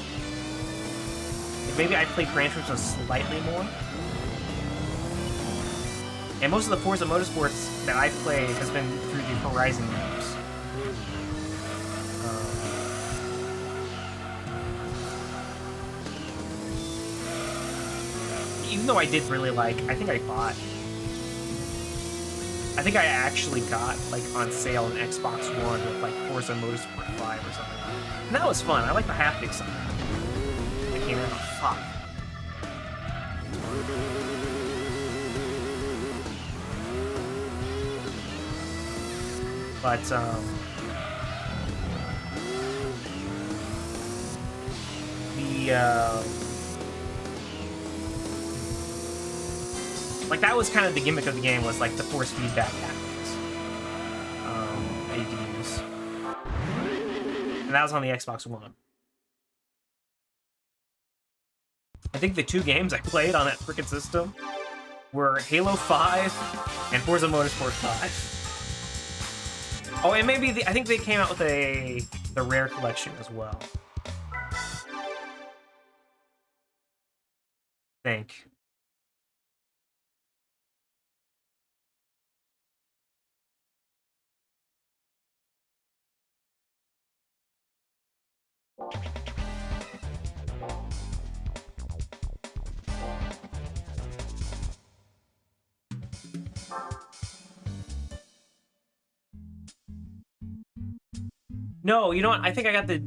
Maybe I played Gran Turismo slightly more. And most of the Forza Motorsports that I've played has been through the Horizon games. Even though I did really like, I think I actually got, like, on sale an Xbox One with, like, Forza Motorsport 5 or something. And that was fun. I like the haptics of it. I came in, oh, fuck. But, like, that was kind of the gimmick of the game, was, like, the force feedback haptics that you could use. And that was on the Xbox One. I think the two games I played on that frickin' system were Halo 5 and Forza Motorsport 5. Oh, and maybe I think they came out with the rare collection as well. I think. No, you know what? I think I got the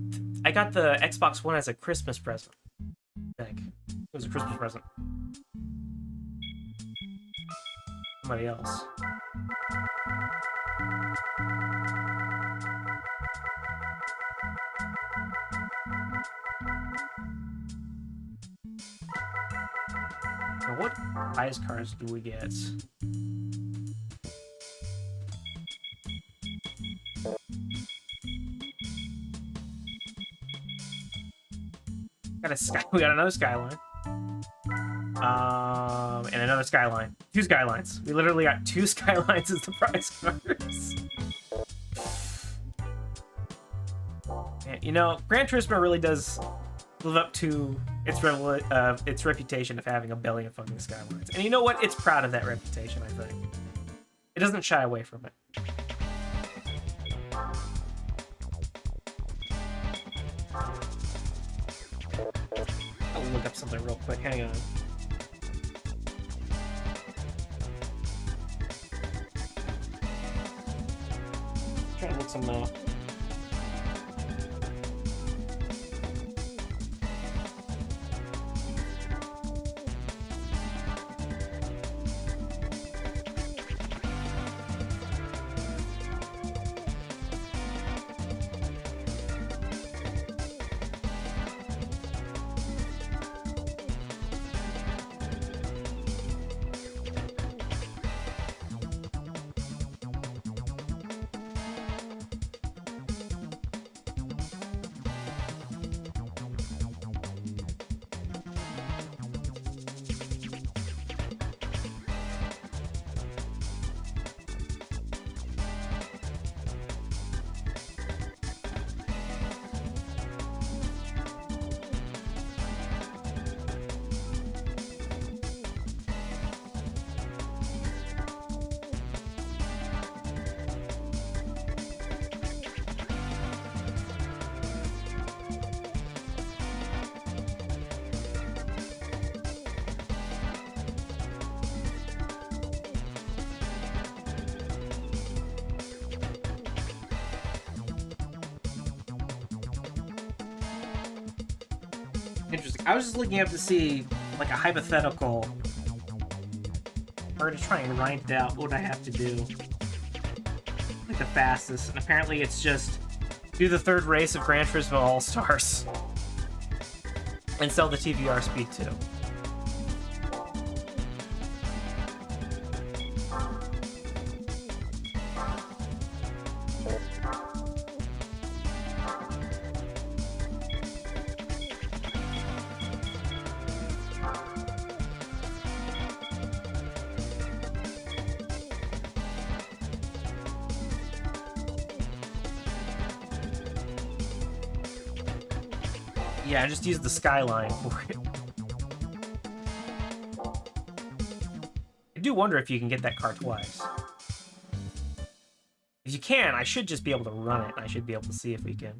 Xbox One as a Christmas present. I think it was a Christmas present. Somebody else. Now, what prize cards do we get? We got another Skyline. And another Skyline. 2 Skylines. We literally got 2 Skylines as the prize cards. And, you know, Gran Turismo really does live up to its reputation of having a billion fucking Skylines. And you know what? It's proud of that reputation, I think. It doesn't shy away from it. I'll look up something real quick. Hang on. Trying to look something up. Interesting. I was just looking up to see, like, a hypothetical, or to try and grind it out. What would I have to do? Like the fastest, and apparently it's just do the 3rd race of Gran Turismo All-Stars and sell the TVR Speed 2. Yeah, I just used the Skyline for it. I do wonder if you can get that car twice. If you can, I should just be able to run it. I should be able to see if we can.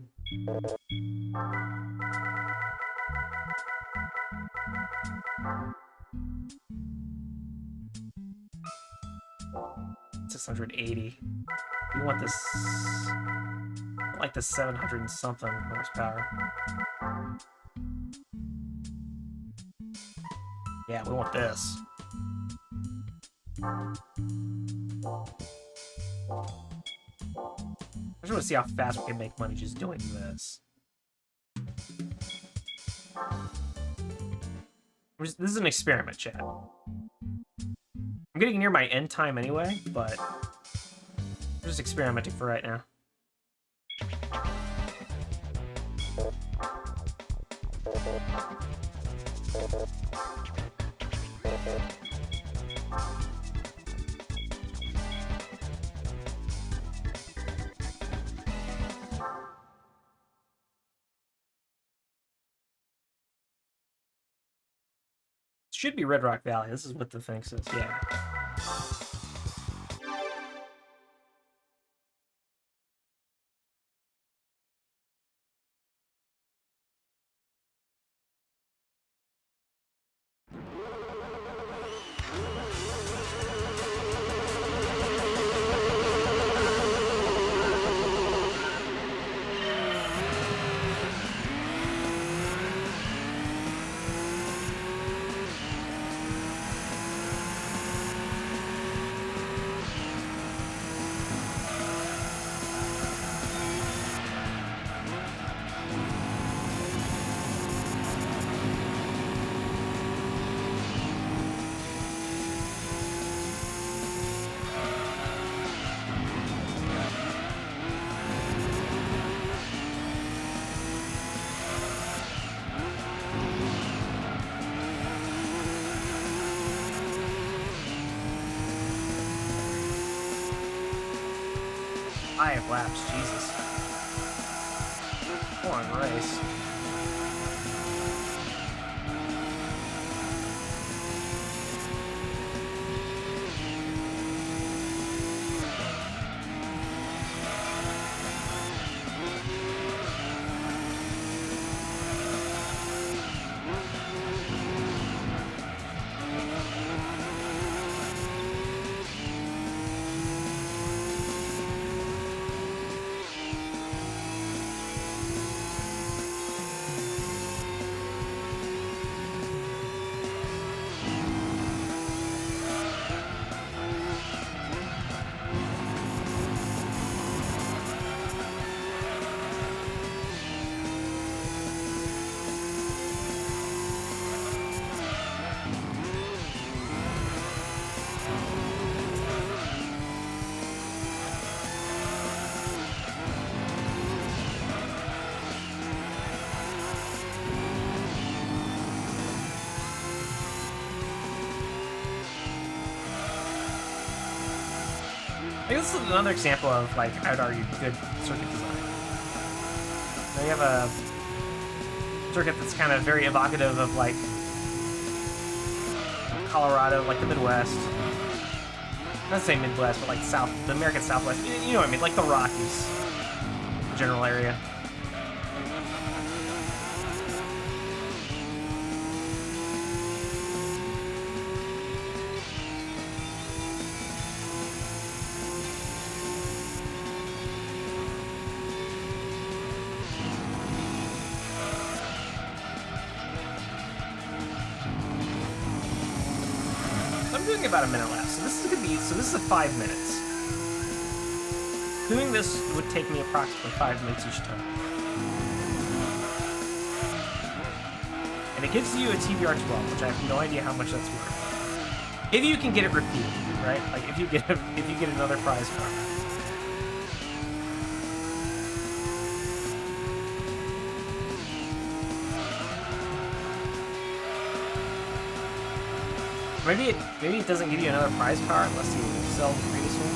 $680. We want this, like the 700 and something horsepower. Yeah, we want this. I just want to see how fast we can make money just doing this. This is an experiment, chat. I'm getting near my end time anyway, but I'm just experimenting for right now. should be Red Rock Valley. This is what the thing says. Yeah. I have laps, Jesus. Come on, race. I guess this is another example of, like, I would argue, good circuit design. Now you have a circuit that's kind of very evocative of, like, Colorado, like the Midwest. Not to say Midwest, but like South, the American Southwest. You know what I mean? Like the Rockies, general area. I'm doing about a minute left, so this is gonna be, so this is 5 minutes. Doing this would take me approximately 5 minutes each time. And it gives you a TBR12, which I have no idea how much that's worth. If you can get it repeated, right? Like if you get another prize car. Maybe it doesn't give you another prize car unless you sell the previous one.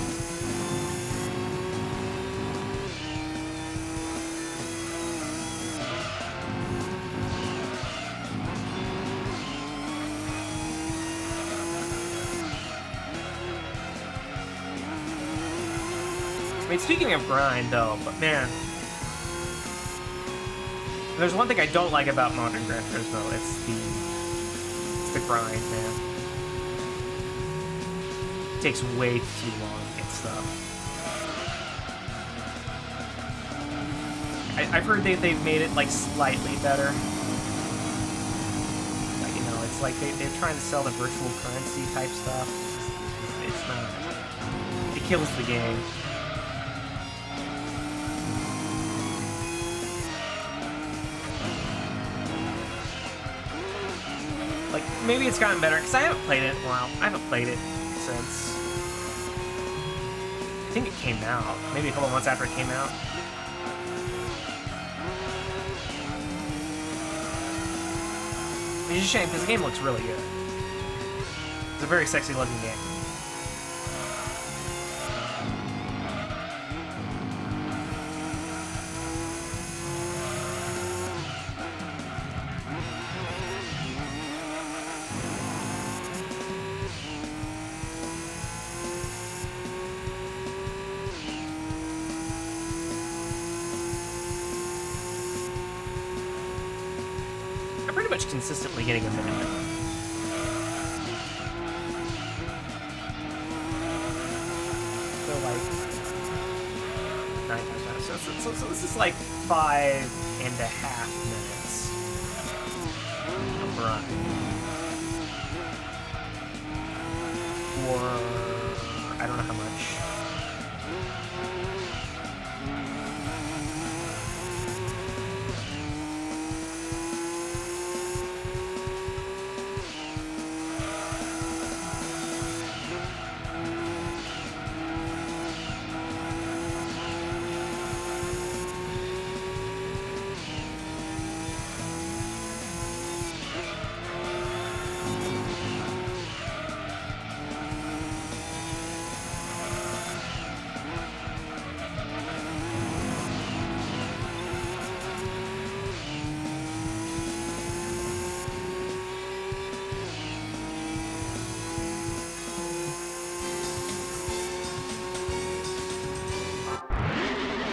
I mean, speaking of grind, though, but man, there's one thing I don't like about modern Gran Turismo. It's the grind, man. It takes way too long to get stuff. I've heard they've made it like slightly better. Like, you know, it's like they're trying to sell the virtual currency type stuff. It's not. It kills the game. Like, maybe it's gotten better, because I haven't played it in a while. I haven't played it since... I think it came out. Maybe a couple months after it came out. It's a shame, because the game looks really good. It's a very sexy looking game. much consistently getting a minute. So like 9 times 5. So this is like 5.5 minutes of run. Or I don't know how much.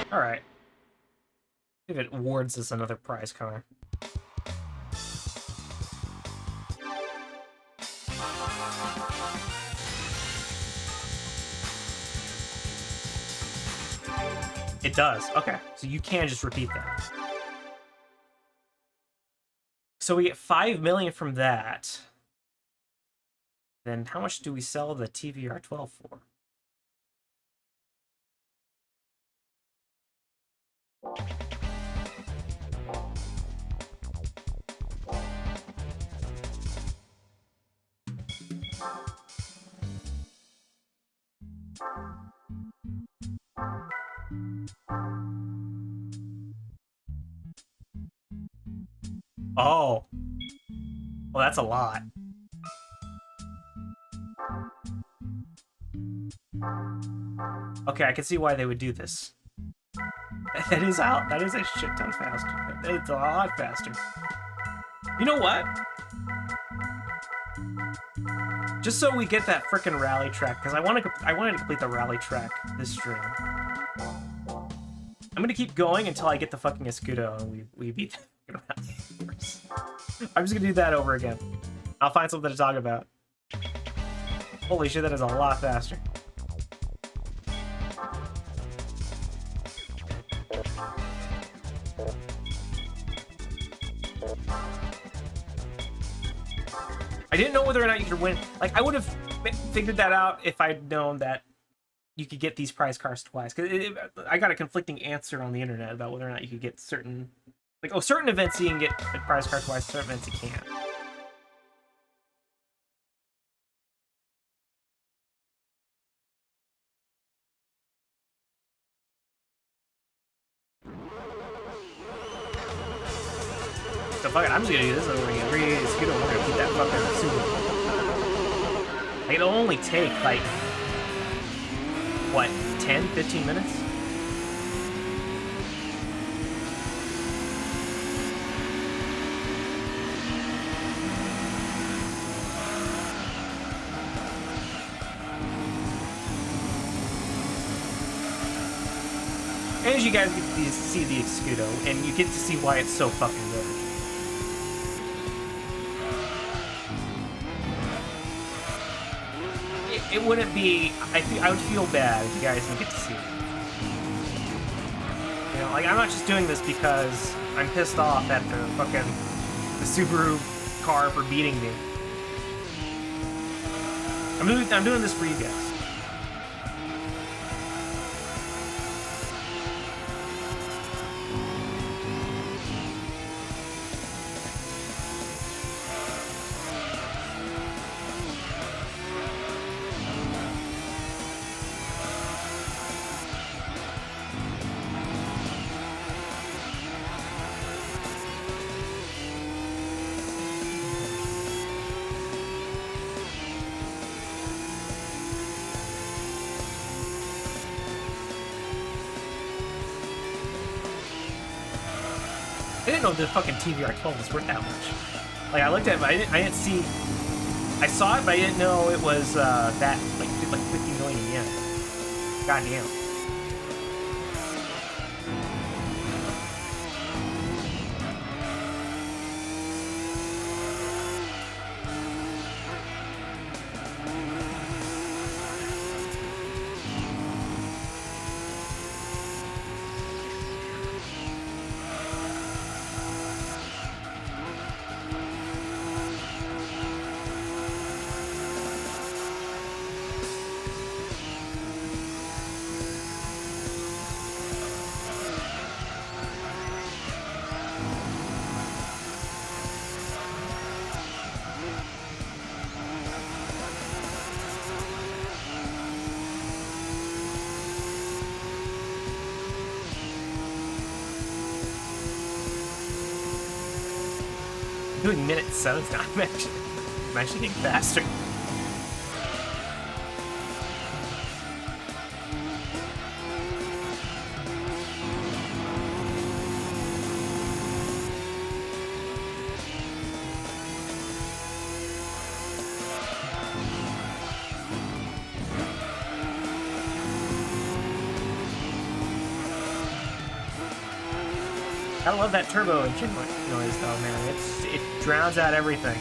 Alright. If it awards us another prize car. It does. Okay. So you can just repeat that. So we get 5 million from that. Then how much do we sell the TVR12 for? Oh. Well, that's a lot. Okay, I can see why they would do this. That is out. That is a shit ton faster. It's a lot faster. You know what? Just so we get that frickin' rally track, because I wanted to complete the rally track this stream. I'm gonna keep going until I get the fucking Escudo and we beat the rally course. I'm just gonna do that over again. I'll find something to talk about. Holy shit, that is a lot faster. I didn't know whether or not you could win. Like, I would have figured that out if I'd known that you could get these prize cars twice. Because I got a conflicting answer on the internet about whether or not you could get certain... Like, oh, certain events you can get a prize car twice, certain events you can't. So fuck it, I'm just gonna do this over again. We're gonna keep that fucking super. Like, it'll only take, like, what, 10, 15 minutes? As you guys get to see the Escudo, and you get to see why it's so fucking good. It wouldn't be... I would feel bad if you guys didn't get to see it. You know, like, I'm not just doing this because I'm pissed off at the Subaru car for beating me. I'm doing this for you guys. I didn't know the fucking TVR12 was worth that much. Like, I looked at it, but I didn't see... I saw it, but I didn't know it was that, like 50 million yen. Goddamn. doing minute 7s now. I'm actually getting faster. I love that turbo engine noise though, man. It drowns out everything.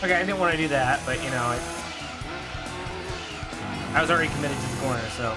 Okay, I didn't want to do that, but you know, I was already committed to the corner, so.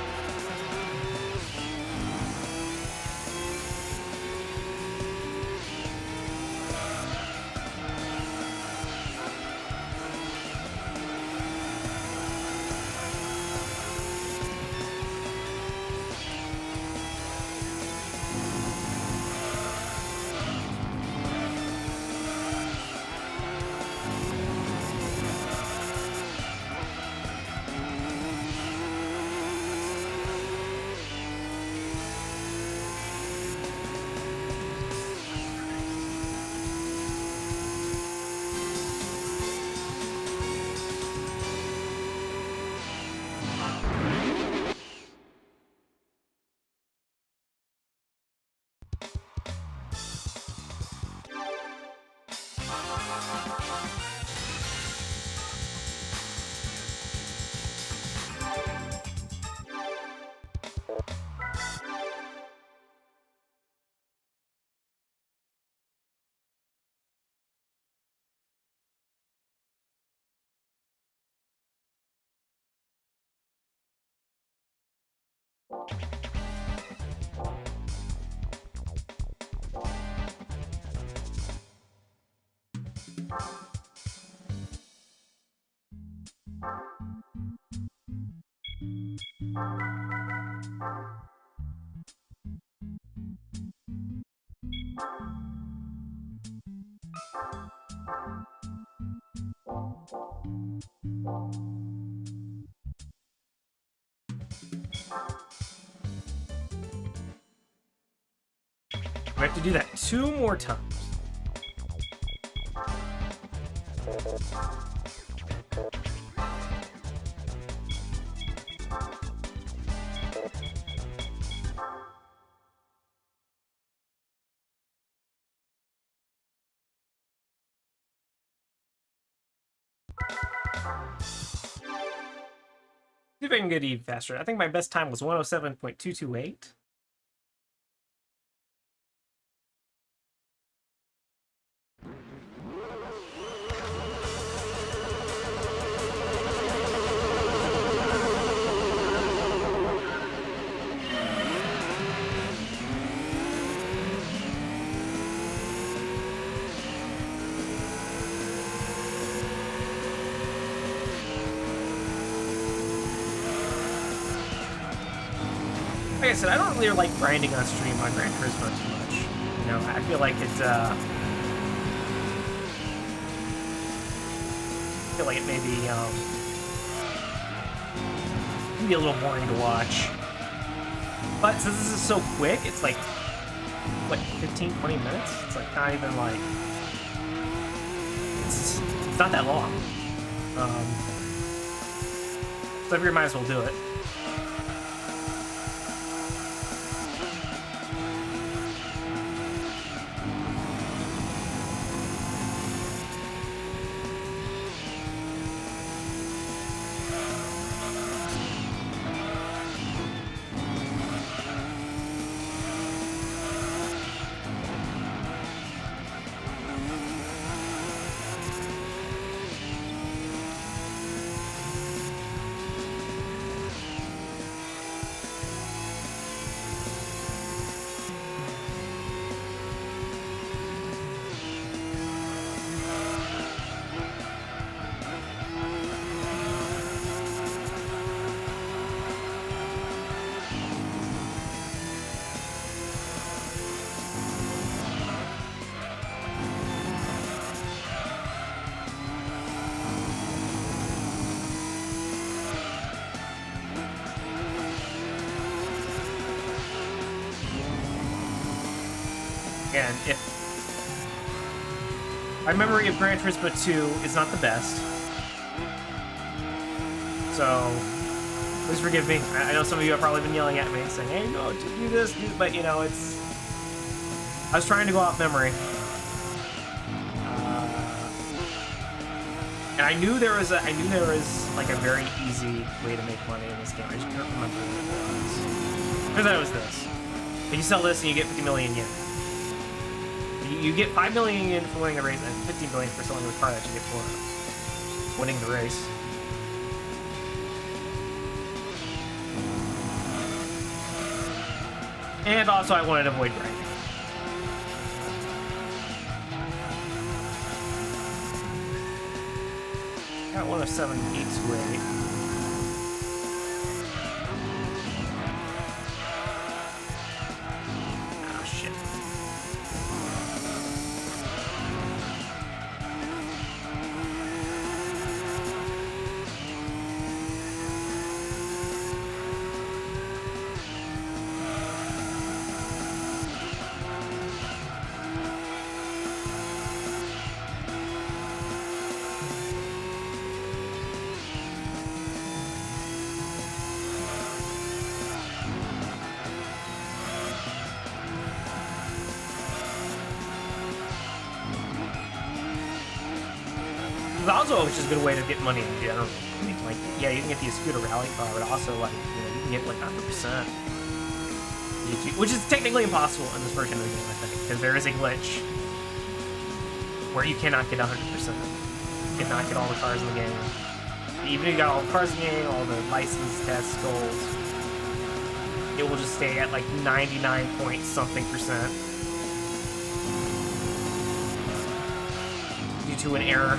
We have to do that 2 more times. See if I can get even faster. I think my best time was 107.228. Like I said, I don't really like grinding on stream on Gran Turismo too much. You know, I feel like it's I feel like it may be a little boring to watch. But since this is so quick, it's like what 15, 20 minutes? It's like not even like it's not that long. So I figure might as well do it. And if my memory of Gran Turismo 2 is not the best, so please forgive me. I know some of you have probably been yelling at me, saying, "Hey, no, do this," but you know, it's. I was trying to go off memory, and I knew there was like a very easy way to make money in this game. I just can't remember what it was. I thought it was this. If you sell this and you get 50 million yen. You get 5 million yen for winning the race and 15 million for selling the car that you get for winning the race. And also, I wanted to avoid grinding. Got 107.828. Also, which is a good way to get money in general. I mean, like, yeah, you can get the scooter rally car, but also, like, you know, you can get like 100%. Which is technically impossible in this version of the game, I think, because there is a glitch where you cannot get 100%. You cannot get all the cars in the game. Even if you got all the cars in the game, all the license tests, goals, it will just stay at like 99 point something percent due to an error.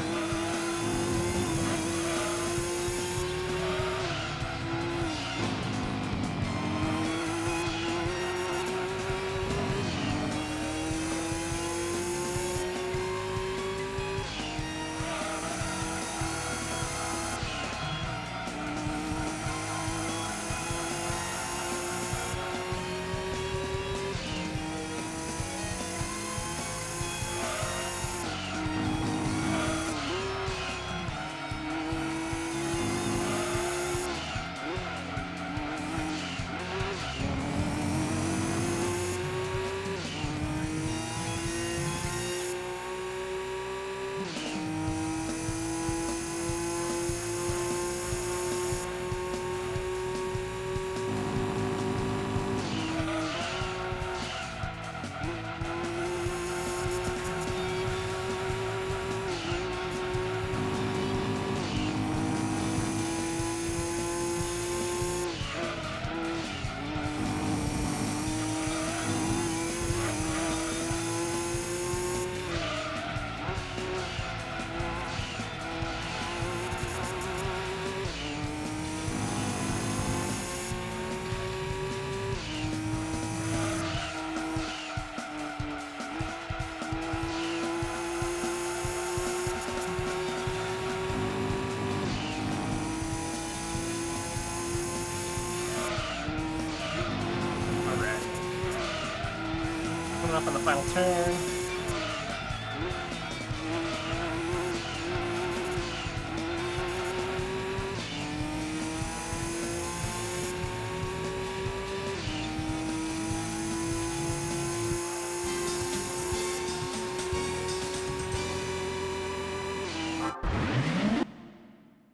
off on the final turn.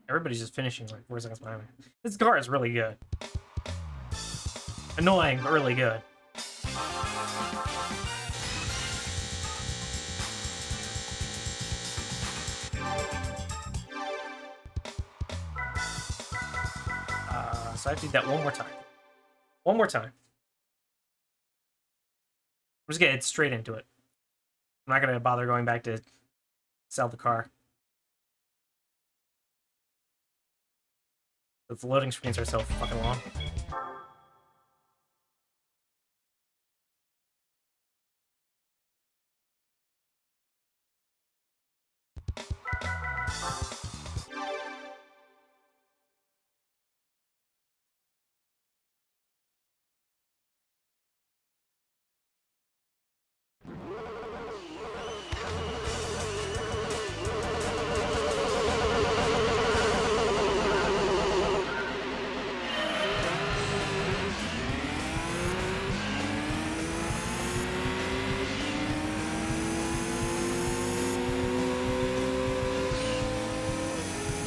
Everybody's just finishing like 4 seconds behind me. This car is really good. Annoying, but really good. So I have to do that one more time. One more time. I'm just gonna get straight into it. I'm not gonna bother going back to sell the car. The loading screens are so fucking long.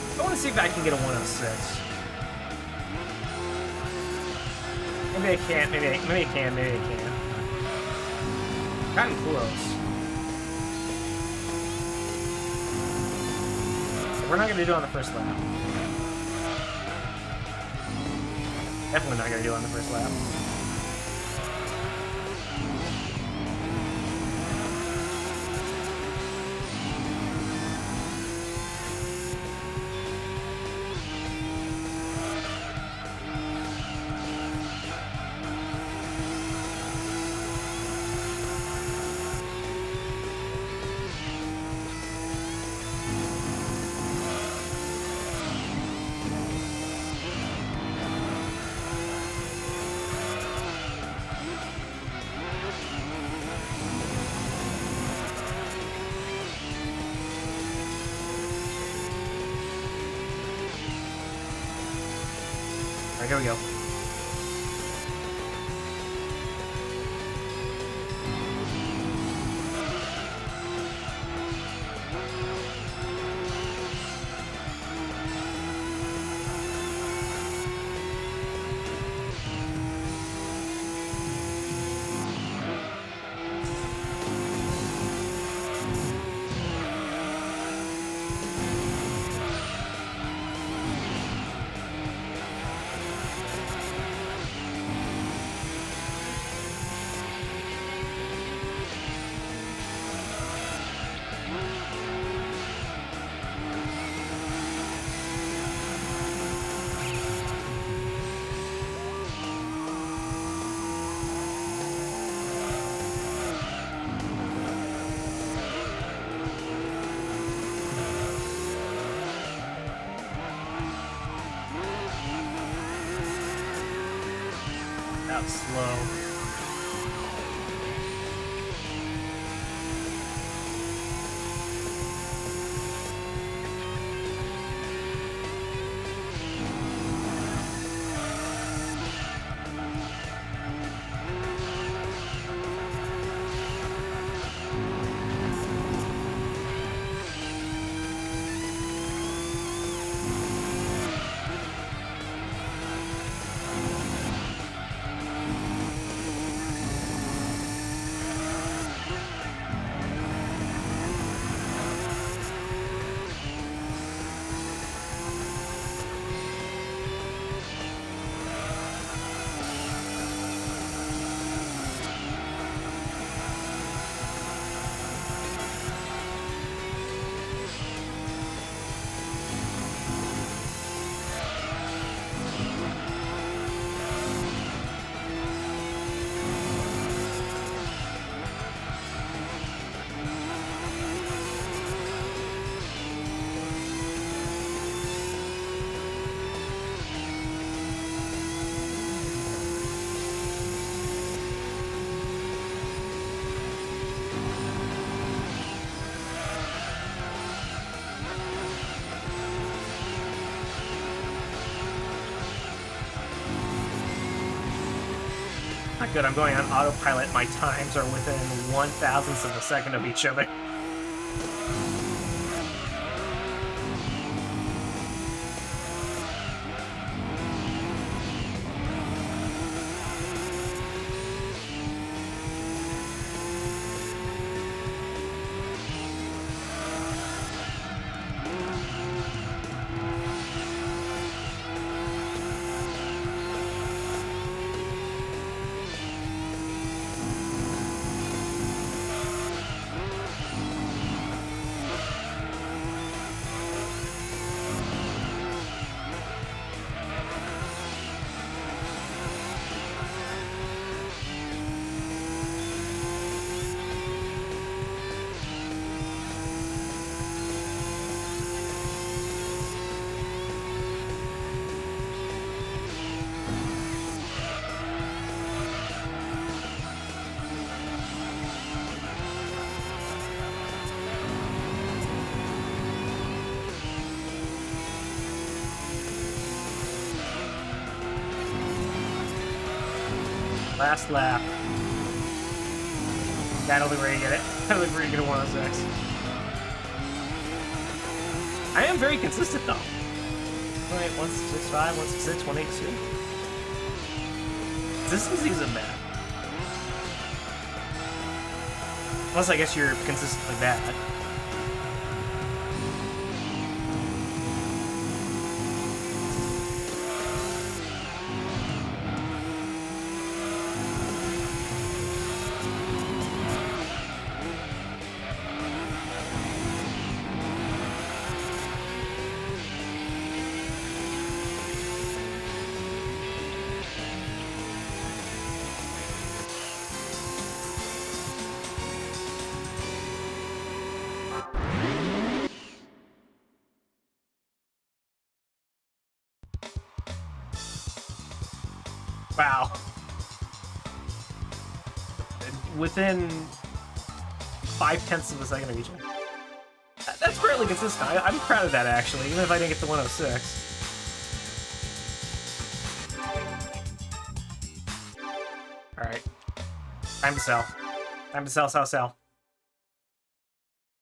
I want to see if I can get a 106. Maybe I can't. Maybe I can. Maybe I can. Gotten close. So we're not gonna do it on the first lap. Definitely not gonna do it on the first lap. Alright, here we go. That was slow. not good. I'm going on autopilot. My times are within 1,000th of a second of each other. Last lap. That'll be where you get it. That'll be where you get a 106. I am very consistent though. Alright, 165, 166, 182. Consistency isn't bad. Unless I guess you're consistently bad. Wow. Within 0.5 of a second of each other. That's fairly consistent. I'm proud of that, actually, even if I didn't get the 106. Alright. Time to sell. Time to sell, sell, sell.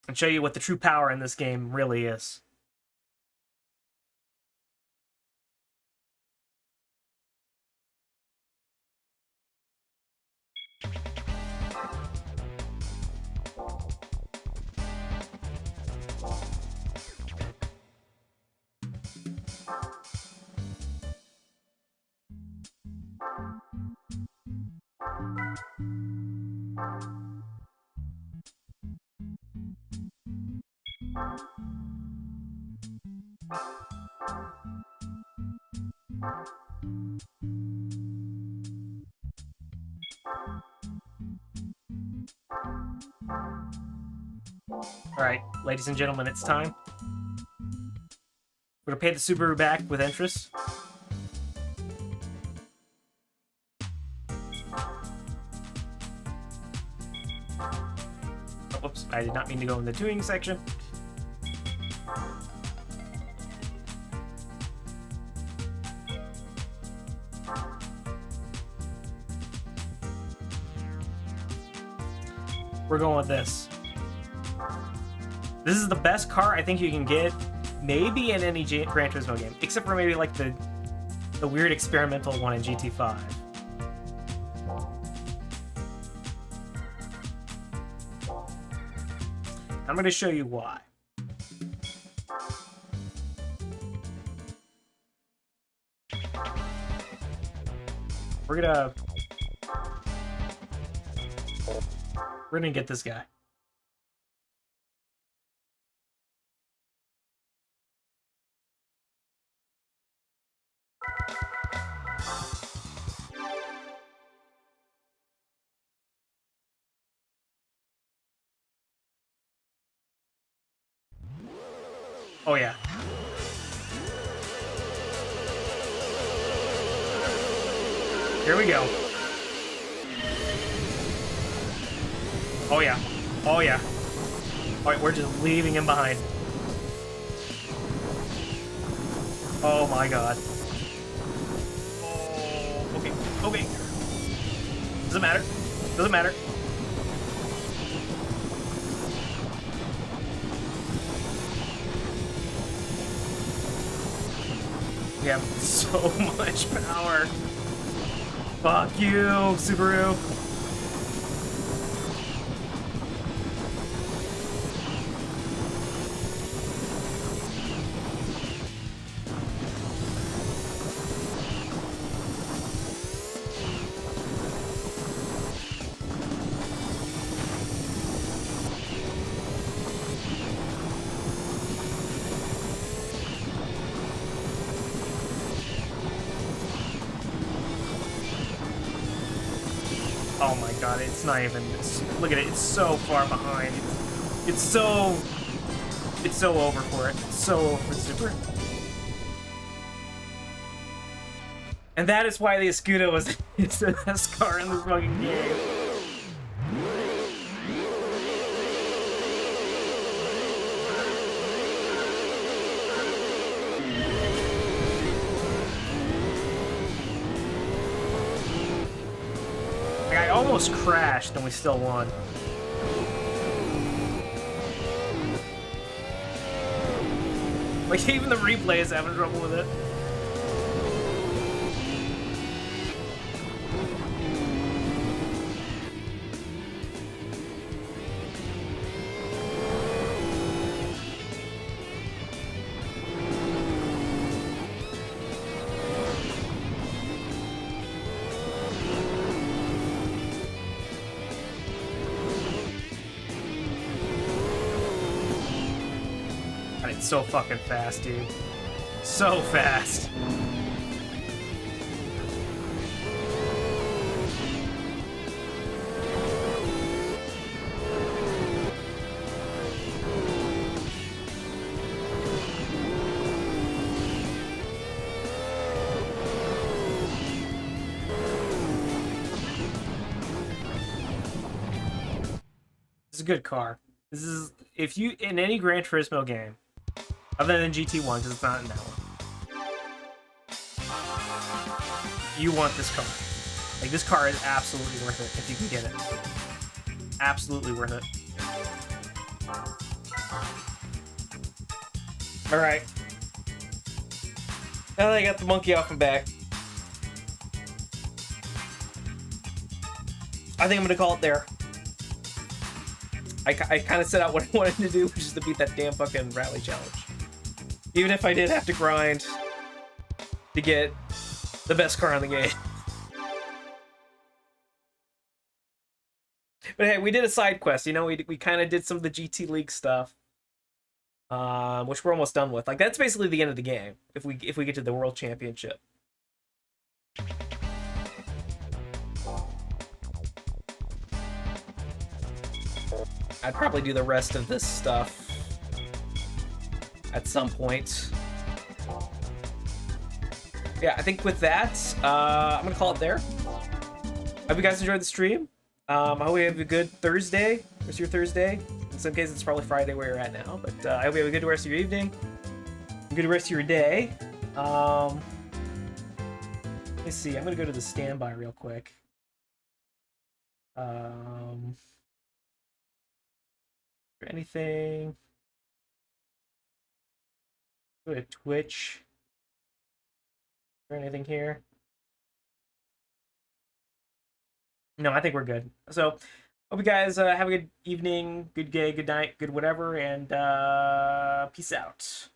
And show you what the true power in this game really is. Alright, ladies and gentlemen, it's time. We're gonna pay the Subaru back with interest. Oh, whoops, I did not mean to go in the tuning section. We're going with this. This is the best car I think you can get, maybe in any Gran Turismo game, except for maybe like the weird experimental one in GT5. I'm going to show you why. We're gonna get this guy. Oh yeah. Here we go. Oh yeah. Oh yeah. Alright, we're just leaving him behind. Oh my god. Oh, okay, okay. Doesn't matter. Doesn't matter. We have so much power. Fuck you, Subaru. Oh my god, it's not even... Look at it, it's so far behind. It's so over for it. It's so over for Super. And that is why the Escudo was it's the best car in this fucking game. I almost crashed and we still won. Like, even the replay is having trouble with it. It's so fucking fast, dude. So fast. This is a good car. This is, if you, in any Gran Turismo game, other than GT1, because it's not in that one, you want this car. Like, this car is absolutely worth it if you can get it. Absolutely worth it. Alright. Now that I got the monkey off my back, I think I'm gonna call it there. I kind of set out what I wanted to do, which is to beat that damn fucking rally challenge. Even if I did have to grind to get the best car in the game. But hey, we did a side quest, you know, we kind of did some of the GT League stuff. Which we're almost done with. Like, that's basically the end of the game, if we get to the World Championship. I'd probably do the rest of this stuff at some point. Yeah, I think with that, I'm gonna call it there. Hope you guys enjoyed the stream. I hope you have a good Thursday. What's your Thursday? In some cases, it's probably Friday where you're at now. But I hope you have a good rest of your evening. A good rest of your day. Let me see. I'm gonna go to the standby real quick. Anything? Go to Twitch. Is there anything here? No, I think we're good. So, hope you guys have a good evening, good day, good night, good whatever, and peace out.